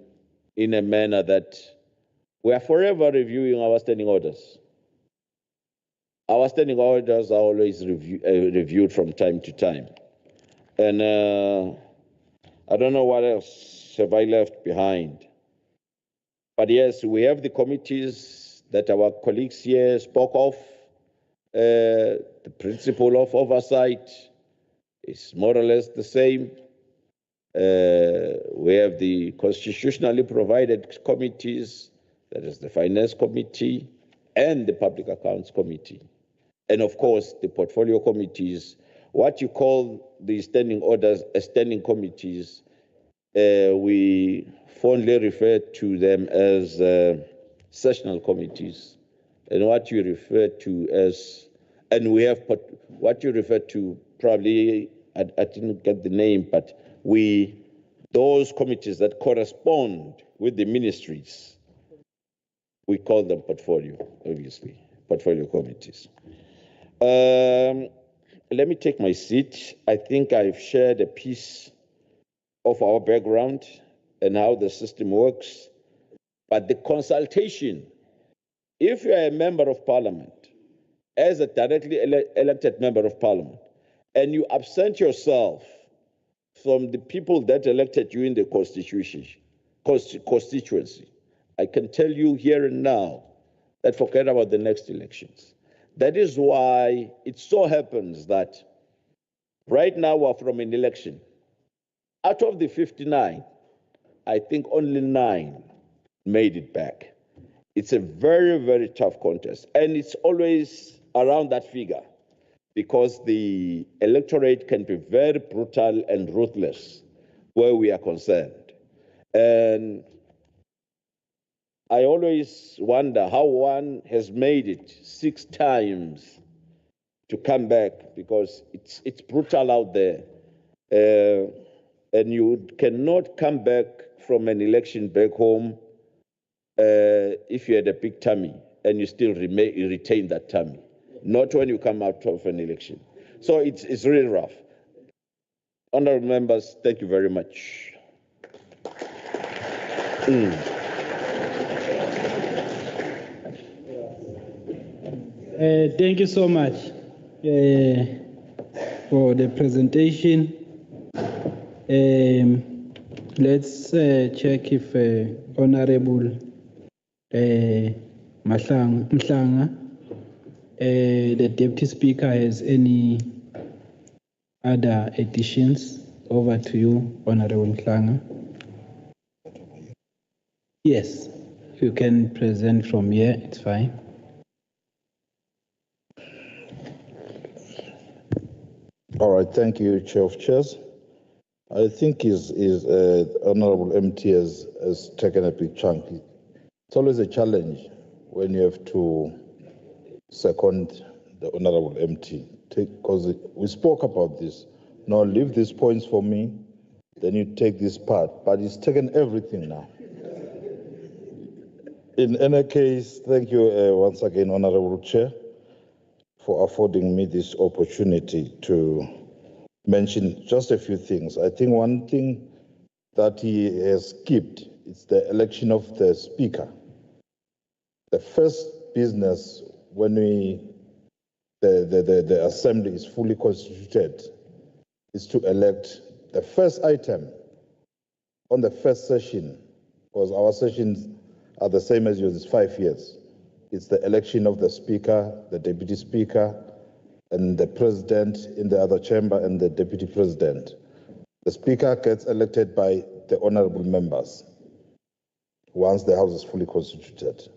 in a manner that we are forever reviewing our standing orders. Our standing orders are always reviewed from time to time. And I don't know what else have I left behind. But yes, we have the committees that our colleagues here spoke of. The principle of oversight is more or less the same. We have the constitutionally provided committees, that is the Finance Committee and the Public Accounts Committee. And of course, the portfolio committees, what you call the standing orders, standing committees, we fondly refer to them as sessional committees. And what you refer to as, and we have what you refer to, probably, I didn't get the name, but those committees that correspond with the ministries, we call them portfolio, obviously, portfolio committees. Let me take my seat. I think I've shared a piece of our background and how the system works. But the consultation, if you are a member of parliament, as a directly elected member of parliament, and you absent yourself from the people that elected you in the constituency, I can tell you here and now that forget about the next elections. That is why it so happens that right now we're from an election. Out of the 59, I think only 9 made it back. It's a very, very tough contest. And it's always around that figure because the electorate can be very brutal and ruthless where we are concerned. And I always wonder how one has made it 6 times to come back because it's brutal out there. And you cannot come back from an election back home if you had a big tummy and you still retain that tummy, not when you come out of an election. So it's really rough. Honourable members, thank you very much. Thank you so much for the presentation. Let's check if Honorable Mhlanga, the Deputy Speaker, has any other additions. Over to you, Honorable Mhlanga. Yes, you can present from here, it's fine. All right, thank you, Chair of Chairs. I think his Honorable MT has taken a big chunk. It's always a challenge when you have to second the Honorable MT, because we spoke about this. Now leave these points for me, then you take this part, but he's taken everything now. In any case, thank you once again, Honorable Chair, for affording me this opportunity to mention just a few things. I think one thing that he has skipped is the election of the Speaker. The first business when the Assembly is fully constituted is to elect the first item on the first session, because our sessions are the same as yours, it's 5 years. It's the election of the Speaker, the Deputy Speaker, and the President in the other chamber, and the Deputy President. The Speaker gets elected by the honorable members once the House is fully constituted.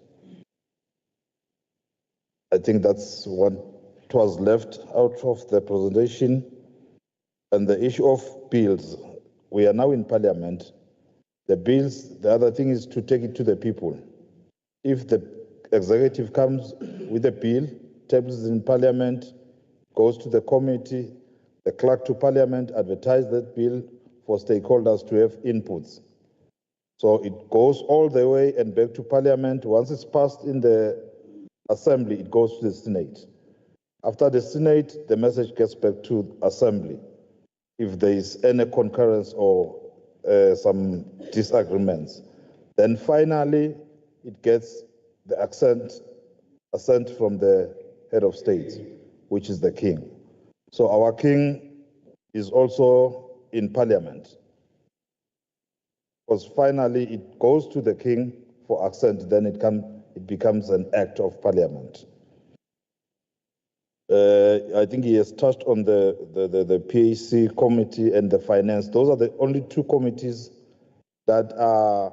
I think that's what was left out of the presentation. And the issue of bills, we are now in Parliament. The bills, the other thing is to take it to the people. If the executive comes with a bill, tables in Parliament, goes to the committee, the clerk to Parliament advertise that bill for stakeholders to have inputs. So it goes all the way and back to Parliament. Once it's passed in the Assembly, it goes to the Senate. After the Senate, the message gets back to Assembly. If there is any concurrence or some disagreements, then finally it gets the assent from the head of state, which is the king. So our king is also in Parliament, because finally it goes to the king for assent, then it becomes an act of Parliament. I think he has touched on the PAC committee and the finance. Those are the only two committees that are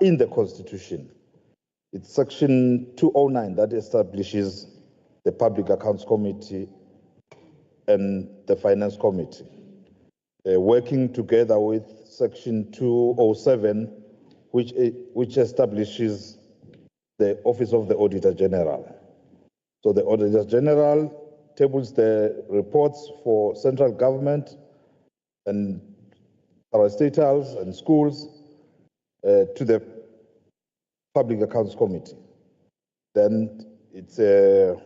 in the Constitution. It's Section 209 that establishes the Public Accounts Committee and the Finance Committee, working together with Section 207, which establishes the Office of the Auditor General. So the Auditor General tables the reports for central government and parastatals and schools to the Public Accounts Committee. Then it's the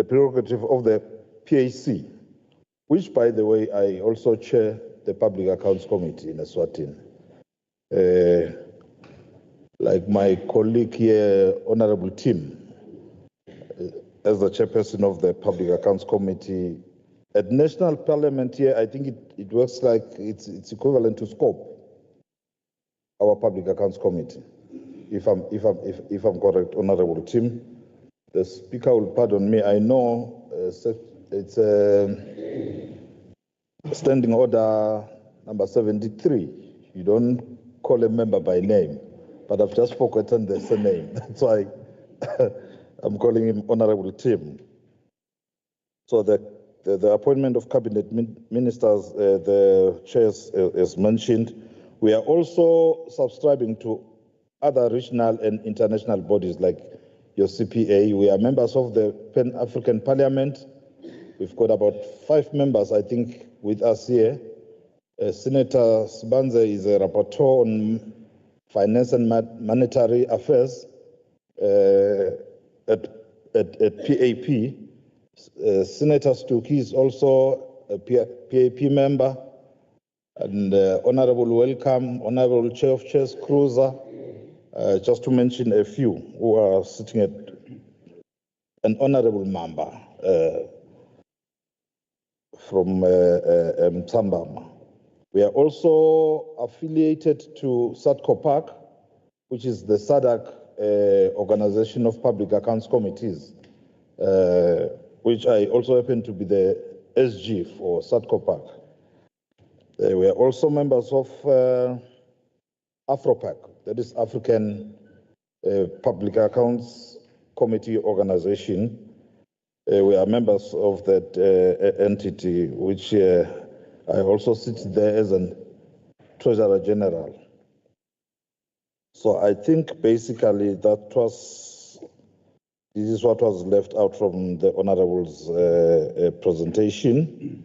prerogative of the PAC, which, by the way, I also chair the Public Accounts Committee in Eswatini. Like my colleague here, Honorable Tim, as the chairperson of the Public Accounts Committee, at National Parliament here, I think it works like it's equivalent to SCOPE, our Public Accounts Committee. If I'm correct, Honorable Tim, the Speaker will pardon me. I know it's Standing Order number 73. You don't call a member by name, but I've just forgotten the surname. That's why I'm calling him Honorable Tim. So the appointment of cabinet ministers, the chairs as mentioned, we are also subscribing to other regional and international bodies like your CPA. We are members of the Pan-African Parliament. We've got about 5 members, I think, with us here. Senator Sbanze is a rapporteur on finance and monetary affairs at PAP. Senator Stuki is also a PAP member. And honorable welcome, Honorable Chair of Chairs Cruiser, just to mention a few who are sitting at an honorable member from Mtsambama. We are also affiliated to SADCO Park, which is the SADC Organization of Public Accounts Committees, which I also happen to be the SG for SADCO Park. We are also members of AfroPAC, that is African Public Accounts Committee Organization. We are members of that entity, which I also sit there as a Treasurer General. So I think basically this is what was left out from the Honorable's presentation.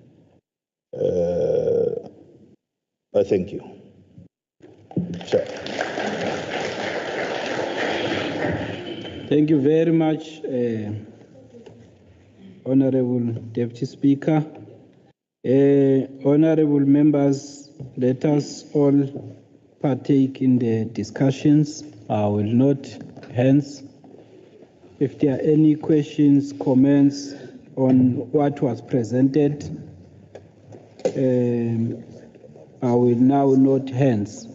I thank you. Chair. Thank you very much, Honorable Deputy Speaker. Honorable members, let us all partake in the discussions. I will note hands. If there are any questions, comments on what was presented, I will now note hands.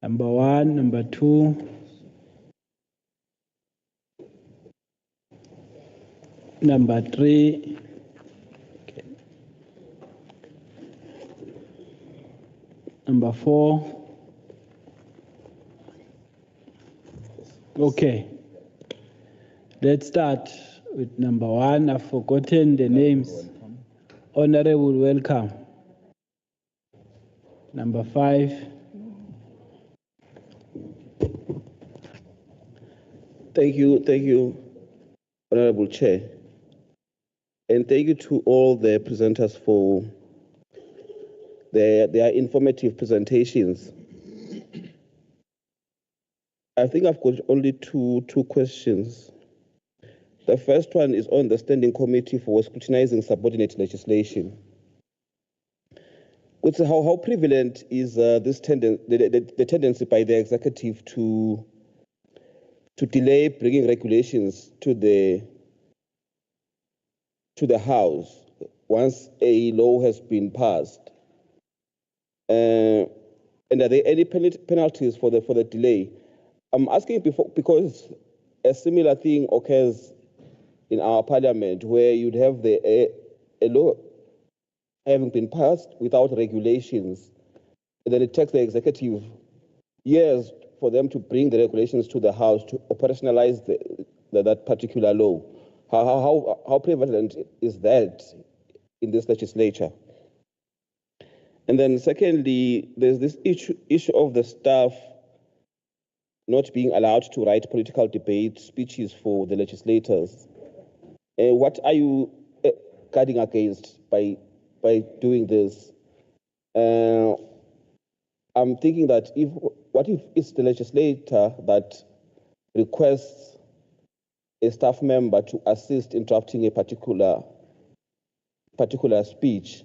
Number 1, number 2, number 3, number 4. Okay. Let's start with number 1. I've forgotten the names. Honorable, welcome. Number 5. Thank you, Honorable Chair. And thank you to all the presenters for their informative presentations. I think I've got only two questions. The first one is on the Standing Committee for Scrutinizing Subordinate Legislation. How prevalent is this the tendency by the executive to delay bringing regulations to the House once a law has been passed? And are there any penalties for the delay? I'm asking because a similar thing occurs in our parliament, where you'd have a law having been passed without regulations, and then it takes the executive years for them to bring the regulations to the House to operationalize that particular law. How prevalent is that in this legislature? And then secondly, there's this issue of the staff not being allowed to write political debate speeches for the legislators. What are you guarding against by doing this? I'm thinking that what if it's the legislator that requests a staff member to assist in drafting a particular speech?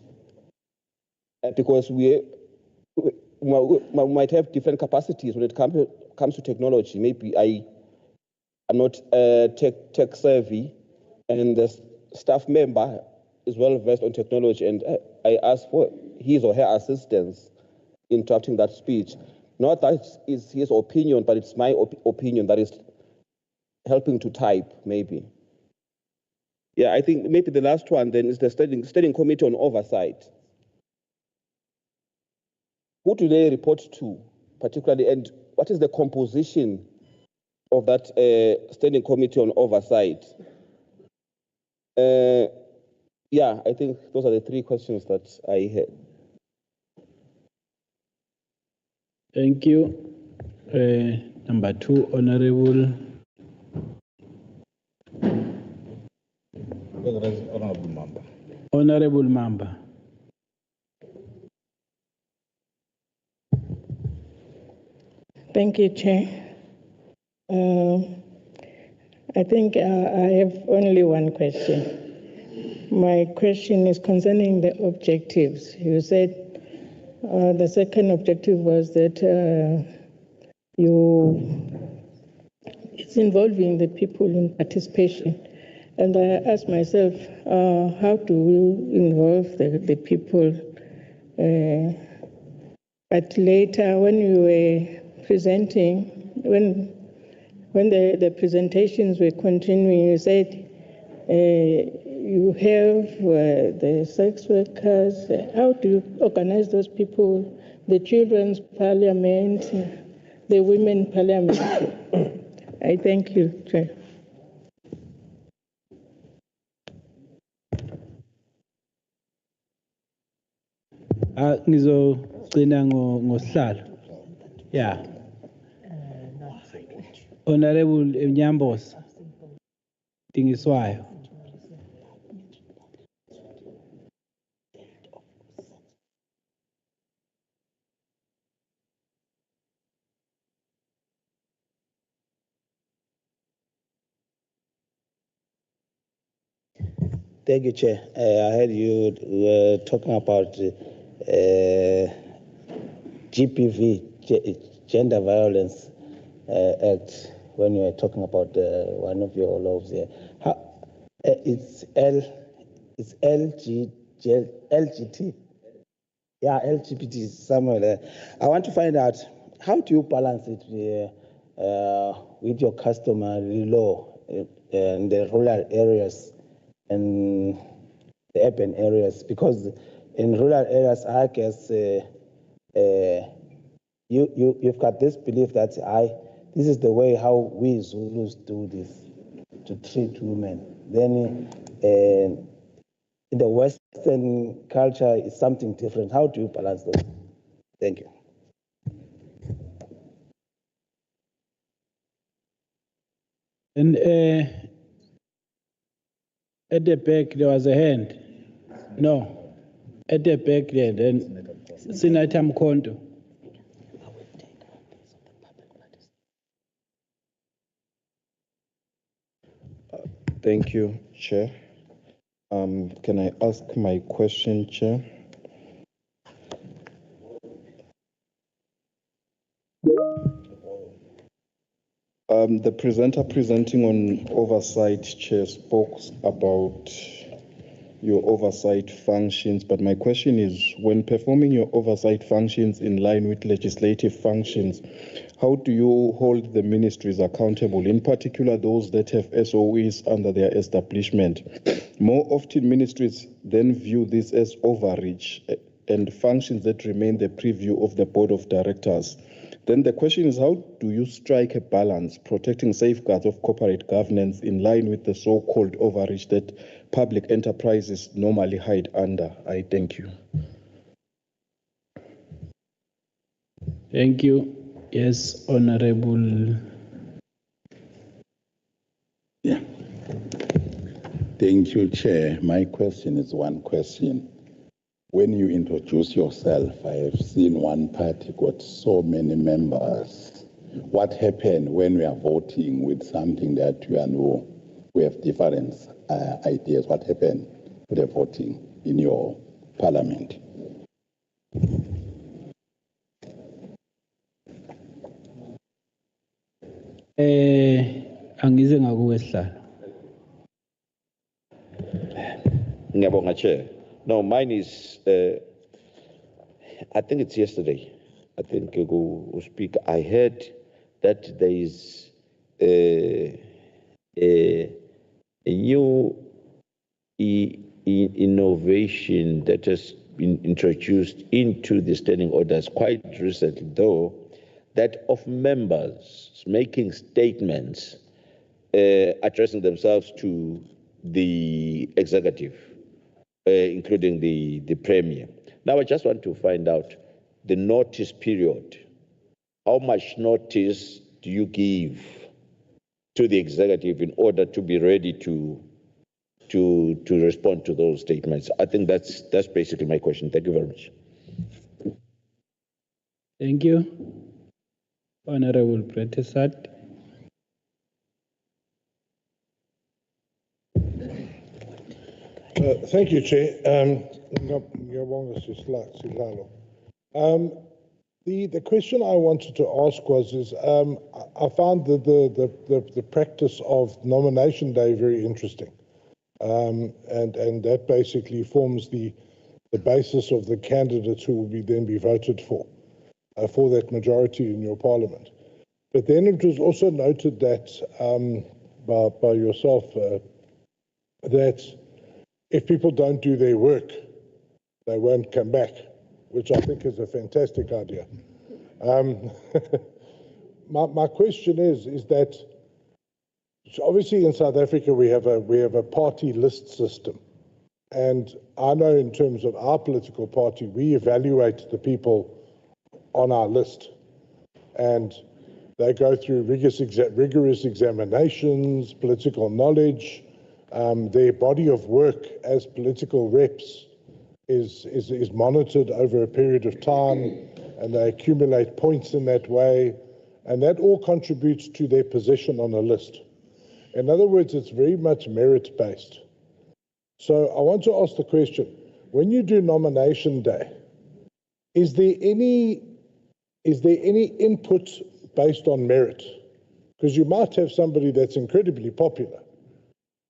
Because we might have different capacities when it comes to technology. Maybe I'm not tech savvy, and the staff member is well versed on technology, and I ask for his or her assistance in drafting that speech. Not that is his opinion, but it's my opinion that is helping to type, maybe. Yeah, I think maybe the last one then is the Standing Committee on Oversight. Who do they report to, particularly, and what is the composition of that Standing Committee on Oversight? Yeah, I think those are the three questions that I had. Thank you. Number 2, Honorable. Honorable Member. Honorable Member. Thank you, Chair. I think I have only one question. My question is concerning the objectives. You said the second objective was that it's involving the people in participation. And I asked myself, how do we involve the people? But later, when you were presenting, when the presentations were continuing, you said you have the sex workers. How do you organize those people? The children's parliament, the women parliament. I thank you, Chair. Ngizogcina ngosihlalo. Yeah. Honorable Nyambos Dingiswayo. Thank you, Chair. I heard you were talking about GPV, Gender Violence Act, when you were talking about one of your laws here. It's LGT. Yeah, LGBT, somewhere there. I want to find out, how do you balance it with your customary law in the rural areas and the urban areas? Because in rural areas, I guess you've got this belief that this is the way how we Zulus do this, to treat women. Then in the Western culture, it's something different. How do you balance those? Thank you. And at the back, there was a hand. No. At the back there, then Senator Mkhonto. Thank you, Chair. Can I ask my question, Chair? The presenter presenting on oversight, Chair, spoke about your oversight functions, but my question is, when performing your oversight functions in line with legislative functions, how do you hold the ministries accountable, in particular those that have SOEs under their establishment? More often, ministries then view this as overreach and functions that remain the preview of the board of directors. Then the question is, how do you strike a balance protecting safeguards of corporate governance in line with the so-called overreach that public enterprises normally hide under? I thank you. Thank you. Yes, Honorable. Yeah. Thank you, Chair. My question is one question. When you introduce yourself, I have seen one party got so many members. What happened when we are voting with something that we have different ideas? What happened with the voting in your parliament? Angize ngakuwe sihlalo. Ngiyabonga, Chair. No, mine is, I think it's yesterday. I think, Speaker, I heard that there is a new innovation that has been introduced into the standing orders quite recently, though, that of members making statements addressing themselves to the executive, including the Premier. Now, I just want to find out the notice period. How much notice do you give to the executive in order to be ready to respond to those statements? I think that's basically my question. Thank you very much. Thank you. Honorable Pretesat. Thank you, Chair. The question I wanted to ask was, I found the practice of nomination day very interesting. And that basically forms the basis of the candidates who will then be voted for that majority in your parliament. But then it was also noted that by yourself that if people don't do their work, they won't come back, which I think is a fantastic idea. My question is that obviously in South Africa we have a party list system, and I know in terms of our political party we evaluate the people on our list, and they go through rigorous examinations, political knowledge. Their body of work as political reps is monitored over a period of time, and they accumulate points in that way, and that all contributes to their position on a list. In other words, it's very much merit-based. So I want to ask the question, when you do nomination day, is there any input based on merit? Because you might have somebody that's incredibly popular,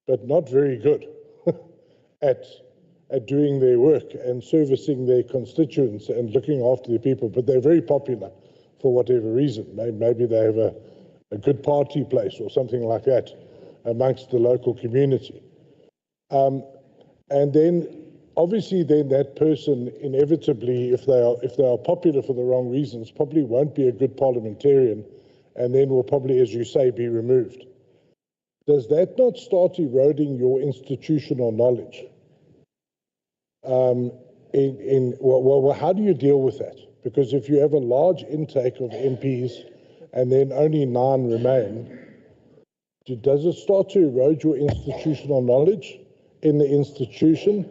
but not very good at doing their work and servicing their constituents and looking after their people, but they're very popular for whatever reason. Maybe they have a good party place or something like that amongst the local community. And then obviously then that person inevitably, if they are popular for the wrong reasons, probably won't be a good parliamentarian, and then will probably, as you say, be removed. Does that not start eroding your institutional knowledge? How do you deal with that? Because if you have a large intake of MPs and then only 9 remain, does it start to erode your institutional knowledge in the institution?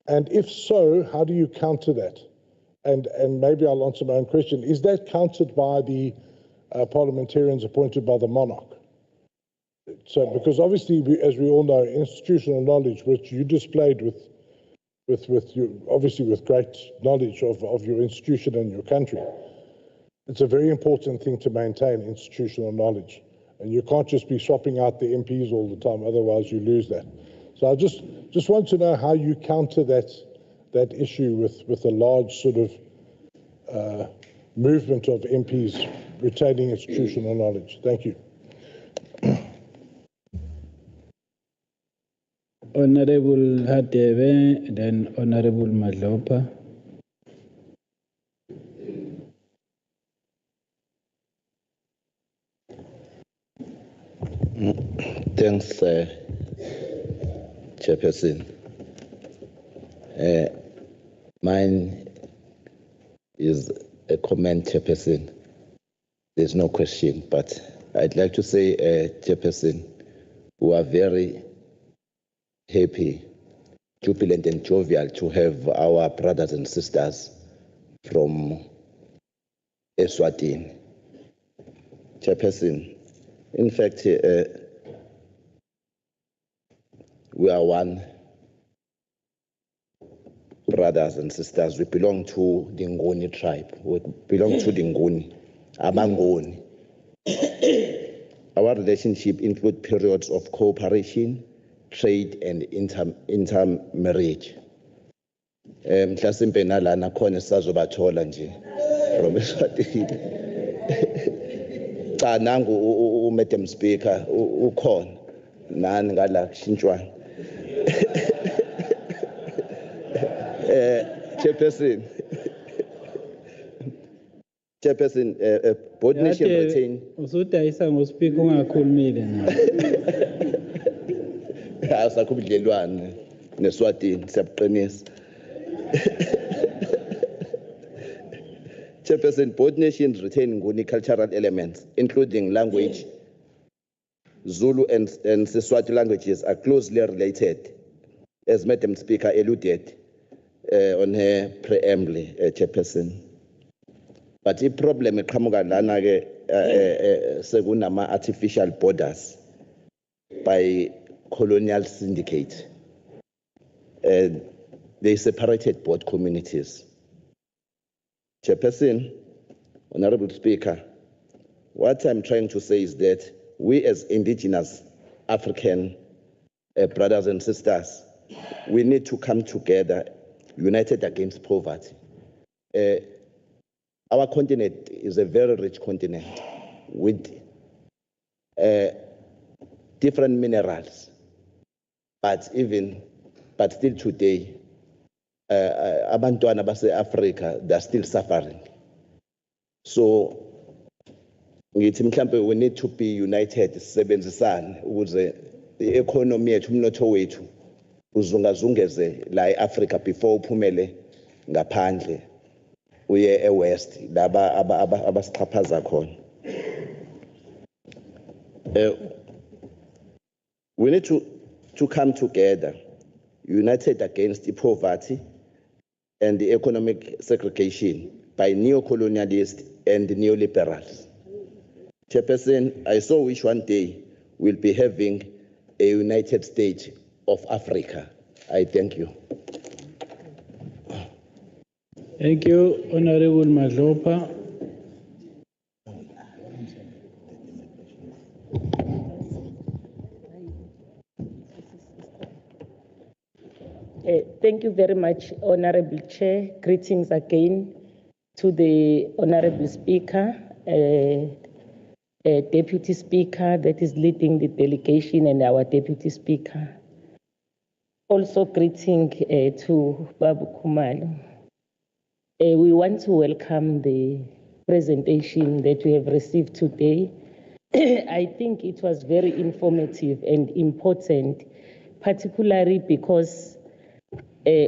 And if so, how do you counter that? And maybe I'll answer my own question. Is that countered by the parliamentarians appointed by the monarch? So, because obviously, as we all know, institutional knowledge, which you displayed with you, obviously with great knowledge of your institution and your country, it's a very important thing to maintain institutional knowledge. And you can't just be swapping out the MPs all the time, otherwise you lose that. So I just want to know how you counter that issue with a large sort of movement of MPs retaining institutional knowledge. Thank you. Honorable Hadebe, then Honorable Mahlaba. Thanks, Chairperson. Mine is a comment, Chairperson. There's no question, but I'd like to say, Chairperson, we are very happy, jubilant and jovial to have our brothers and sisters from Eswatini. Chairperson, in fact, we are one brothers and sisters. We belong to the Nguni tribe. We belong to the Nguni, Abangoni. Our relationship includes periods of cooperation, trade, and intermarriage. Mhlasimpe nalana khona sazobathola nje from Eswatini. Cha nangu Madam Speaker ukhona nani ngala kushintshwana. Chairperson, board nation retain. Usudayisa ngoSpeaker ungakhulumile na. Asakubudlelwane neSwatini siyabuqinisa. Chairperson, both nations retain Nguni cultural elements, including language. Zulu and Siswati languages are closely related, as Madam Speaker alluded on her preamble, Chairperson. But the problem is sekunama artificial borders by colonial syndicate. They separated both communities. Chairperson, Honorable Speaker, what I'm trying to say is that we as indigenous African brothers and sisters, we need to come together, united against poverty. Our continent is a very rich continent with different minerals, but still today, abantwana base Africa, they're still suffering. So, we need to be united, sebenzisane ukuze i-economy yethu umnotho wethu uzungazungeze la eAfrica before uphumele ngaphandle uye eWest laba abasichaphaza khona. We need to come together, united against the poverty and the economic segregation by neo-colonialists and neoliberals. Chairperson, I so wish one day we'll be having a United States of Africa. I thank you. Thank you, Honorable Mahlaba. Thank you very much, Honorable Chair. Greetings again to the Honorable Speaker, Deputy Speaker that is leading the delegation and our Deputy Speaker. Also greeting to Babu Khumalo. We want to welcome the presentation that we have received today. I think it was very informative and important, particularly because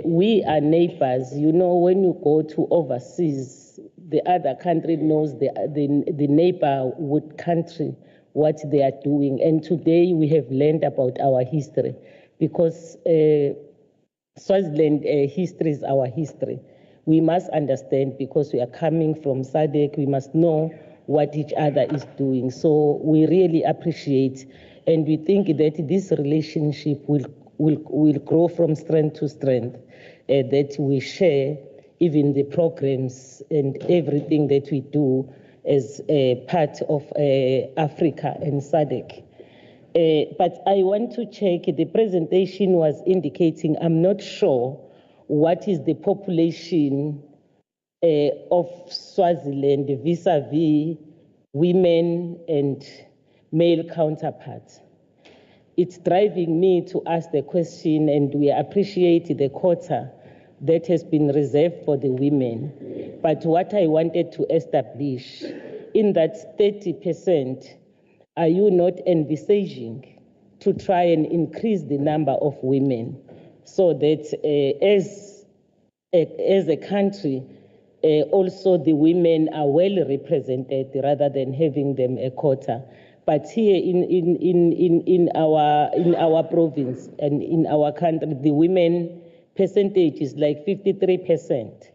we are neighbors. You know, when you go to overseas, the other country knows the neighborhood country, what they are doing. And today we have learned about our history because Swaziland history is our history. We must understand because we are coming from SADC, we must know what each other is doing. So we really appreciate and we think that this relationship will grow from strength to strength, that we share even the programs and everything that we do as a part of Africa and SADC. But I want to check, the presentation was indicating, I'm not sure what is the population of Swaziland vis-a-vis women and male counterparts. It's driving me to ask the question, and we appreciate the quota that has been reserved for the women. But what I wanted to establish, in that 30%, are you not envisaging to try and increase the number of women so that as a country, also the women are well represented rather than having them a quota? But here in our province and in our country, the women percentage is like 53%.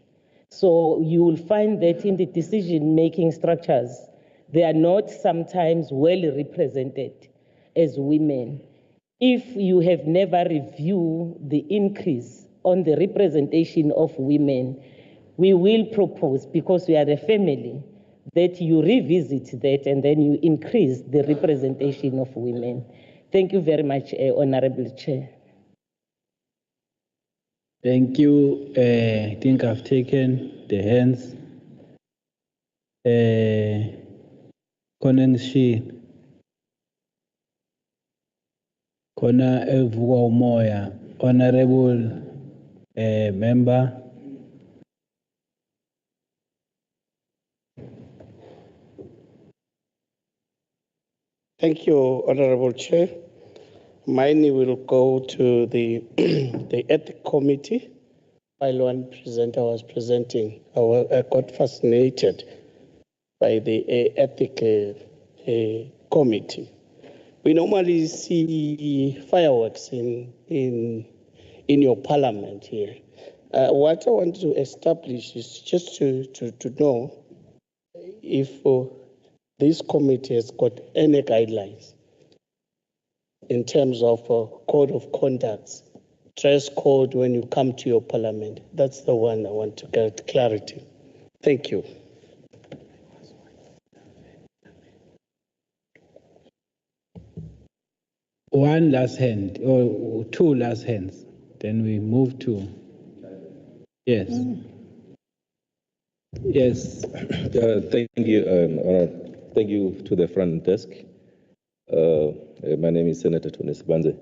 So you will find that in the decision-making structures, they are not sometimes well represented as women. If you have never reviewed the increase on the representation of women, we will propose, because we are a family, that you revisit that and then you increase the representation of women. Thank you very much, Honorable Chair. Thank you. I think I've taken the hands. Konenshi. Kona Evuwa Umoya, Honorable Member. Thank you, Honorable Chair. Mine will go to the Ethics Committee. While one presenter was presenting, I got fascinated by the Ethics Committee. We normally see fireworks in your parliament here. What I want to establish is just to know if this committee has got any guidelines in terms of code of conduct, dress code when you come to your parliament. That's the one I want to get clarity. Thank you. One last hand, or two last hands. Then we move to, yes. Yes. Thank you. Thank you to the front desk. My name is Senator Tony Sibanze.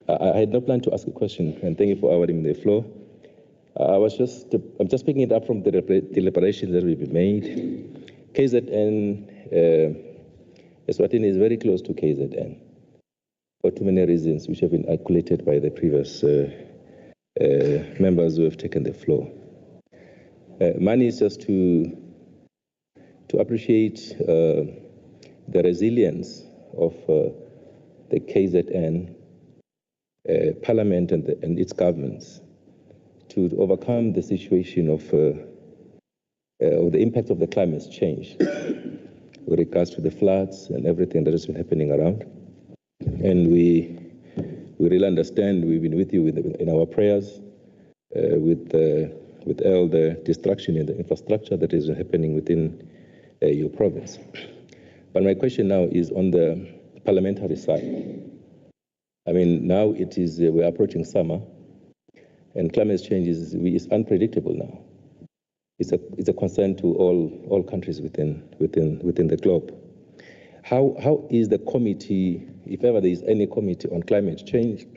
I had no plan to ask a question, and thank you for awarding me the floor. I'm just picking it up from the deliberations that will be made. KZN, Eswatini is very close to KZN for too many reasons, which have been articulated by the previous members who have taken the floor. Mine is just to appreciate the resilience of the KZN Parliament and its governments to overcome the situation of the impact of the climate change with regards to the floods and everything that has been happening around. And we really understand. We've been with you in our prayers with all the destruction in the infrastructure that is happening within your province. But my question now is on the parliamentary side. I mean, now it is we're approaching summer, and climate change is unpredictable now. It's a concern to all countries within the globe. How is the committee, if ever there is any committee on climate change,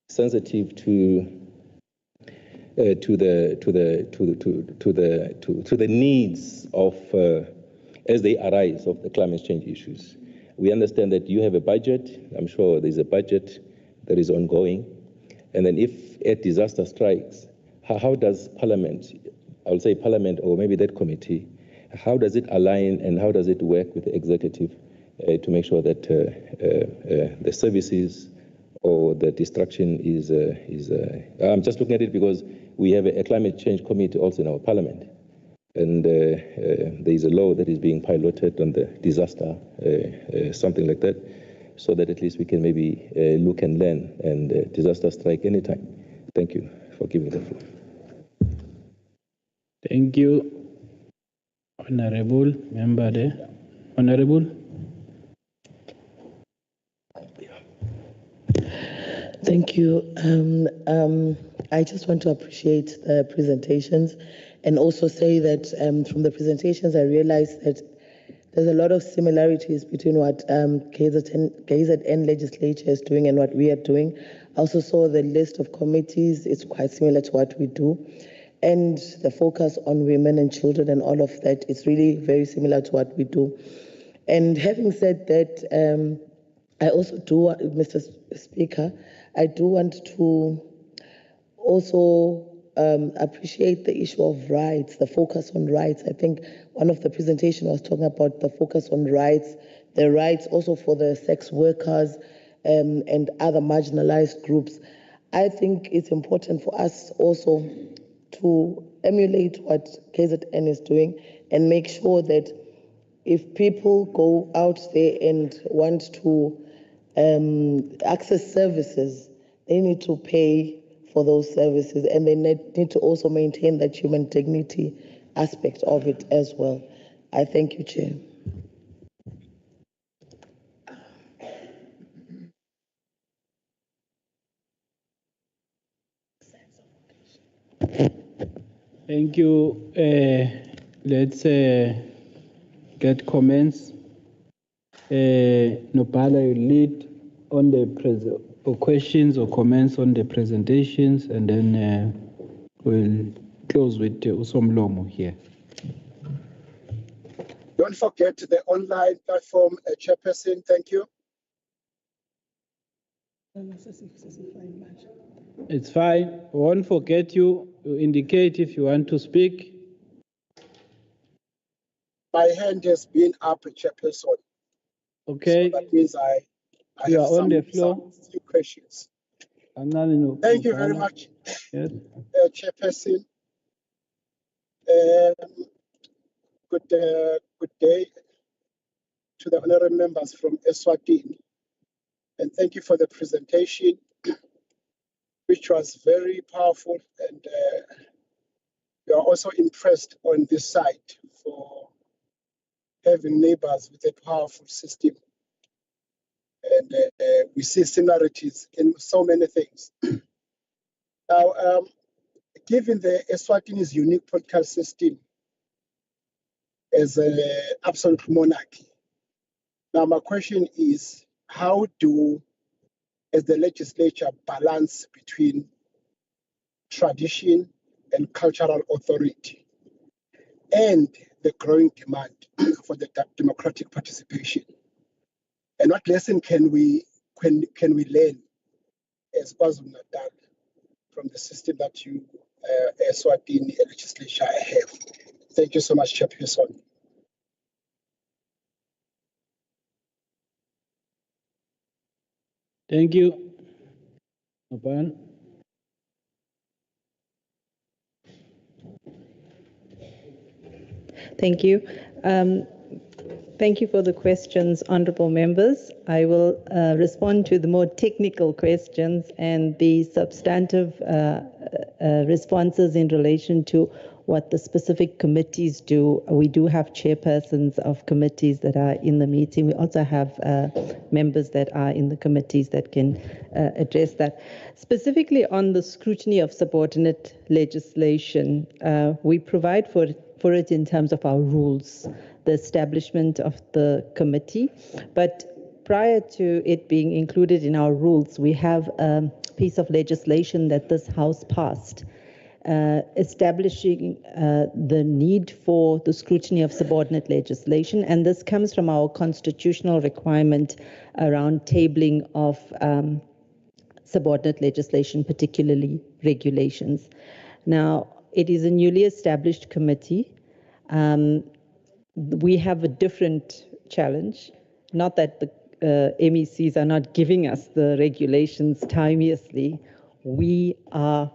sensitive to the needs of as they arise of the climate change issues? We understand that you have a budget. I'm sure there's a budget that is ongoing. And then if a disaster strikes, how does Parliament, I will say Parliament or maybe that committee, how does it align and how does it work with the executive to make sure that the services or the destruction is I'm just looking at it because we have a climate change committee also in our Parliament. And there is a law that is being piloted on the disaster, something like that, so that at least we can maybe look and learn and disaster strike anytime. Thank you for giving the floor. Thank you, Honorable Member there. Honorable. Thank you. I just want to appreciate the presentations and also say that from the presentations, I realized that there's a lot of similarities between what KZN Legislature is doing and what we are doing. I also saw the list of committees. It's quite similar to what we do. And the focus on women and children and all of that, it's really very similar to what we do. And having said that, I also do, Mr. Speaker, I do want to also appreciate the issue of rights, the focus on rights. I think one of the presentation was talking about the focus on rights, the rights also for the sex workers and other marginalized groups. I think it's important for us also to emulate what KZN is doing and make sure that if people go out there and want to access services, they need to pay for those services, and they need to also maintain that human dignity aspect of it as well. I thank you, Chair. Thank you. Let's get comments. Nopala, you lead on the questions or comments on the presentations, and then we'll close with Usomlomo here. Don't forget the online platform, Chairperson. Thank you. It's fine. We won't forget you. You indicate if you want to speak. My hand has been up, Chairperson. Okay. So that means I you have are on the floor. some few questions. Thank you very much, yes. Chairperson. Good day. to the honorable members from Eswatini, and thank you for the presentation, which was very powerful, and we are also impressed on this side for having neighbors with a powerful system. And we see similarities in so many things. Now, given the Eswatini's unique political system as an absolute monarchy, now my question is, how do, as the legislature, balance between tradition and cultural authority and the growing demand for the democratic participation? And what lesson can we learn as KwaZulu-Natal from the system that you, Eswatini legislature, have? Thank you so much, Chairperson. Thank you. Ngubane. Thank you. Thank you for the questions, honourable members. I will respond to the more technical questions and the substantive responses in relation to what the specific committees do. We do have chairpersons of committees that are in the meeting. We also have members that are in the committees that can address that. Specifically on the scrutiny of subordinate legislation, we provide for it in terms of our rules, the establishment of the committee. But prior to it being included in our rules, we have a piece of legislation that this House passed, establishing the need for the scrutiny of subordinate legislation. And this comes from our constitutional requirement around tabling of subordinate legislation, particularly regulations. Now, it is a newly established committee. We have a different challenge, not that the MECs are not giving us the regulations timeously. We are,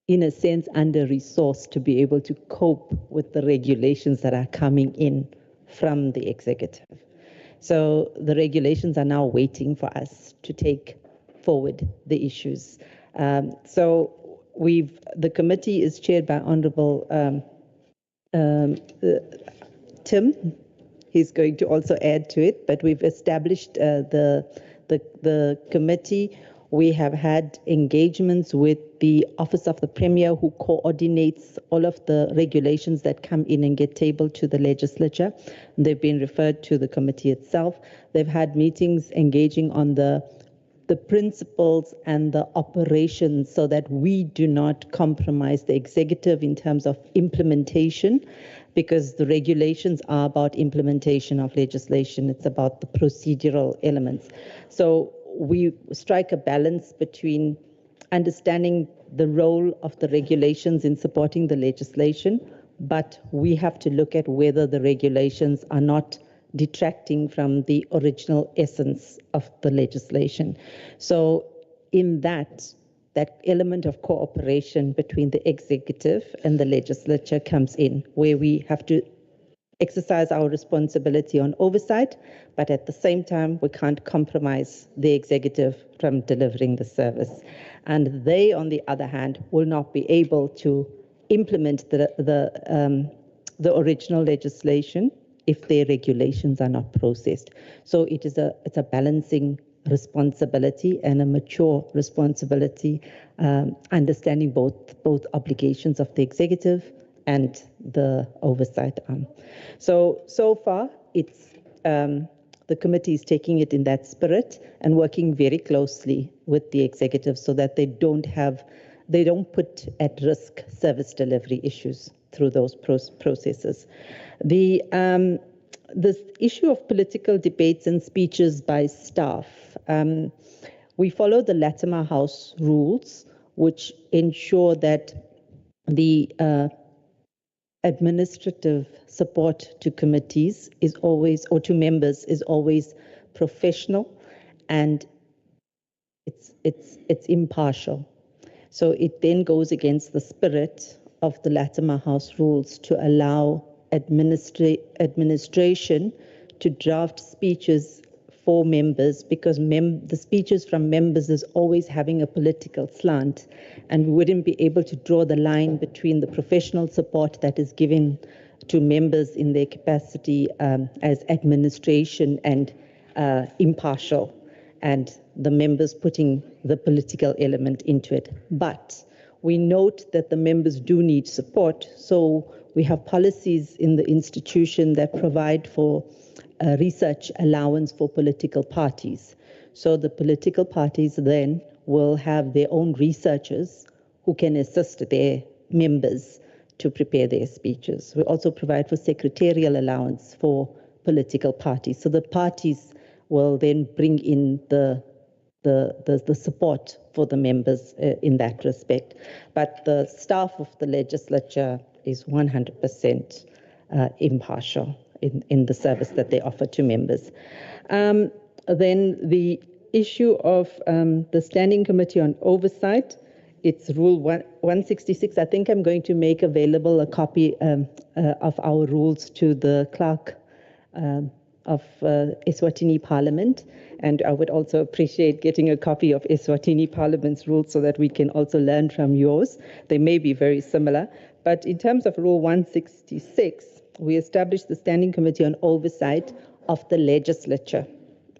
in a sense, under-resourced to be able to cope with the regulations that are coming in from the executive. So the regulations are now waiting for us to take forward the issues. So the committee is chaired by Honourable Tim. He's going to also add to it, but we've established the committee. We have had engagements with the Office of the Premier, who coordinates all of the regulations that come in and get tabled to the legislature. They've been referred to the committee itself. They've had meetings engaging on the principles and the operations so that we do not compromise the executive in terms of implementation, because the regulations are about implementation of legislation. It's about the procedural elements. So we strike a balance between understanding the role of the regulations in supporting the legislation, but we have to look at whether the regulations are not detracting from the original essence of the legislation. So in that element of cooperation between the executive and the legislature comes in, where we have to exercise our responsibility on oversight, but at the same time, we can't compromise the executive from delivering the service. And they, on the other hand, will not be able to implement the original legislation if their regulations are not processed. So it's a balancing responsibility and a mature responsibility, understanding both obligations of the executive and the oversight arm. So far, it's the committee is taking it in that spirit and working very closely with the executive so that they don't put at risk service delivery issues through those processes. This issue of political debates and speeches by staff, we follow the Latimer House rules, which ensure that the administrative support to committees is always, or to members, is always professional, and it's impartial. So it then goes against the spirit of the Latimer House rules to allow administration to draft speeches for members, because the speeches from members is always having a political slant, and we wouldn't be able to draw the line between the professional support that is given to members in their capacity as administration and impartial, and the members putting the political element into it. But we note that the members do need support, so we have policies in the institution that provide for research allowance for political parties. So the political parties then will have their own researchers who can assist their members to prepare their speeches. We also provide for secretarial allowance for political parties. So the parties will then bring in the support for the members in that respect. But the staff of the legislature is 100% impartial in the service that they offer to members. Then the issue of the Standing Committee on Oversight, it's Rule 166. I think I'm going to make available a copy of our rules to the clerk of Eswatini Parliament, and I would also appreciate getting a copy of Eswatini Parliament's rules so that we can also learn from yours. They may be very similar, but in terms of Rule 166, we established the Standing Committee on Oversight of the Legislature.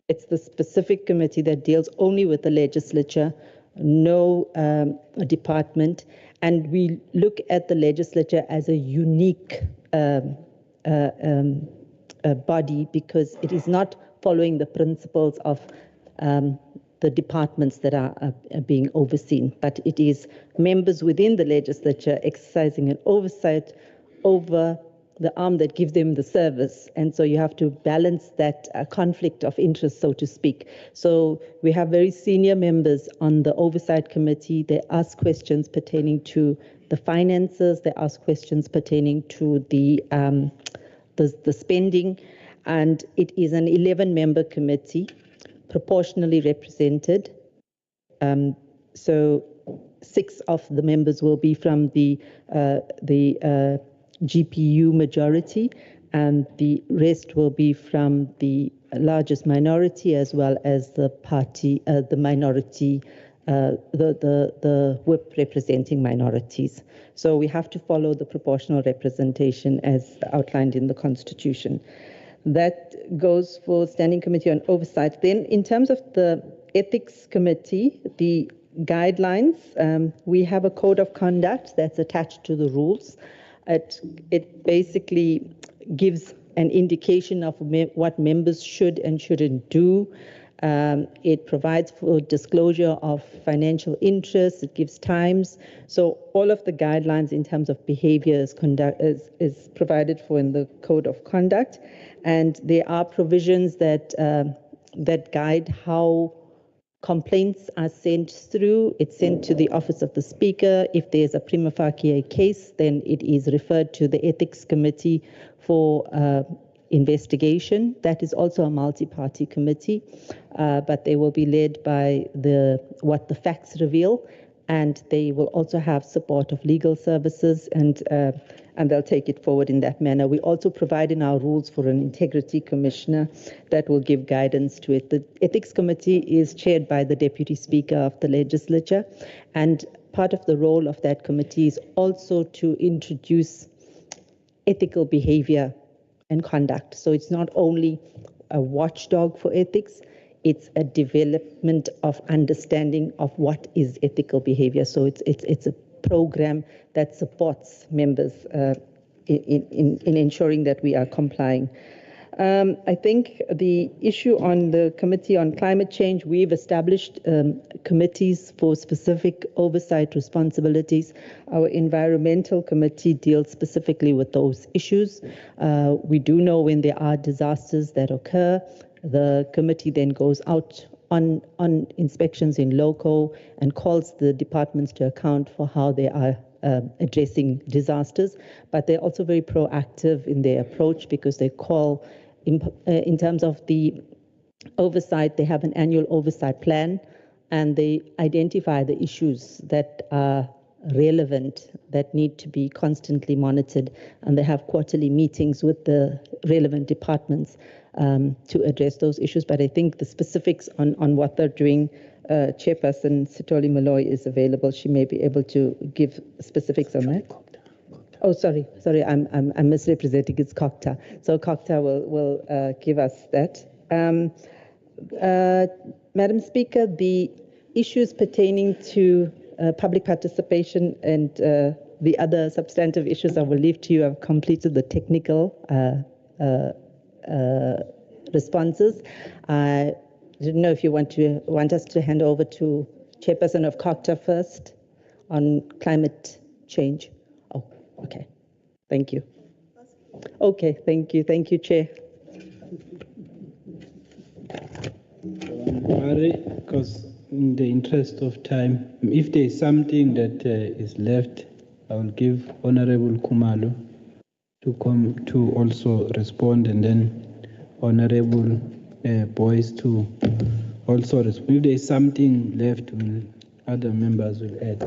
It's the specific committee that deals only with the legislature, no department, and we look at the legislature as a unique body because it is not following the principles of the departments that are being overseen, but it is members within the legislature exercising an oversight over the arm that gives them the service. And so you have to balance that conflict of interest, so to speak. So we have very senior members on the oversight committee. They ask questions pertaining to the finances. They ask questions pertaining to the spending. And it is an 11-member committee, proportionally represented. So 6 of the members will be from the GPU majority, and the rest will be from the largest minority as well as the party, the minority, the whip representing minorities. So we have to follow the proportional representation as outlined in the Constitution. That goes for Standing Committee on Oversight. Then in terms of the Ethics Committee, the guidelines, we have a code of conduct that's attached to the rules. It basically gives an indication of what members should and shouldn't do. It provides for disclosure of financial interests. It gives times. So all of the guidelines in terms of behavior is provided for in the code of conduct. And there are provisions that guide how complaints are sent through. It's sent to the Office of the Speaker. If there's a prima facie case, then it is referred to the Ethics Committee for investigation. That is also a multi-party committee, but they will be led by what the facts reveal, and they will also have support of legal services, and they'll take it forward in that manner. We also provide in our rules for an integrity commissioner that will give guidance to it. The Ethics Committee is chaired by the Deputy Speaker of the Legislature, and part of the role of that committee is also to introduce ethical behavior and conduct. So it's not only a watchdog for ethics, it's a development of understanding of what is ethical behavior. So it's a program that supports members in ensuring that we are complying. I think the issue on the Committee on Climate Change, we've established committees for specific oversight responsibilities. Our Environmental Committee deals specifically with those issues. We do know when there are disasters that occur. The committee then goes out on inspections in loco and calls the departments to account for how they are addressing disasters. But they're also very proactive in their approach because they call, in terms of the oversight, they have an annual oversight plan and they identify the issues that are relevant, that need to be constantly monitored, and they have quarterly meetings with the relevant departments to address those issues. But I think the specifics on what they're doing, Chairperson Sithole Moloi is available. She may be able to give specifics on that. Oh, sorry, I'm misrepresenting. It's COCTA. So COCTA will give us that. Madam Speaker, the issues pertaining to public participation and the other substantive issues I will leave to you. I've completed the technical responses. I didn't know if you want us to hand over to Chairperson of COCTA first on climate change. Oh, okay. Thank you. Okay, thank you. Thank you, Chair. Because in the interest of time, if there is something that is left, I will give Honorable Khumalo to come to also respond, and then Honorable Boyce to also respond. If there is something left, other members will add.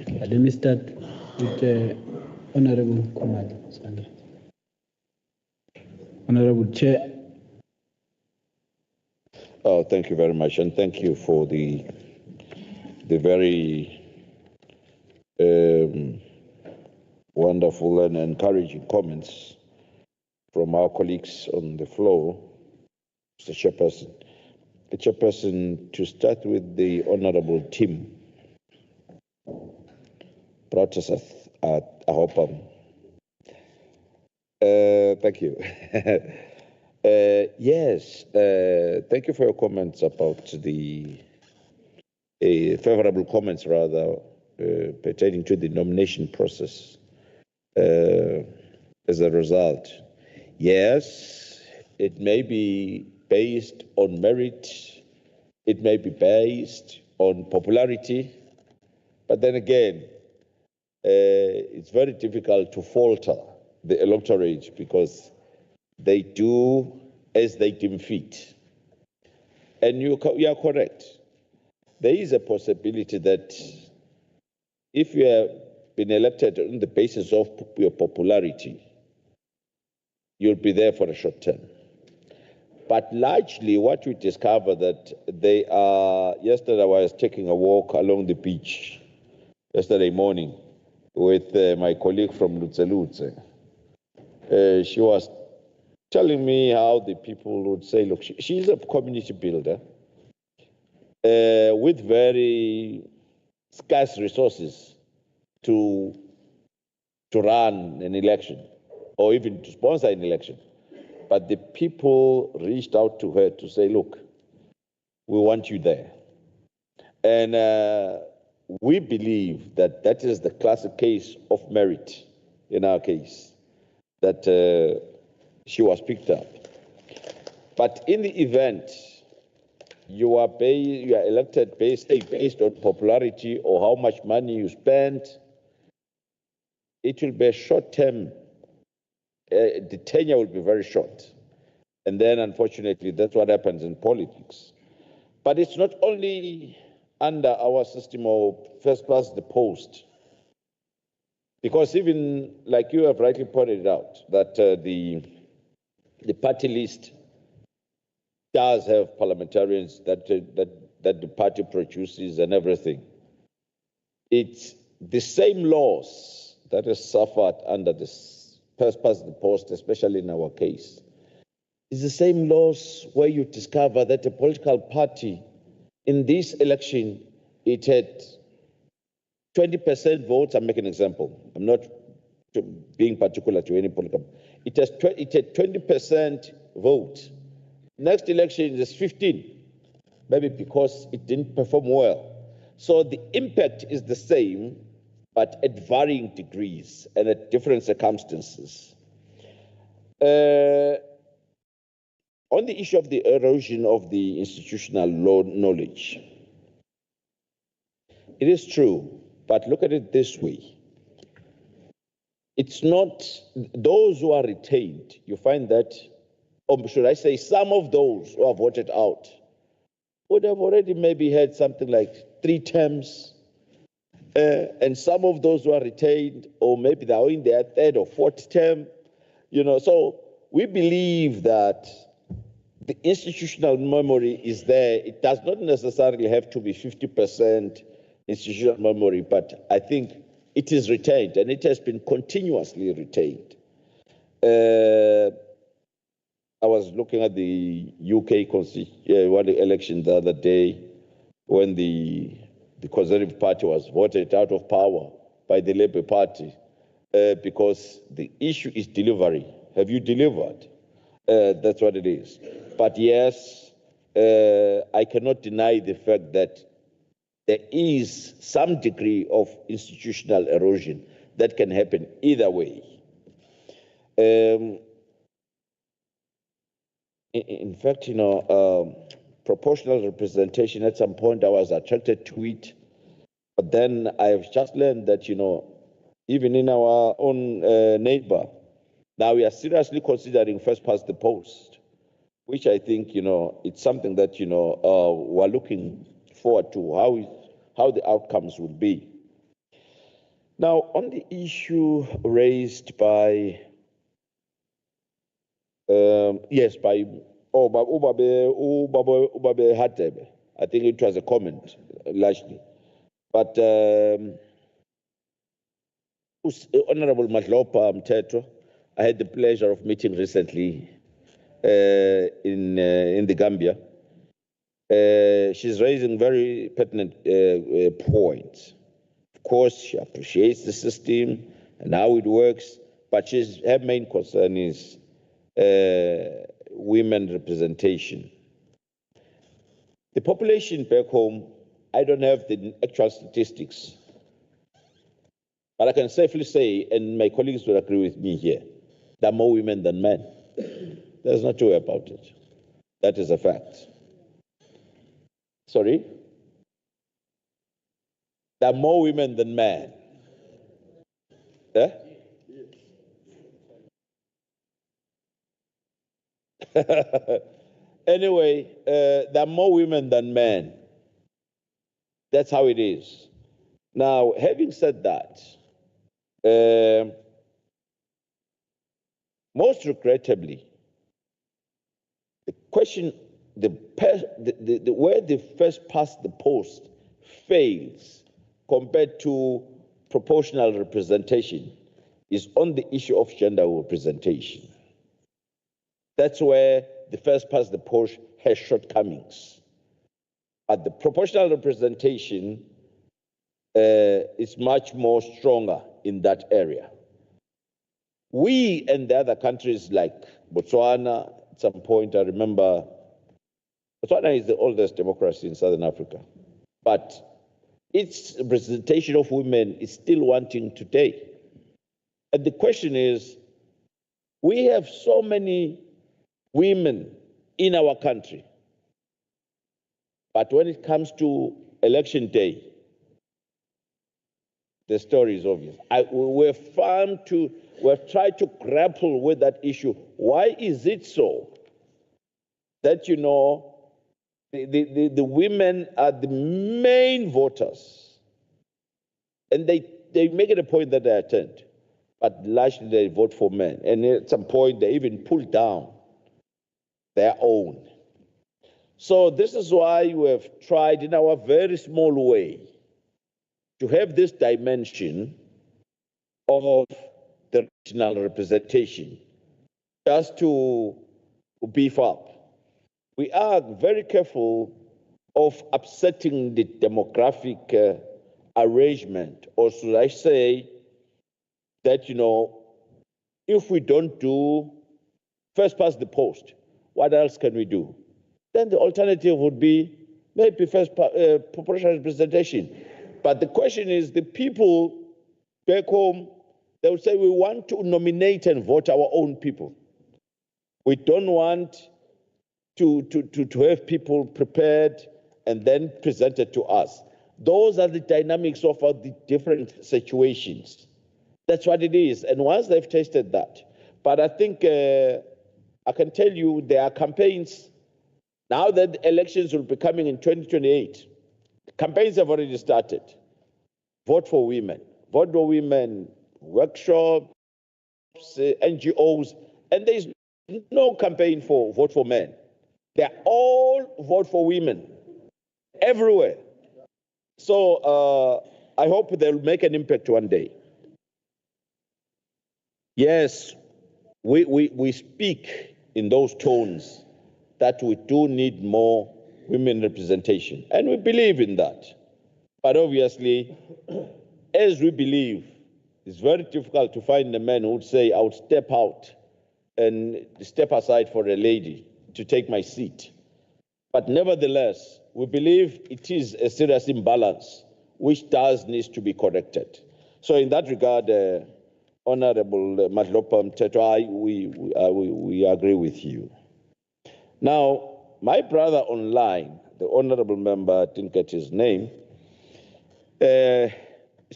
Let me start with Honorable Khumalo. Sorry. Honorable Chair. Oh, thank you very much, and thank you for the very wonderful and encouraging comments from our colleagues on the floor, Mr. Chairperson. The Chairperson, to start with the Honorable Tim Protestant at Ahopam. Thank you. Yes, thank you for your comments about the favorable comments, rather, pertaining to the nomination process. As a result, yes, it may be based on merit, it may be based on popularity, but then again, it's very difficult to falter the electorate because they do as they deem fit. And you are correct. There is a possibility that if you have been elected on the basis of your popularity, you'll be there for a short term. But largely what we discover that they are, yesterday I was taking a walk along the beach, yesterday morning, with my colleague from Lutse. She was telling me how the people would say, look, she's a community builder with very scarce resources to run an election or even to sponsor an election. But the people reached out to her to say, look, we want you there. And we believe that that is the classic case of merit in our case, that she was picked up. But in the event you are elected based on popularity or how much money you spend, it will be a short term. The tenure will be very short. And then, unfortunately, that's what happens in politics. But it's not only under our system of first past the post, because even like you have rightly pointed out, that the party list does have parliamentarians that the party produces and everything. It's the same loss that is suffered under this first past the post, especially in our case. It's the same loss where you discover that a political party in this election, it had 20% votes. I'm making an example. I'm not being particular to any political. It had 20% vote. Next election is 15, maybe because it didn't perform well. So the impact is the same, but at varying degrees and at different circumstances. On the issue of the erosion of the institutional knowledge, it is true, but look at it this way. It's not those who are retained, you find that, or should I say some of those who are voted out would have already maybe had something like 3 terms, and some of those who are retained, or maybe they are in their 3rd or 4th term, so we believe that the institutional memory is there. It does not necessarily have to be 50% institutional memory, but I think it is retained, and it has been continuously retained. I was looking at the UK election the other day when the Conservative Party was voted out of power by the Labour Party because the issue is delivery. Have you delivered? That's what it is. But yes, I cannot deny the fact that there is some degree of institutional erosion that can happen either way. In fact, proportional representation, at some point I was attracted to it, but then I've just learned that, even in our own neighbor, now we are seriously considering first past the post, which I think, it's something that, we're looking forward to, how the outcomes will be. Now, on the issue raised by, by Ubabe Hatebe, I think it was a comment, largely. But Honorable Mahlaba Mtetwa, I had the pleasure of meeting recently in the Gambia. She's raising very pertinent points. Of course, she appreciates the system and how it works, but her main concern is women representation. The population back home, I don't have the actual statistics, but I can safely say, and my colleagues will agree with me here, there are more women than men. There's no two way about it. That is a fact. Sorry? There are more women than men. Yeah? Anyway, there are more women than men. That's how it is. Now, having said that, most regrettably, the question, where the first past the post fails compared to proportional representation is on the issue of gender representation. That's where the first past the post has shortcomings. But the proportional representation is much more stronger in that area. We and the other countries like Botswana, at some point I remember, Botswana is the oldest democracy in Southern Africa, but its representation of women is still wanting today. And the question is, we have so many women in our country, but when it comes to election day, the story is obvious. We've tried to grapple with that issue. Why is it so that, the women are the main voters, and they make it a point that they attend, but largely they vote for men. And at some point, they even pull down their own. So this is why we have tried in our very small way to have this dimension of the regional representation, just to beef up. We are very careful of upsetting the demographic arrangement, or should I say that, if we don't do first past the post, what else can we do? Then the alternative would be maybe first proportional representation. But the question is, the people back home, they would say, we want to nominate and vote our own people. We don't want to have people prepared and then presented to us. Those are the dynamics of the different situations. That's what it is. And once they've tasted that, but I think I can tell you there are campaigns, now that the elections will be coming in 2028, campaigns have already started. Vote for women, workshops, NGOs, and there is no campaign for vote for men. They all vote for women everywhere. So I hope they'll make an impact one day. Yes, we speak in those tones that we do need more women representation, and we believe in that. But obviously, as we believe, it's very difficult to find a man who would say, I would step out and step aside for a lady to take my seat. But nevertheless, we believe it is a serious imbalance which does need to be corrected. So in that regard, Honorable Mahlaba Mteto, we agree with you. Now, my brother online, the honorable member, I didn't get his name, is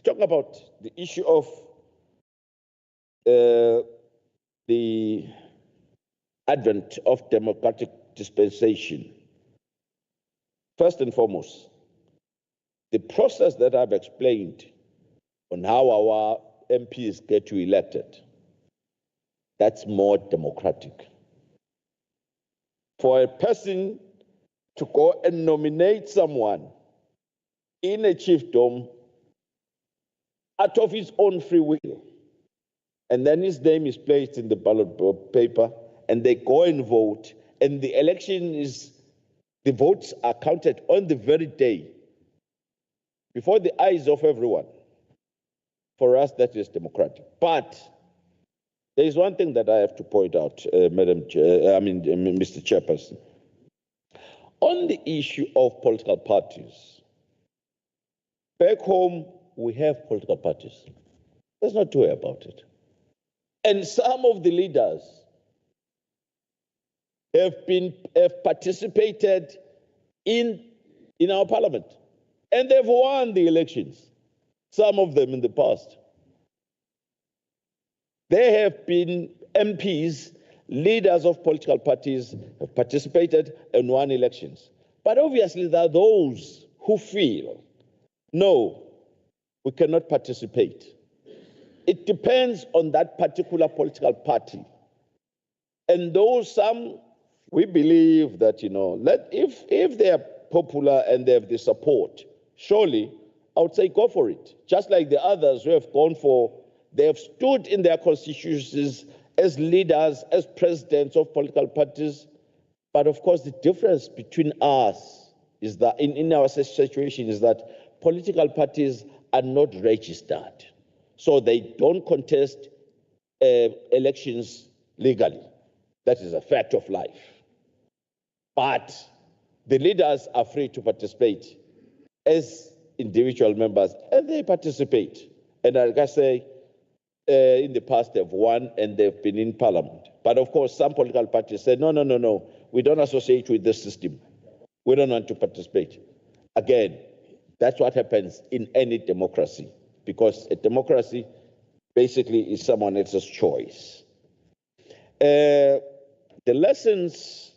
talking about the issue of the advent of democratic dispensation. First and foremost, the process that I've explained on how our MPs get elected, that's more democratic. For a person to go and nominate someone in a chiefdom out of his own free will, and then his name is placed in the ballot paper, and they go and vote, and the election is, the votes are counted on the very day, before the eyes of everyone. For us, that is democratic. But there is one thing that I have to point out, Mr. Chairperson. On the issue of political parties, back home, we have political parties. There's no two way about it. And some of the leaders have participated in our parliament, and they've won the elections, some of them in the past. They have been MPs, leaders of political parties, have participated and won elections. But obviously there are those who feel, no, we cannot participate. It depends on that particular political party. And those some, we believe that, if they are popular and they have the support, surely I would say go for it. Just like the others who have gone for, they have stood in their constituencies as leaders, as presidents of political parties. But of course, the difference between us is that in our situation is that political parties are not registered. So they don't contest elections legally. That is a fact of life. But the leaders are free to participate as individual members, and they participate. And like I say, in the past they've won and they've been in parliament. But of course, some political parties say, no, we don't associate with this system. We don't want to participate. Again, that's what happens in any democracy, because a democracy basically is someone else's choice. The lessons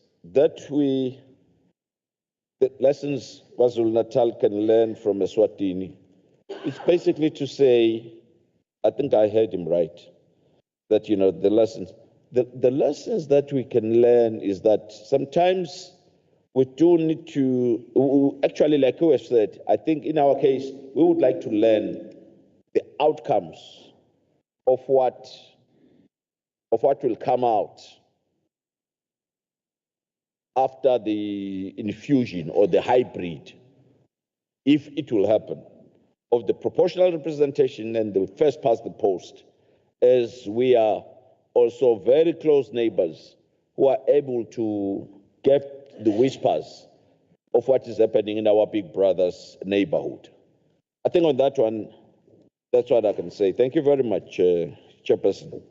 KwaZulu-Natal can learn from Eswatini, it's basically to say, I think I heard him right, that, the lessons that we can learn is that sometimes we do need to, actually, like you have said, I think in our case, we would like to learn the outcomes of what will come out after the infusion or the hybrid, if it will happen, of the proportional representation and the first past the post, as we are also very close neighbors who are able to get the whispers of what is happening in our big brother's neighborhood. I think on that one, that's what I can say. Thank you very much, Chairperson.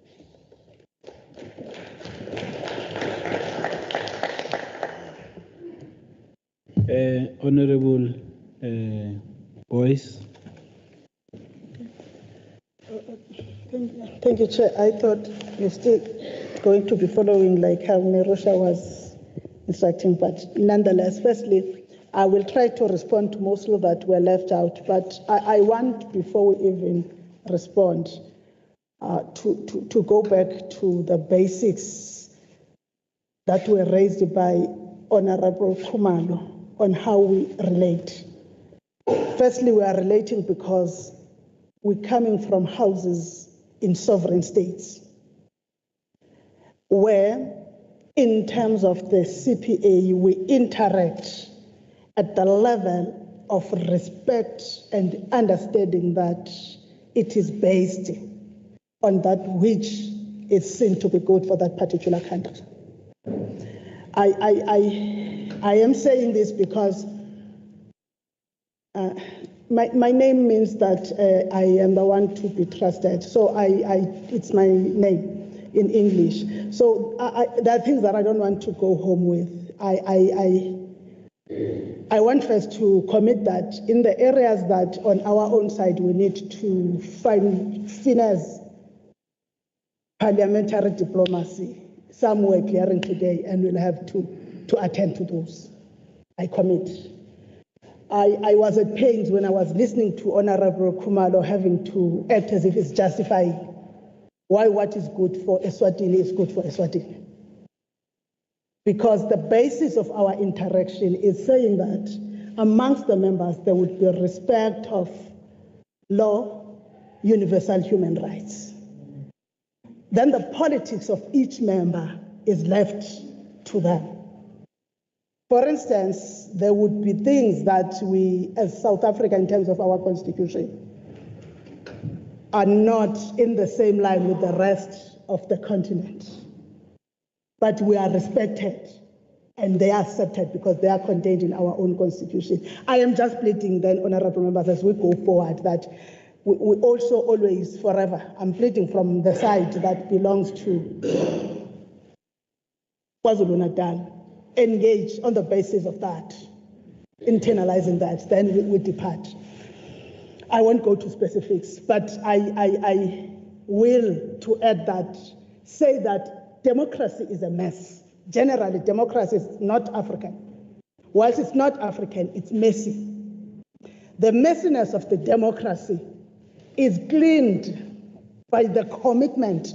Honorable Boyce. Thank you, Chair. I thought you're still going to be following like how Nerusha was instructing, but nonetheless, firstly, I will try to respond to most of that were left out, but I want, before we even respond, to go back to the basics that were raised by Honorable Khumalo on how we relate. Firstly, we are relating because we're coming from houses in sovereign states, where in terms of the CPA, we interact at the level of respect and understanding that it is based on that which is seen to be good for that particular country. I am saying this because my name means that I am the one to be trusted. So it's my name in English. So there are things that I don't want to go home with. I want first to commit that in the areas that on our own side we need to finesse parliamentary diplomacy. Some were clearing today and we'll have to attend to those. I commit. I was at pains when I was listening to Honorable Khumalo having to act as if it's justifying why what is good for Eswatini is good for Eswatini. Because the basis of our interaction is saying that amongst the members there would be respect of law, universal human rights. Then the politics of each member is left to them. For instance, there would be things that we, as South Africa, in terms of our constitution, are not in the same line with the rest of the continent. But we are respected and they are accepted because they are contained in our own constitution. I am just pleading then, honorable members, as we go forward, that we also always, forever, I'm pleading from the side that belongs to KwaZulu-Natal, engage on the basis of that, internalizing that, then we depart. I won't go to specifics, but I will, to add that, say that democracy is a mess. Generally, democracy is not African. Whilst it's not African, it's messy. The messiness of the democracy is cleaned by the commitment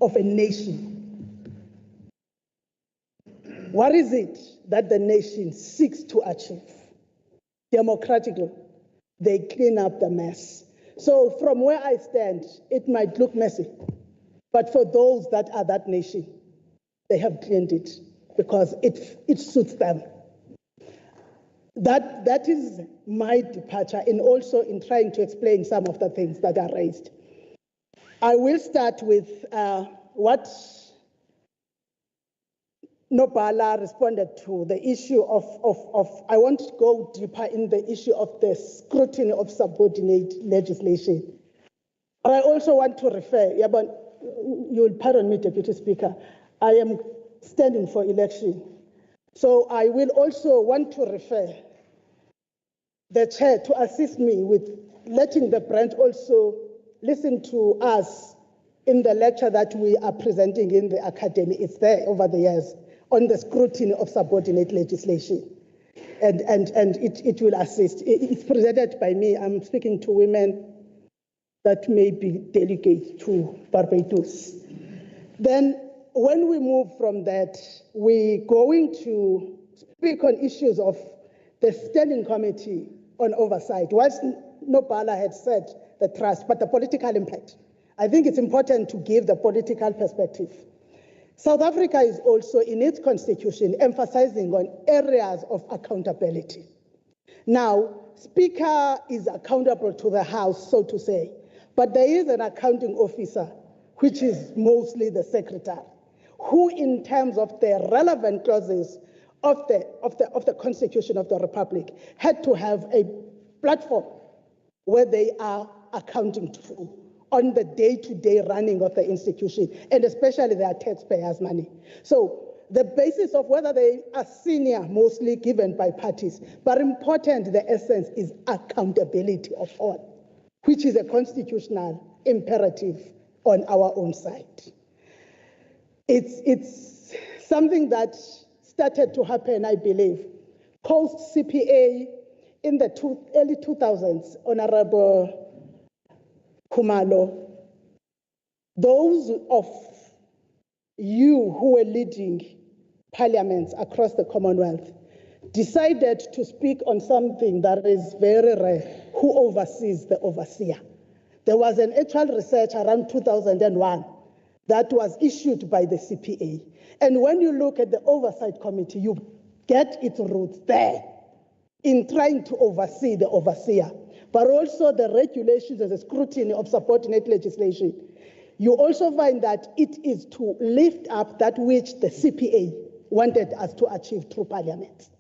of a nation. What is it that the nation seeks to achieve? Democratically, they clean up the mess. So from where I stand, it might look messy, but for those that are that nation, they have cleaned it because it suits them. That is my departure, and also in trying to explain some of the things that are raised. I will start with what Nobala responded to, the issue of I want to go deeper in the issue of the scrutiny of subordinate legislation. But I also want to refer, you will pardon me, Deputy Speaker, I am standing for election. So I will also want to refer the chair to assist me with letting the branch also listen to us in the lecture that we are presenting in the academy. It's there over the years on the scrutiny of subordinate legislation. And it will assist. It's presented by me. I'm speaking to women that may be delegates to Barbados. Then when we move from that, we're going to speak on issues of the Standing Committee on Oversight. Whilst Nobala had said the trust, but the political impact. I think it's important to give the political perspective. South Africa is also in its constitution emphasizing on areas of accountability. Now, Speaker is accountable to the House, so to say, but there is an accounting officer, which is mostly the Secretary, who in terms of the relevant clauses of the Constitution of the Republic had to have a platform where they are accounting to on the day-to-day running of the institution, and especially their taxpayers' money. So the basis of whether they are senior, mostly given by parties, but important, the essence is accountability of all, which is a constitutional imperative on our own side. It's something that started to happen, I believe, post-CPA in the early 2000s, Honorable Khumalo. Those of you who were leading parliaments across the Commonwealth decided to speak on something that is very rare: who oversees the overseer. There was an actual research around 2001 that was issued by the CPA. And when you look at the Oversight Committee, you get its roots there in trying to oversee the overseer, but also the regulations and the scrutiny of subordinate legislation. You also find that it is to lift up that which the CPA wanted us to achieve through Parliament.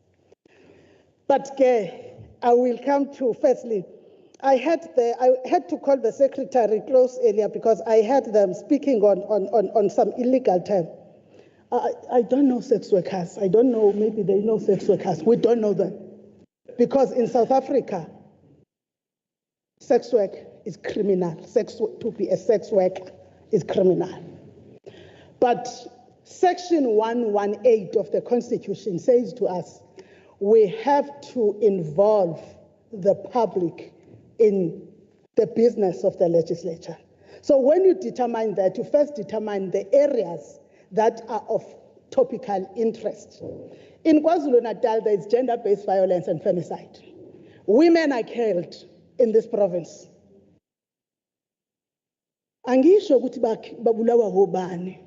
But I will come to, firstly, I had to call the secretary close earlier because I had them speaking on some illegal term. I don't know sex workers. I don't know, maybe they know sex workers. We don't know them. Because in South Africa, sex work is criminal. To be a sex worker is criminal. But Section 118 of the Constitution says to us, we have to involve the public in the business of the legislature. So when you determine that, you first determine the areas that are of topical interest. In KwaZulu-Natal, there is gender-based violence and femicide. Women are killed in this province. Angisho ukuthi babulawa ngobani,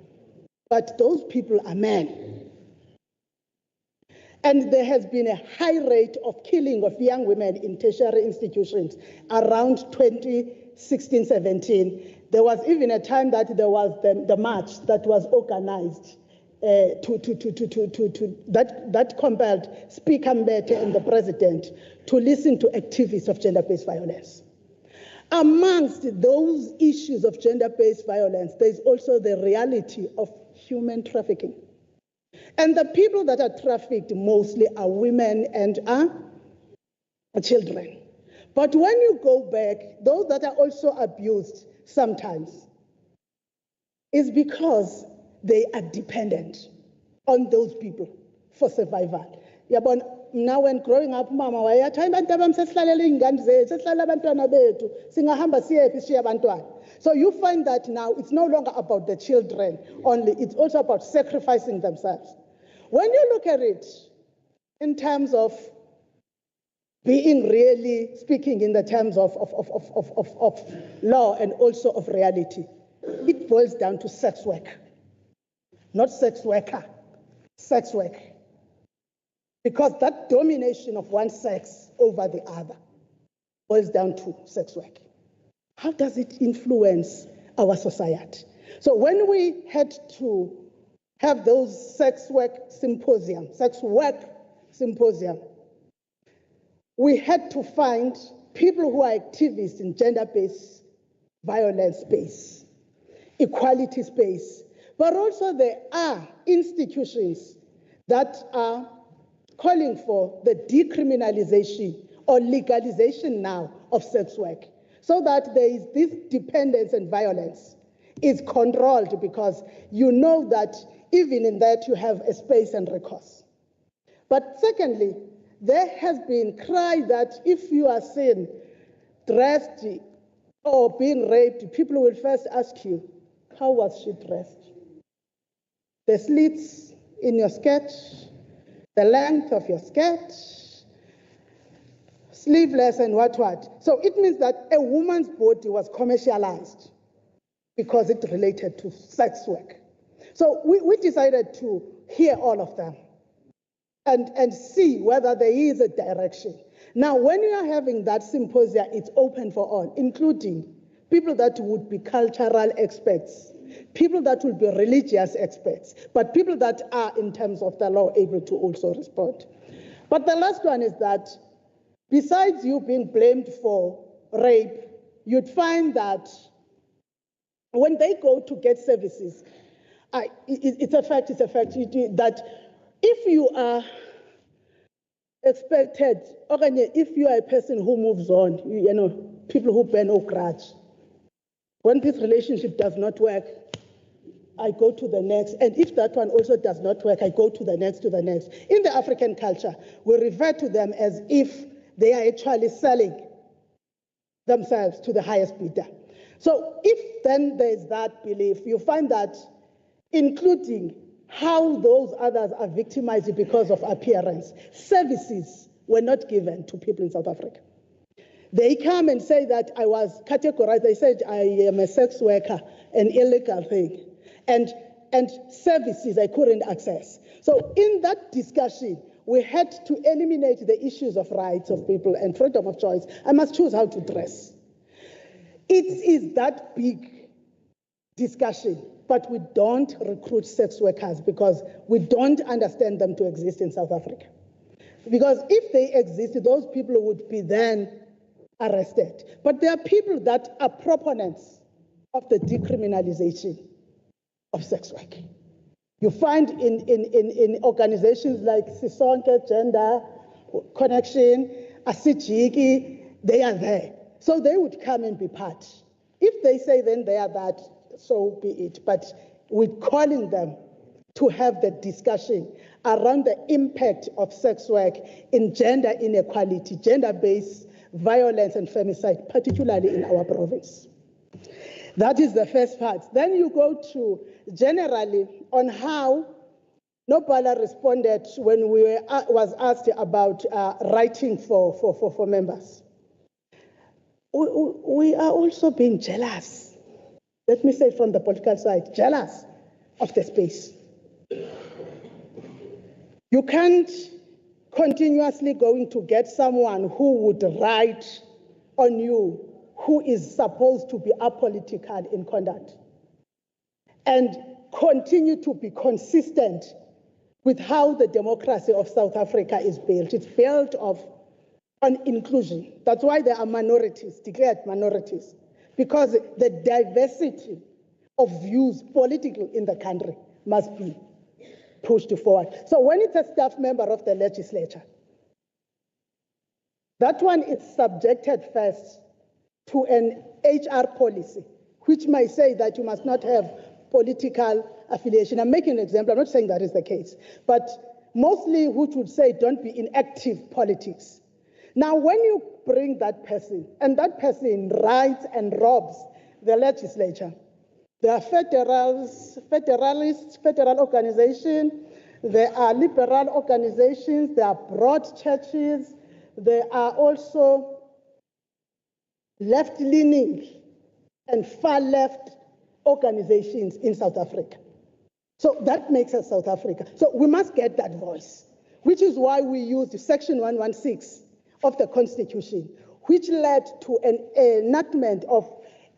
but those people are men. And there has been a high rate of killing of young women in tertiary institutions around 2016-17. There was even a time that there was the march that was organized that compelled Speaker Mbete and the President to listen to activists of gender-based violence. Amongst those issues of gender-based violence, there's also the reality of human trafficking. And the people that are trafficked mostly are women and children. But when you go back, those that are also abused sometimes is because they are dependent on those people for survival. Now when growing up, Mama, so you find that now it's no longer about the children only, it's also about sacrificing themselves. When you look at it in terms of being really speaking in the terms of law and also of reality, it boils down to sex work. Not sex worker, sex work. Because that domination of one sex over the other boils down to sex work. How does it influence our society? So when we had to have those sex work symposium, we had to find people who are activists in gender-based violence space, equality space, but also there are institutions that are calling for the decriminalization or legalization now of sex work, so that there is this dependence and violence is controlled, because you know that even in that you have a space and recourse. But secondly, there has been cry that if you are seen dressed or being raped, people will first ask you, how was she dressed? The slits in your skirt, the length of your skirt, sleeveless and what. So it means that a woman's body was commercialized because it related to sex work. So we decided to hear all of them and see whether there is a direction. Now, when you are having that symposium, it's open for all, including people that would be cultural experts, people that will be religious experts, but people that are, in terms of the law, able to also respond. But the last one is that besides you being blamed for rape, you'd find that when they go to get services, it's a fact that if you are expected, or if you are a person who moves on, people who bear no grudge, when this relationship does not work, I go to the next. And if that one also does not work, I go to the next, to the next. In the African culture, we refer to them as if they are actually selling themselves to the highest bidder. So if then there's that belief, you find that including how those others are victimized because of appearance. Services were not given to people in South Africa. They come and say that I was categorized. They said I am a sex worker, an illegal thing, and services I couldn't access. So in that discussion, we had to eliminate the issues of rights of people and freedom of choice. I must choose how to dress. It is that big discussion, but we don't recruit sex workers because we don't understand them to exist in South Africa. Because if they exist, those people would be then arrested. But there are people that are proponents of the decriminalization of sex work. You find in organizations like Sisonke, Gender Connection, Asijiki, they are there. So they would come and be part. If they say then they are that, so be it. But we're calling them to have the discussion around the impact of sex work in gender inequality, gender-based violence and femicide, particularly in our province. That is the first part. Then you go to generally on how Nobala responded when was asked about writing for members. We are also being jealous. Let me say from the political side, jealous of the space. You can't continuously going to get someone who would write on you who is supposed to be apolitical in conduct and continue to be consistent with how the democracy of South Africa is built. It's built on inclusion. That's why there are minorities, declared minorities, because the diversity of views political in the country must be pushed forward. So when it's a staff member of the legislature, that one is subjected first to an HR policy, which might say that you must not have political affiliation. I'm making an example. I'm not saying that is the case, but mostly which would say don't be in active politics. Now, when you bring that person and that person writes and robs the legislature, there are federalists, federal organizations, there are liberal organizations, there are broad churches, there are also left-leaning and far-left organizations in South Africa. So that makes us South Africa. So we must get that voice, which is why we used Section 116 of the Constitution, which led to an enactment of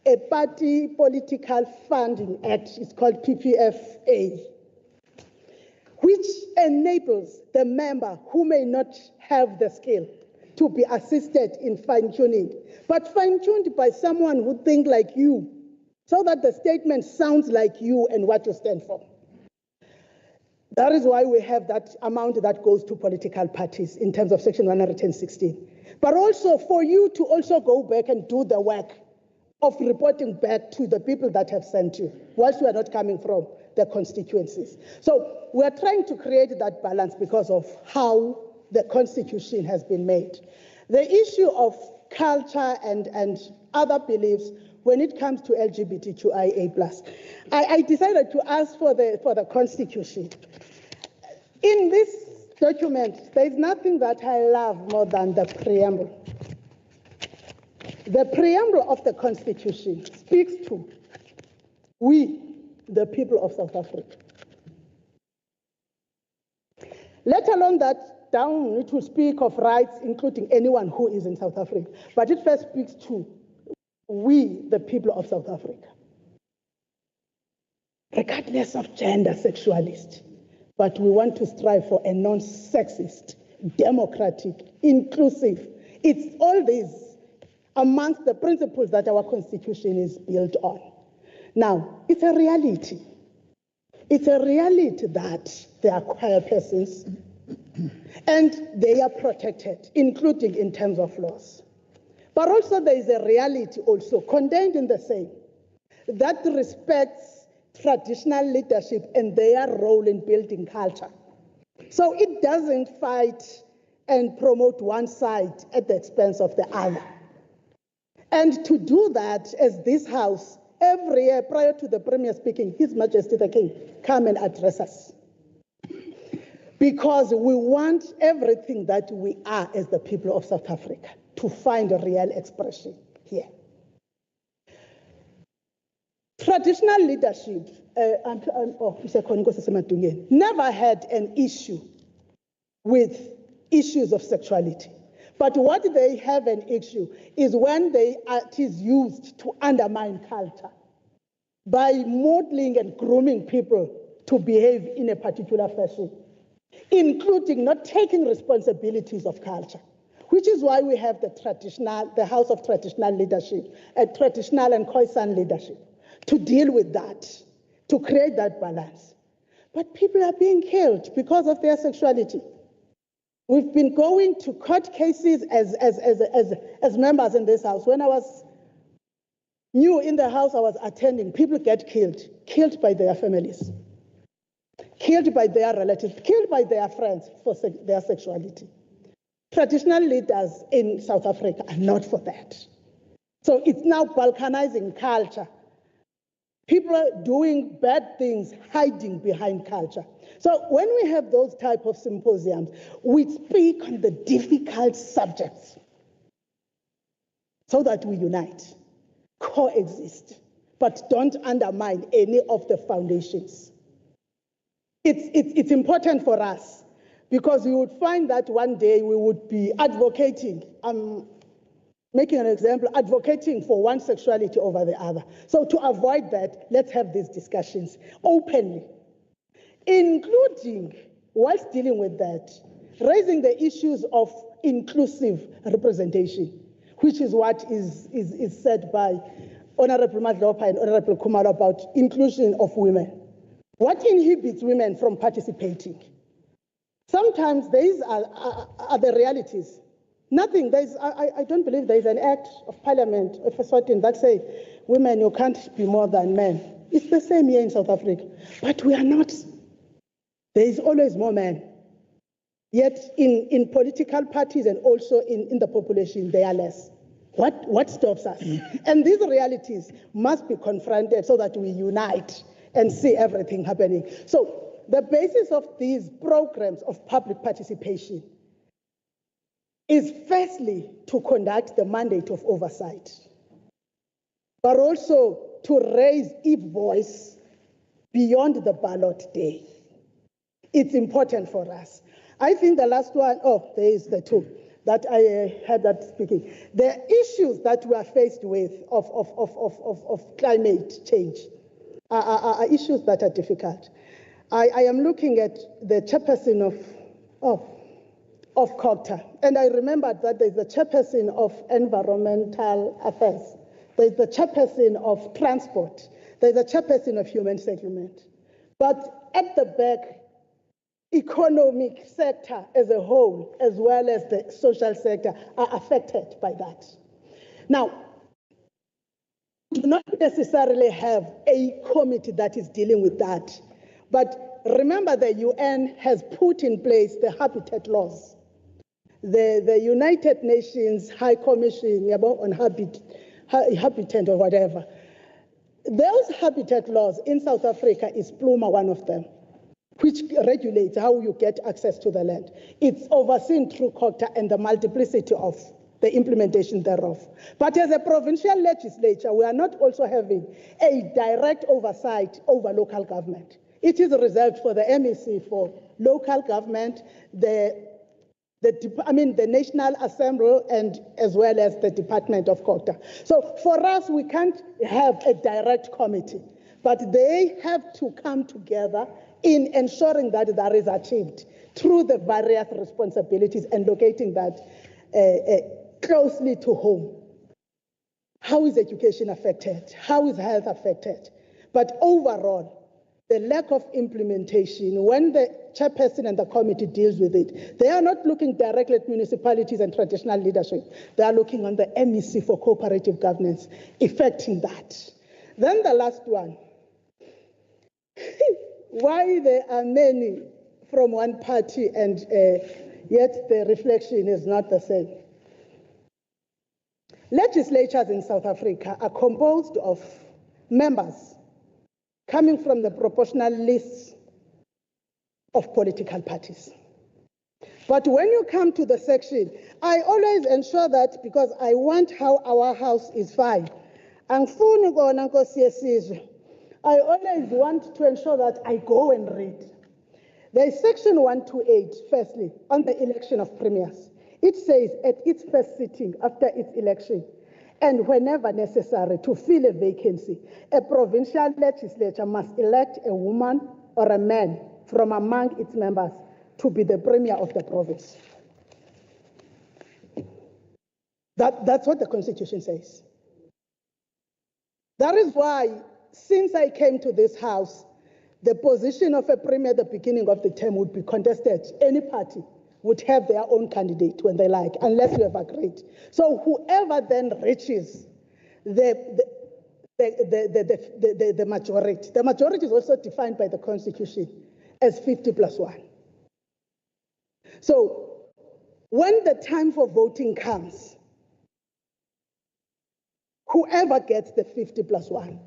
a Party Political Funding Act. It's called PPFA, which enables the member who may not have the skill to be assisted in fine-tuning, but fine-tuned by someone who thinks like you, so that the statement sounds like you and what you stand for. That is why we have that amount that goes to political parties in terms of Section 116. But also for you to also go back and do the work of reporting back to the people that have sent you, whilst you are not coming from the constituencies. So we are trying to create that balance because of how the Constitution has been made. The issue of culture and other beliefs when it comes to LGBTQIA+, I decided to ask for the Constitution. In this document, there is nothing that I love more than the preamble. The preamble of the Constitution speaks to we, the people of South Africa. Let alone that down, it will speak of rights, including anyone who is in South Africa. But it first speaks to we, the people of South Africa. Regardless of gender, sexuality. But we want to strive for a non-sexist, democratic, inclusive. It's all these amongst the principles that our Constitution is built on. Now, it's a reality. It's a reality that there are queer persons and they are protected, including in terms of laws. But also there is a reality also contained in the same that respects traditional leadership and their role in building culture. So it doesn't fight and promote one side at the expense of the other. And to do that, as this House, every year prior to the Premier speaking, His Majesty the King, come and address us. because we want everything that we are as the people of South Africa to find a real expression here. Traditional leadership never had an issue with issues of sexuality. But what they have an issue is when it is used to undermine culture by modeling and grooming people to behave in a particular fashion, including not taking responsibilities of culture, which is why we have the House of Traditional Leadership, traditional and Khoisan leadership, to deal with that, to create that balance. But people are being killed because of their sexuality. We've been going to court cases as members in this house. When I was new in the house I was attending, people get killed by their families, killed by their relatives, killed by their friends for their sexuality. Traditional leaders in South Africa are not for that. So it's now balkanizing culture. People are doing bad things, hiding behind culture. So when we have those type of symposiums, we speak on the difficult subjects so that we unite, coexist, but don't undermine any of the foundations. It's important for us because we would find that one day we would be advocating, making an example, advocating for one sexuality over the other. So to avoid that, let's have these discussions openly, including, whilst dealing with that, raising the issues of inclusive representation, which is what is said by Honorable Mahlaba and Honorable Khumalo about inclusion of women. What inhibits women from participating? Sometimes these are the realities. Nothing. I don't believe there is an act of parliament of Eswatini that says women, you can't be more than men. It's the same here in South Africa. But we are not. There is always more men. Yet in political parties and also in the population, they are less. What stops us? And these realities must be confronted so that we unite and see everything happening. So the basis of these programs of public participation is firstly to conduct the mandate of oversight, but also to raise its voice beyond the ballot day. It's important for us. I think the last one, there is the two that I had that speaking. The issues that we are faced with of climate change are issues that are difficult. I am looking at the chairperson of COGTA, and I remembered that there's the chairperson of environmental affairs, there's the chairperson of transport, there's the chairperson of human settlement. But at the back, economic sector as a whole, as well as the social sector, are affected by that. Now, we do not necessarily have a committee that is dealing with that, but remember the UN has put in place the habitat laws. The United Nations High Commission on Habitat or whatever. Those habitat laws in South Africa is Pluma one of them, which regulates how you get access to the land. It's overseen through COGTA and the multiplicity of the implementation thereof. But as a provincial legislature, we are not also having a direct oversight over local government. It is reserved for the MEC for local government, the National Assembly, and as well as the Department of COGTA. So for us, we can't have a direct committee, but they have to come together in ensuring that that is achieved through the various responsibilities and locating that closely to home. How is education affected? How is health affected? But overall, the lack of implementation, when the chairperson and the committee deals with it, they are not looking directly at municipalities and traditional leadership. They are looking on the MEC for cooperative governance, affecting that. Then the last one. Why there are many from one party and yet the reflection is not the same. Legislatures in South Africa are composed of members coming from the proportional lists of political parties. But when you come to the section, I always ensure that because I want how our house is fine. I always want to ensure that I go and read. There is section 128, firstly, on the election of premiers. It says at its first sitting after its election, and whenever necessary to fill a vacancy, a provincial legislature must elect a woman or a man from among its members to be the premier of the province. That's what the Constitution says. That is why, since I came to this House, the position of a premier at the beginning of the term would be contested. Any party would have their own candidate when they like, unless you have agreed. So whoever then reaches the majority is also defined by the Constitution as 50+1. So when the time for voting comes, whoever gets the 50+1,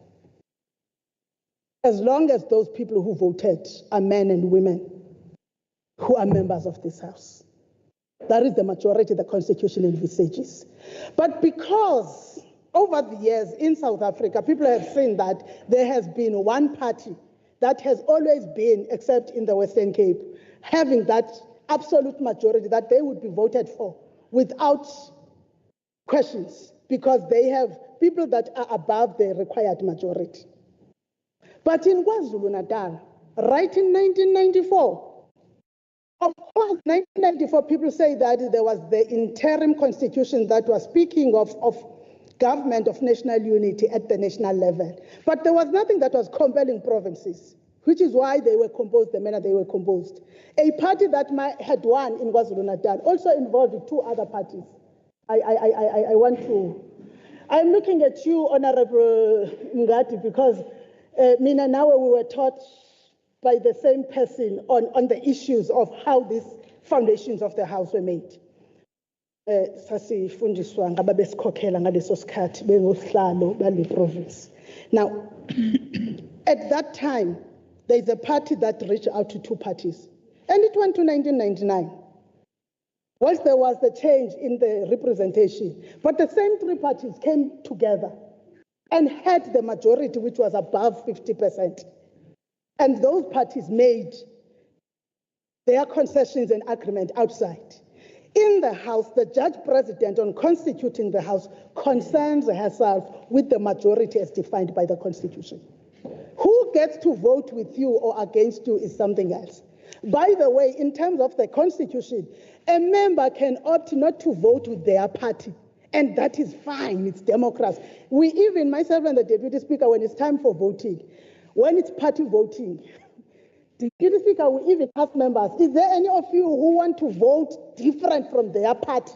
as long as those people who voted are men and women who are members of this House. That is the majority the Constitution envisages. But because over the years in South Africa, people have seen that there has been one party that has always been, except in the Western Cape, having that absolute majority that they would be voted for without questions, because they have people that are above the required majority. But in KwaZulu-Natal, right in 1994, of course, 1994, people say that there was the interim constitution that was speaking of government of national unity at the national level. But there was nothing that was compelling provinces, which is why they were composed the manner they were composed. A party that had won in KwaZulu-Natal also involved two other parties. I'm looking at you, Honorable Ngati, because Mina, now we were taught by the same person on the issues of how these foundations of the House were made. Sasifundiswa ngababesikhokhela ngaleso sikhathi bengosihlalo bale province. Now, at that time, there is a party that reached out to two parties, and it went to 1999. Once there was the change in the representation, but the same three parties came together and had the majority, which was above 50%. And those parties made their concessions and agreement outside. In the House, the judge president on constituting the House concerns herself with the majority as defined by the Constitution. Who gets to vote with you or against you is something else. By the way, in terms of the Constitution, a member can opt not to vote with their party, and that is fine, it's democracy. We even, myself and the Deputy Speaker, when it's time for voting, when it's party voting, the Deputy Speaker will even ask members, is there any of you who want to vote different from their party?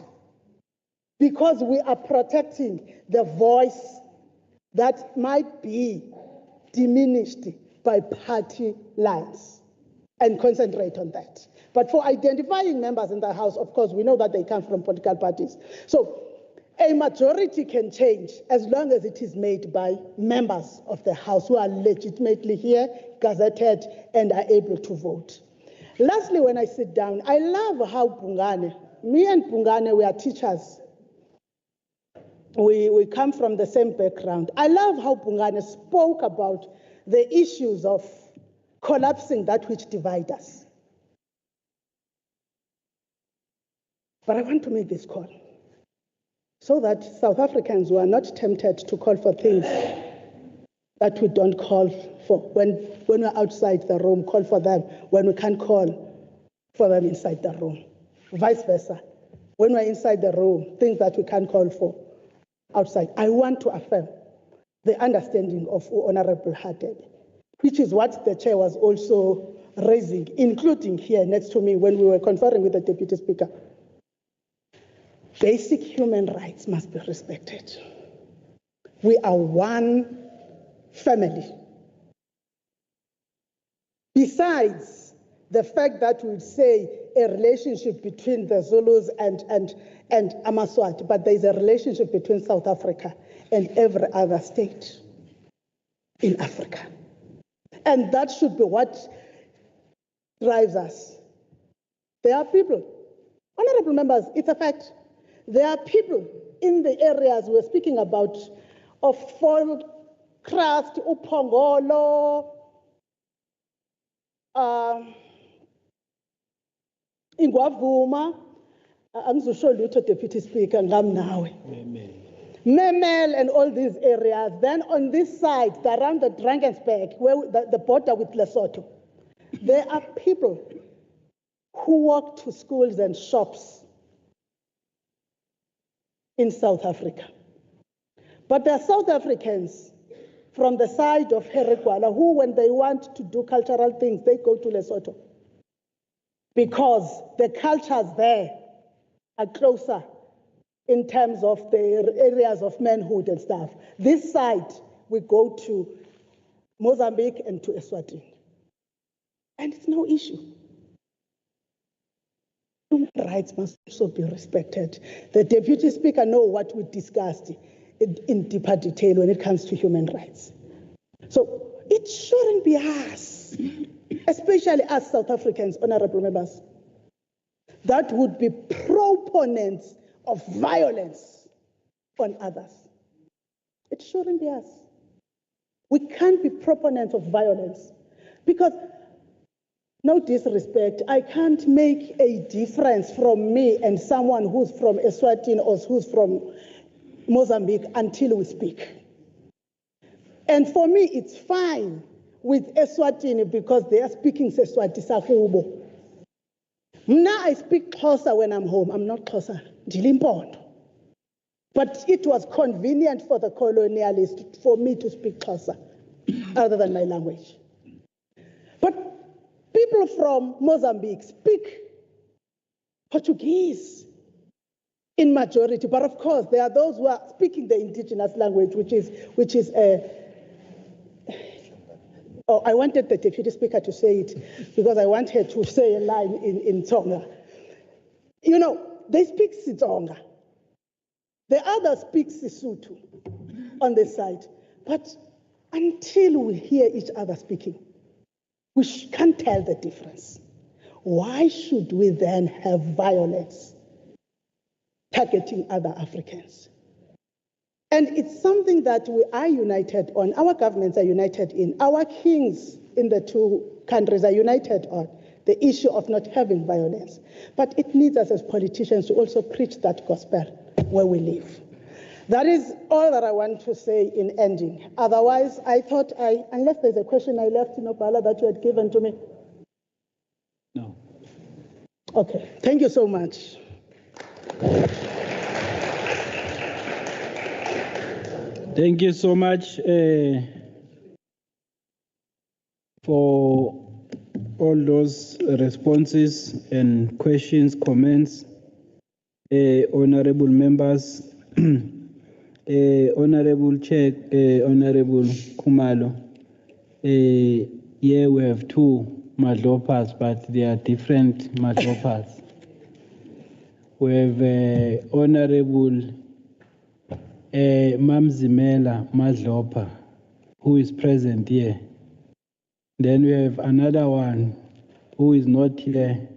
Because we are protecting the voice that might be diminished by party lines, and concentrate on that. But for identifying members in the House, of course, we know that they come from political parties. So a majority can change as long as it is made by members of the House who are legitimately here, gazetted, and are able to vote. Lastly, when I sit down, I love how me and Pungane, we are teachers. We come from the same background. I love how Pungane spoke about the issues of collapsing that which divides us. But I want to make this call so that South Africans who are not tempted to call for things that we don't call for. When we're outside the room, call for them. When we can't call for them inside the room. Vice versa. When we're inside the room, things that we can't call for outside. I want to affirm the understanding of Honorable Hadebe, which is what the chair was also raising, including here next to me when we were conferring with the Deputy Speaker. Basic human rights must be respected. We are one family. Besides the fact that we say a relationship between the Zulus and Amaswati, but there is a relationship between South Africa and every other state in Africa. And that should be what drives us. There are people, honorable members, it's a fact. There are people in the areas we're speaking about of Fall Crust, Upongolo, Ingwavuma, angizusho lutho Deputy Speaker, ngamnawe. Memela and all these areas. Then on this side, around the Drakensberg, where the border with Lesotho, there are people who walk to schools and shops in South Africa. But there are South Africans from the side of Herekwala who, when they want to do cultural things, they go to Lesotho because the cultures there are closer in terms of the areas of manhood and stuff. This side, we go to Mozambique and to Eswatini. And it's no issue. Human rights must also be respected. The Deputy Speaker knows what we discussed in deeper detail when it comes to human rights. So it shouldn't be us, especially us South Africans, honorable members, that would be proponents of violence on others. It shouldn't be us. We can't be proponents of violence because, no disrespect, I can't make a difference from me and someone who's from Eswatini or who's from Mozambique until we speak. And for me, it's fine with Eswatini because they are speaking Seswati Sakubo. Now I speak Xhosa when I'm home. I'm not Xhosa, Ndilimpondo. But it was convenient for the colonialists for me to speak Xhosa other than my language. But people from Mozambique speak Portuguese in majority, but of course there are those who are speaking the indigenous language, which is oh, I wanted the Deputy Speaker to say it because I want her to say a line in Tsonga. You know, they speak Tsonga. The others speak Sesotho on this side. But until we hear each other speaking, we can't tell the difference. Why should we then have violence targeting other Africans? And it's something that we are united on. Our governments are united in. Our kings in the two countries are united on the issue of not having violence. But it needs us as politicians to also preach that gospel where we live. That is all that I want to say in ending. Otherwise, I thought unless there's a question I left in Opala that you had given to me. No. Okay, thank you so much. Thank you so much for all those responses and questions, comments. Honorable members, Honorable Chair, Honorable Khumalo. Here we have two Mahlopas, but they are different Mahlopas. We have Honorable Memela Mahlopa, who is present here. Then we have another one who is not here,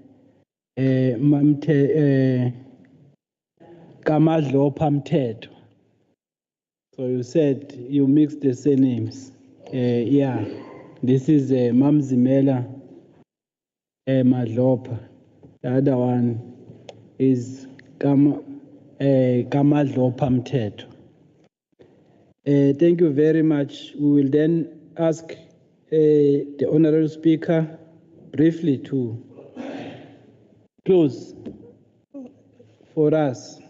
Kamadlopa Mteto. So you said you mixed the surnames. Yeah, this is Mamzimela Madlopa. The other one is Kamadlopa Mteto. Thank you very much. We will then ask the Honorable Speaker briefly to close for us.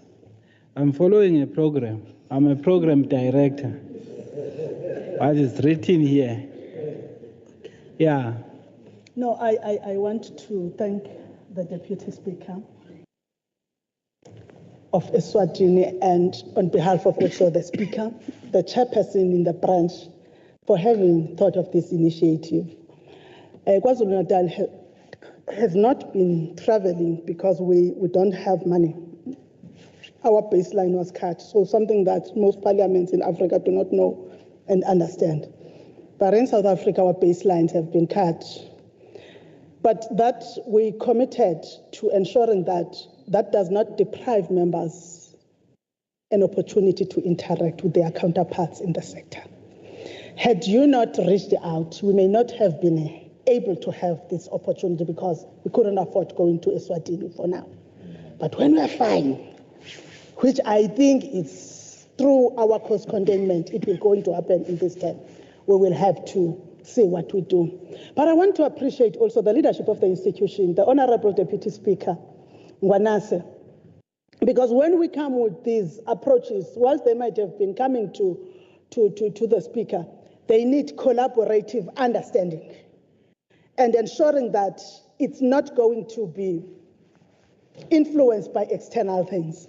I'm following a program. I'm a program director. What is written here? Yeah. No, I want to thank the Deputy Speaker of Eswatini and on behalf of also the Speaker, the Chairperson in the branch, for having thought of this initiative. KwaZulu-Natal has not been traveling because we don't have money. Our baseline was cut, so something that most parliaments in Africa do not know and understand. But in South Africa, our baselines have been cut. but that we committed to ensuring that that does not deprive members an opportunity to interact with their counterparts in the sector. Had you not reached out, we may not have been able to have this opportunity because we couldn't afford going to Eswatini for now. But when we're fine, which I think is through our cost containment, it will going to happen in this term. We will have to see what we do. But I want to appreciate also the leadership of the institution, the Honorable Deputy Speaker, Ngwanase, because when we come with these approaches, whilst they might have been coming to the Speaker, they need collaborative understanding and ensuring that it's not going to be influenced by external things.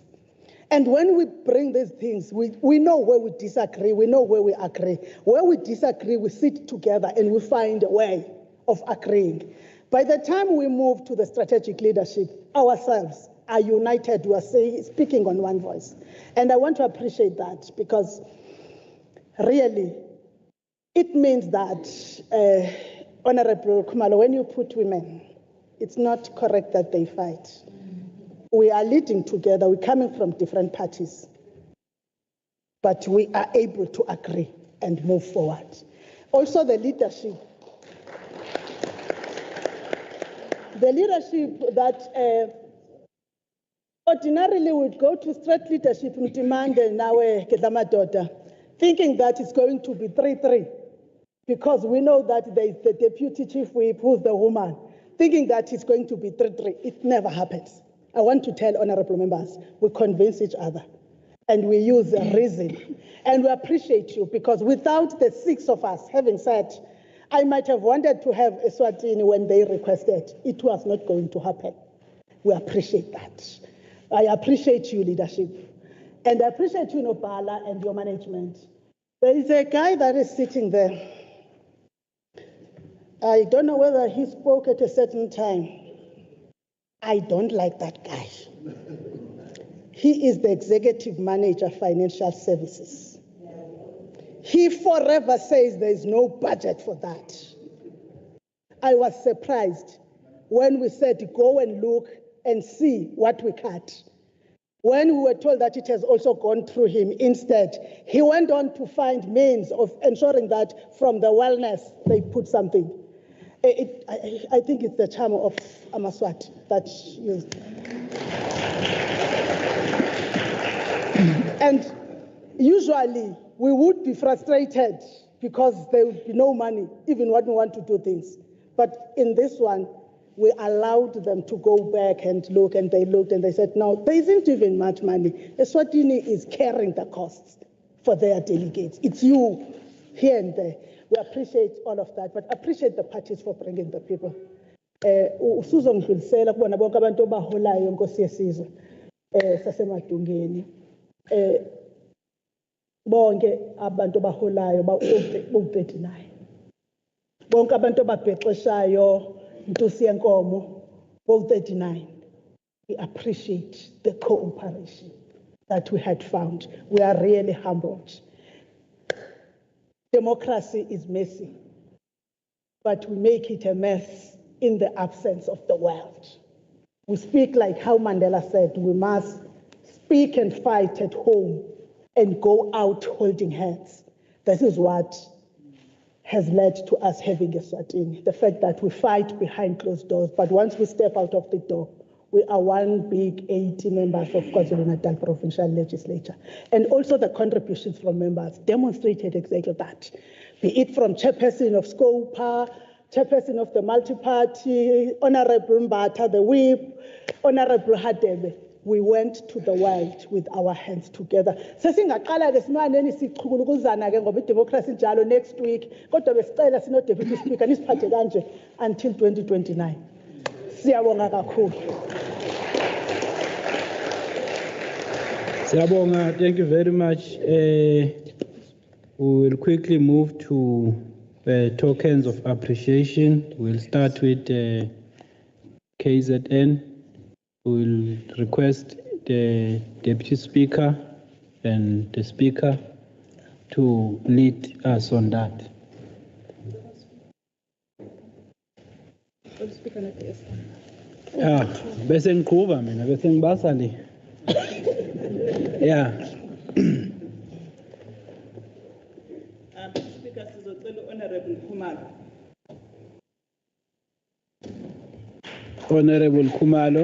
And when we bring these things, we know where we disagree, we know where we agree. Where we disagree, we sit together and we find a way of agreeing. By the time we move to the strategic leadership, ourselves are united, we are speaking on one voice. And I want to appreciate that because really, it means that, Honorable Khumalo, when you put women, it's not correct that they fight. We are leading together, we're coming from different parties, but we are able to agree and move forward. Also the leadership that ordinarily would go to straight leadership in demand now, thinking that it's going to be 3-3, because we know that there is the deputy chief whip, who's the woman, thinking that it's going to be 3-3. It never happens. I want to tell honorable members, we convince each other and we use reason. And we appreciate you because without the 6 of us having said, I might have wanted to have Eswatini when they requested, it was not going to happen. We appreciate that. I appreciate you, leadership. And I appreciate you, Nobala, and your management. There is a guy that is sitting there. I don't know whether he spoke at a certain time. I don't like that guy. He is the executive manager, financial services. He forever says there is no budget for that. I was surprised when we said go and look and see what we cut. When we were told that it has also gone through him, instead, he went on to find means of ensuring that from the wellness, they put something. I think it's the charm of Amaswati that used. And usually we would be frustrated because there would be no money, even when we want to do things. But in this one, we allowed them to go back and look, and they looked and they said, no, there isn't even much money. Eswatini is carrying the costs for their delegates. It's you here and there. We appreciate all of that, but appreciate the parties for bringing the people. Usuzongidlulisela kubona bonke abantu abaholayo Nkosi yesizwe saseMadungeni. Bonke abantu abaholayo bo-39. Bonke abantu ababhexeshayo Ntusi yenkomo bo-39. We appreciate the cooperation that we had found. We are really humbled. Democracy is messy, but we make it a mess in the absence of the world. We speak like how Mandela said, we must speak and fight at home and go out holding hands. This is what has led to us having Eswatini. The fact that we fight behind closed doors, but once we step out of the door, we are one big 80 members of KwaZulu-Natal Provincial Legislature. And also the contributions from members demonstrated exactly that. Be it from Chairperson of SCOPA, Chairperson of the Multi-Party, Honorable Mbata, the Whip, Honorable Hadebe. We went to the world with our hands together. Sesingaqala-ke simane nisichulukuluzana-ke ngoba idemocracy njalo next week. Kodwa besicela sino Deputy Speaker nisiphathe kanje until 2029. Siyabonga kakhulu. Siyabonga, thank you very much. We will quickly move to tokens of appreciation. We'll start with KZN. We will request the Deputy Speaker and the Speaker to lead us on that. Yeah, bese ngiqhuba mina bese ngibasa le. Yeah. Speaker, sizocela Honorable Khumalo. Honorable Khumalo.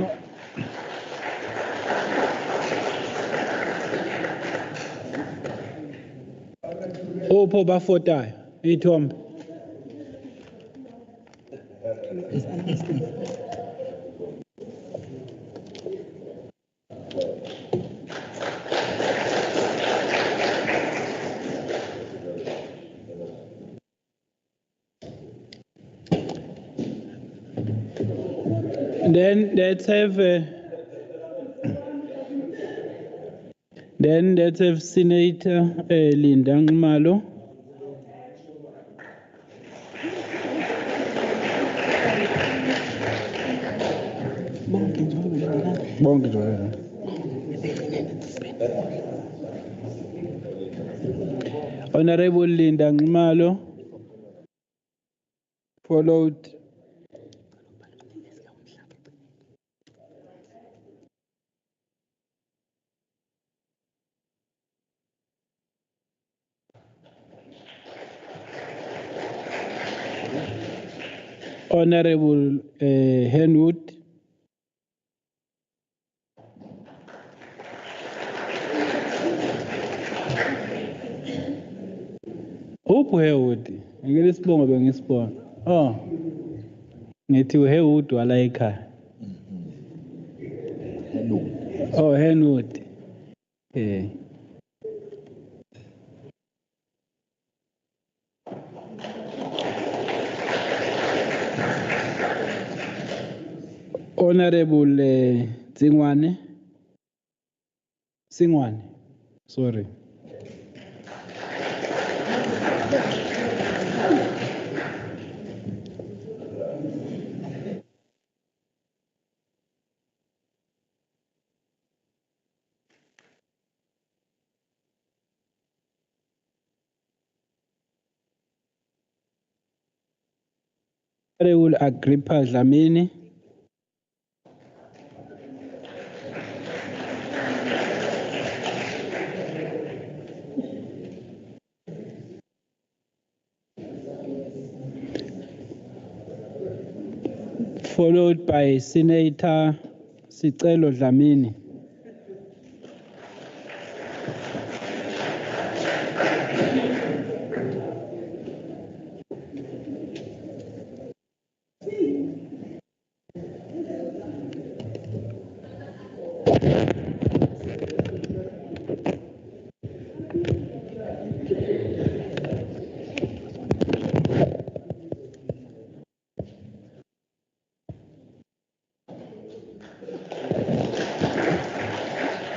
Opho bafotayo ithombe. Then let's have Senator Linda Khumalo. Honorable Linda Khumalo, followed Honorable Henwood. Upho Henwood, ngeke sibonge bengisibona. Oh. Ngithi uHenwood wala ekhaya. Oh, Henwood. Honorable Singwane, sorry. Honorable Agrippa Dlamini. Followed by Senator Sicelo Dlamini.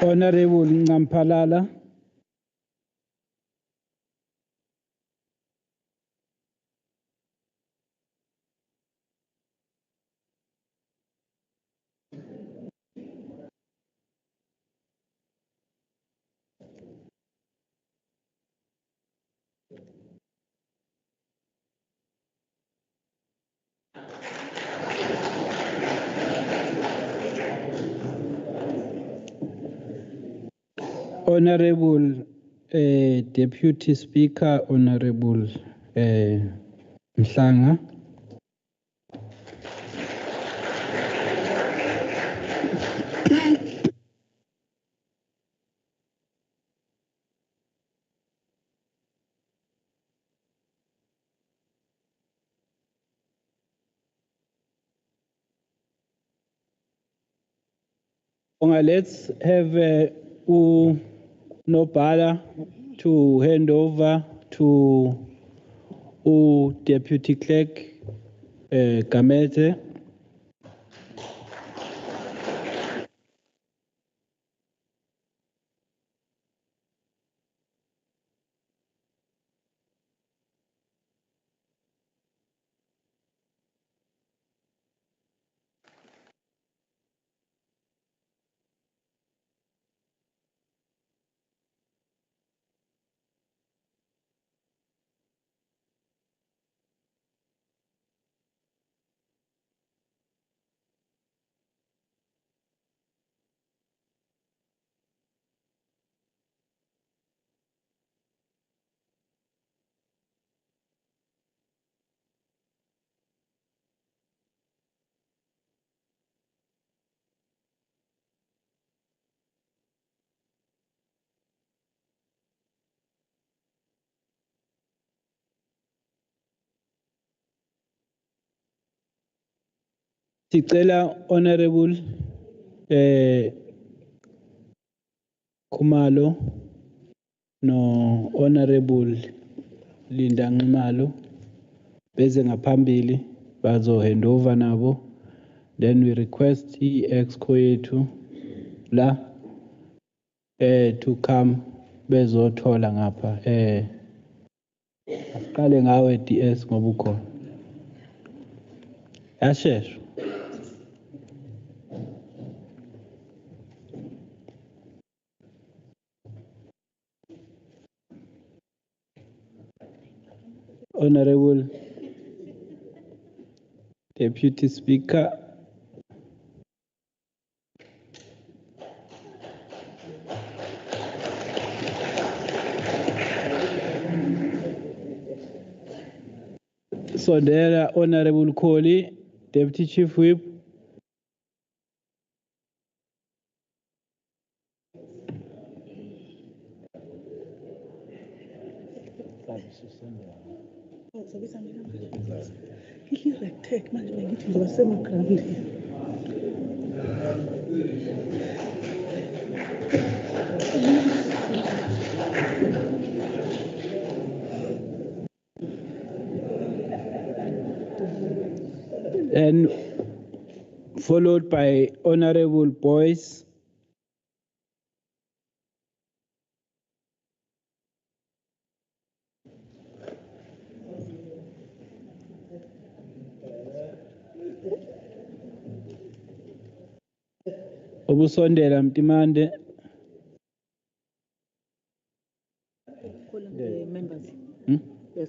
Honorable Ngampalala. Honorable Deputy Speaker, Honorable Mhlanga. Let's have Nobala to hand over to Deputy Clerk Gamete. Sicela Honorable Khumalo no Honorable Linda Ngumalo beze ngaphambili bazo hand over nabo, then we request exco yethu la to come bezothola ngapha asiqale ngawe DS ngoba ukhona yashesha. Honorable Deputy Speaker, Sondela Honorable Kohli, Deputy Chief Whip, and followed by Honorable Boyce. Obusondela Mtimande. Calling the members. Yes,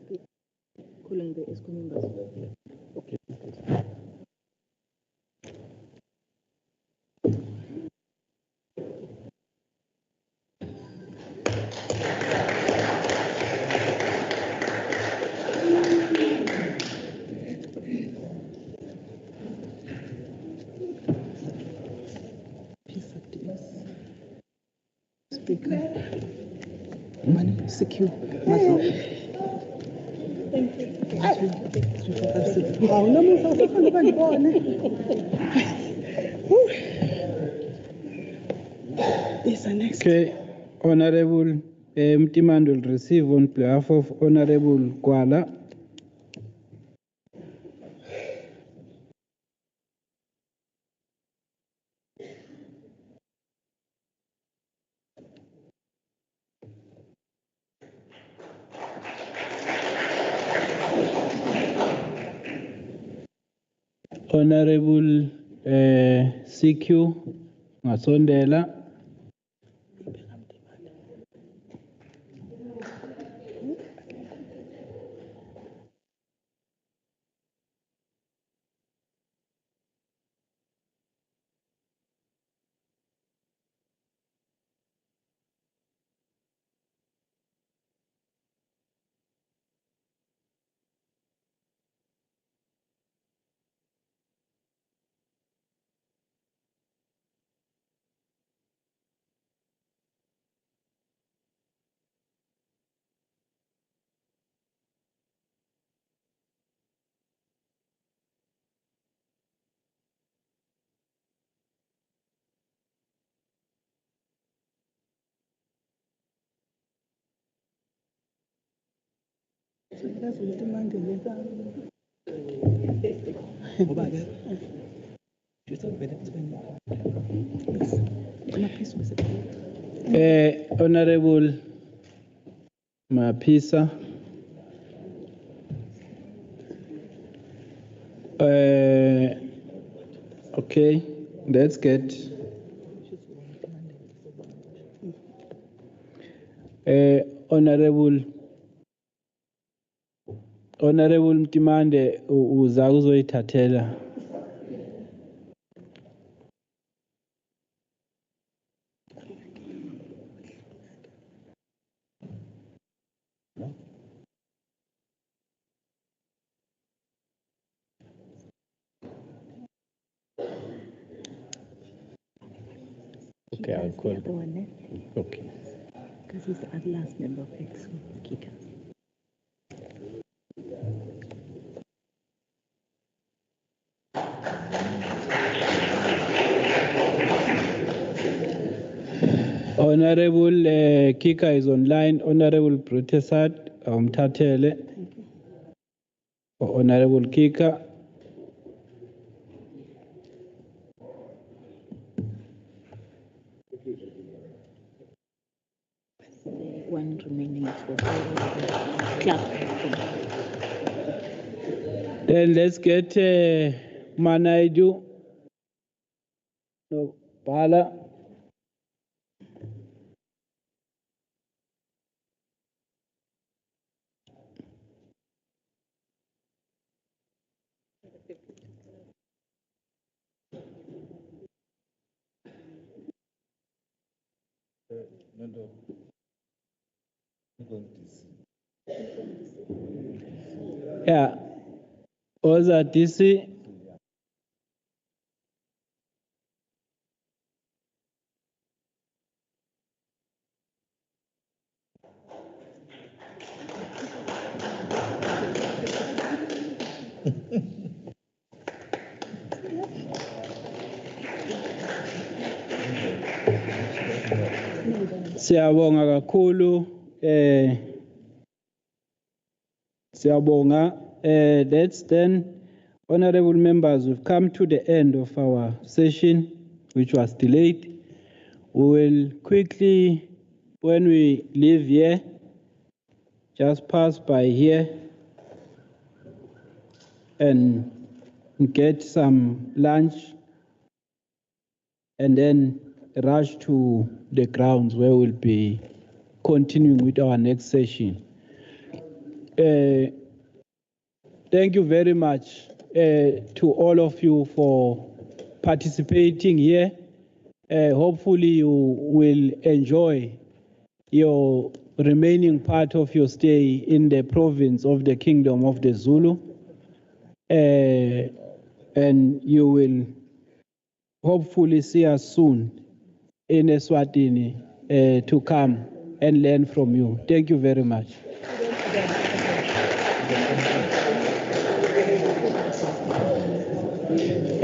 calling the ESCO members. Okay. Speaker, secure. Okay, Honorable Mtimande will receive on behalf of Honorable Kwala. Honorable CQ Masondela. Honorable Mapisa. Okay, let's get Honorable Mtimande uza uzoyithathela. Okay, I'll call. Okay. Because he's the last member of EXCO, Kika. Honorable Kika is online. Honorable Protestant Tatele. Honorable Kika. One remaining for clerk. Then let's get Naidoo. No, Bala. Yeah, Oza DC. Siyabonga kakhulu siyabonga. That's then, honorable members, we've come to the end of our session, which was delayed. We will quickly, when we leave here, just pass by here and get some lunch and then rush to the grounds where we'll be continuing with our next session. Thank you very much to all of you for participating here. Hopefully you will enjoy your remaining part of your stay in the province of the Kingdom of the Zulu. And you will hopefully see us soon in Eswatini to come and learn from you. Thank you very much.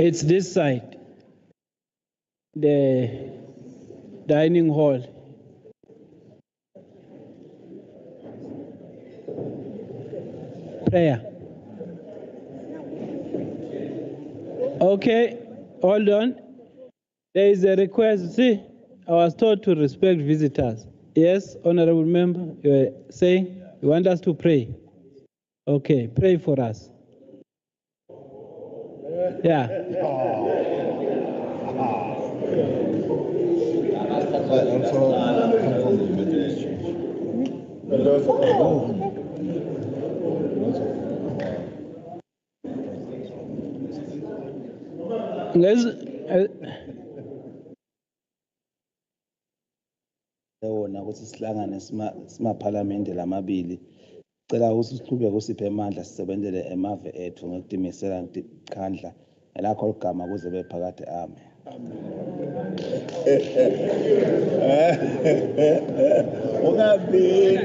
It's this side, the dining hall. Prayer. Okay, hold on. There is a request. See, I was told to respect visitors. Yes, honorable member, you were saying you want us to pray. Okay, pray for us. Yeah. Wona ukuthi sihlangane simaphalamende lamabili. Cela ukuthi siqhubeke usiphe amandla sisebenzele emave ethu ngokutimisela Tinkhundla elakho ligama kuze bephakade ame. Ungabi.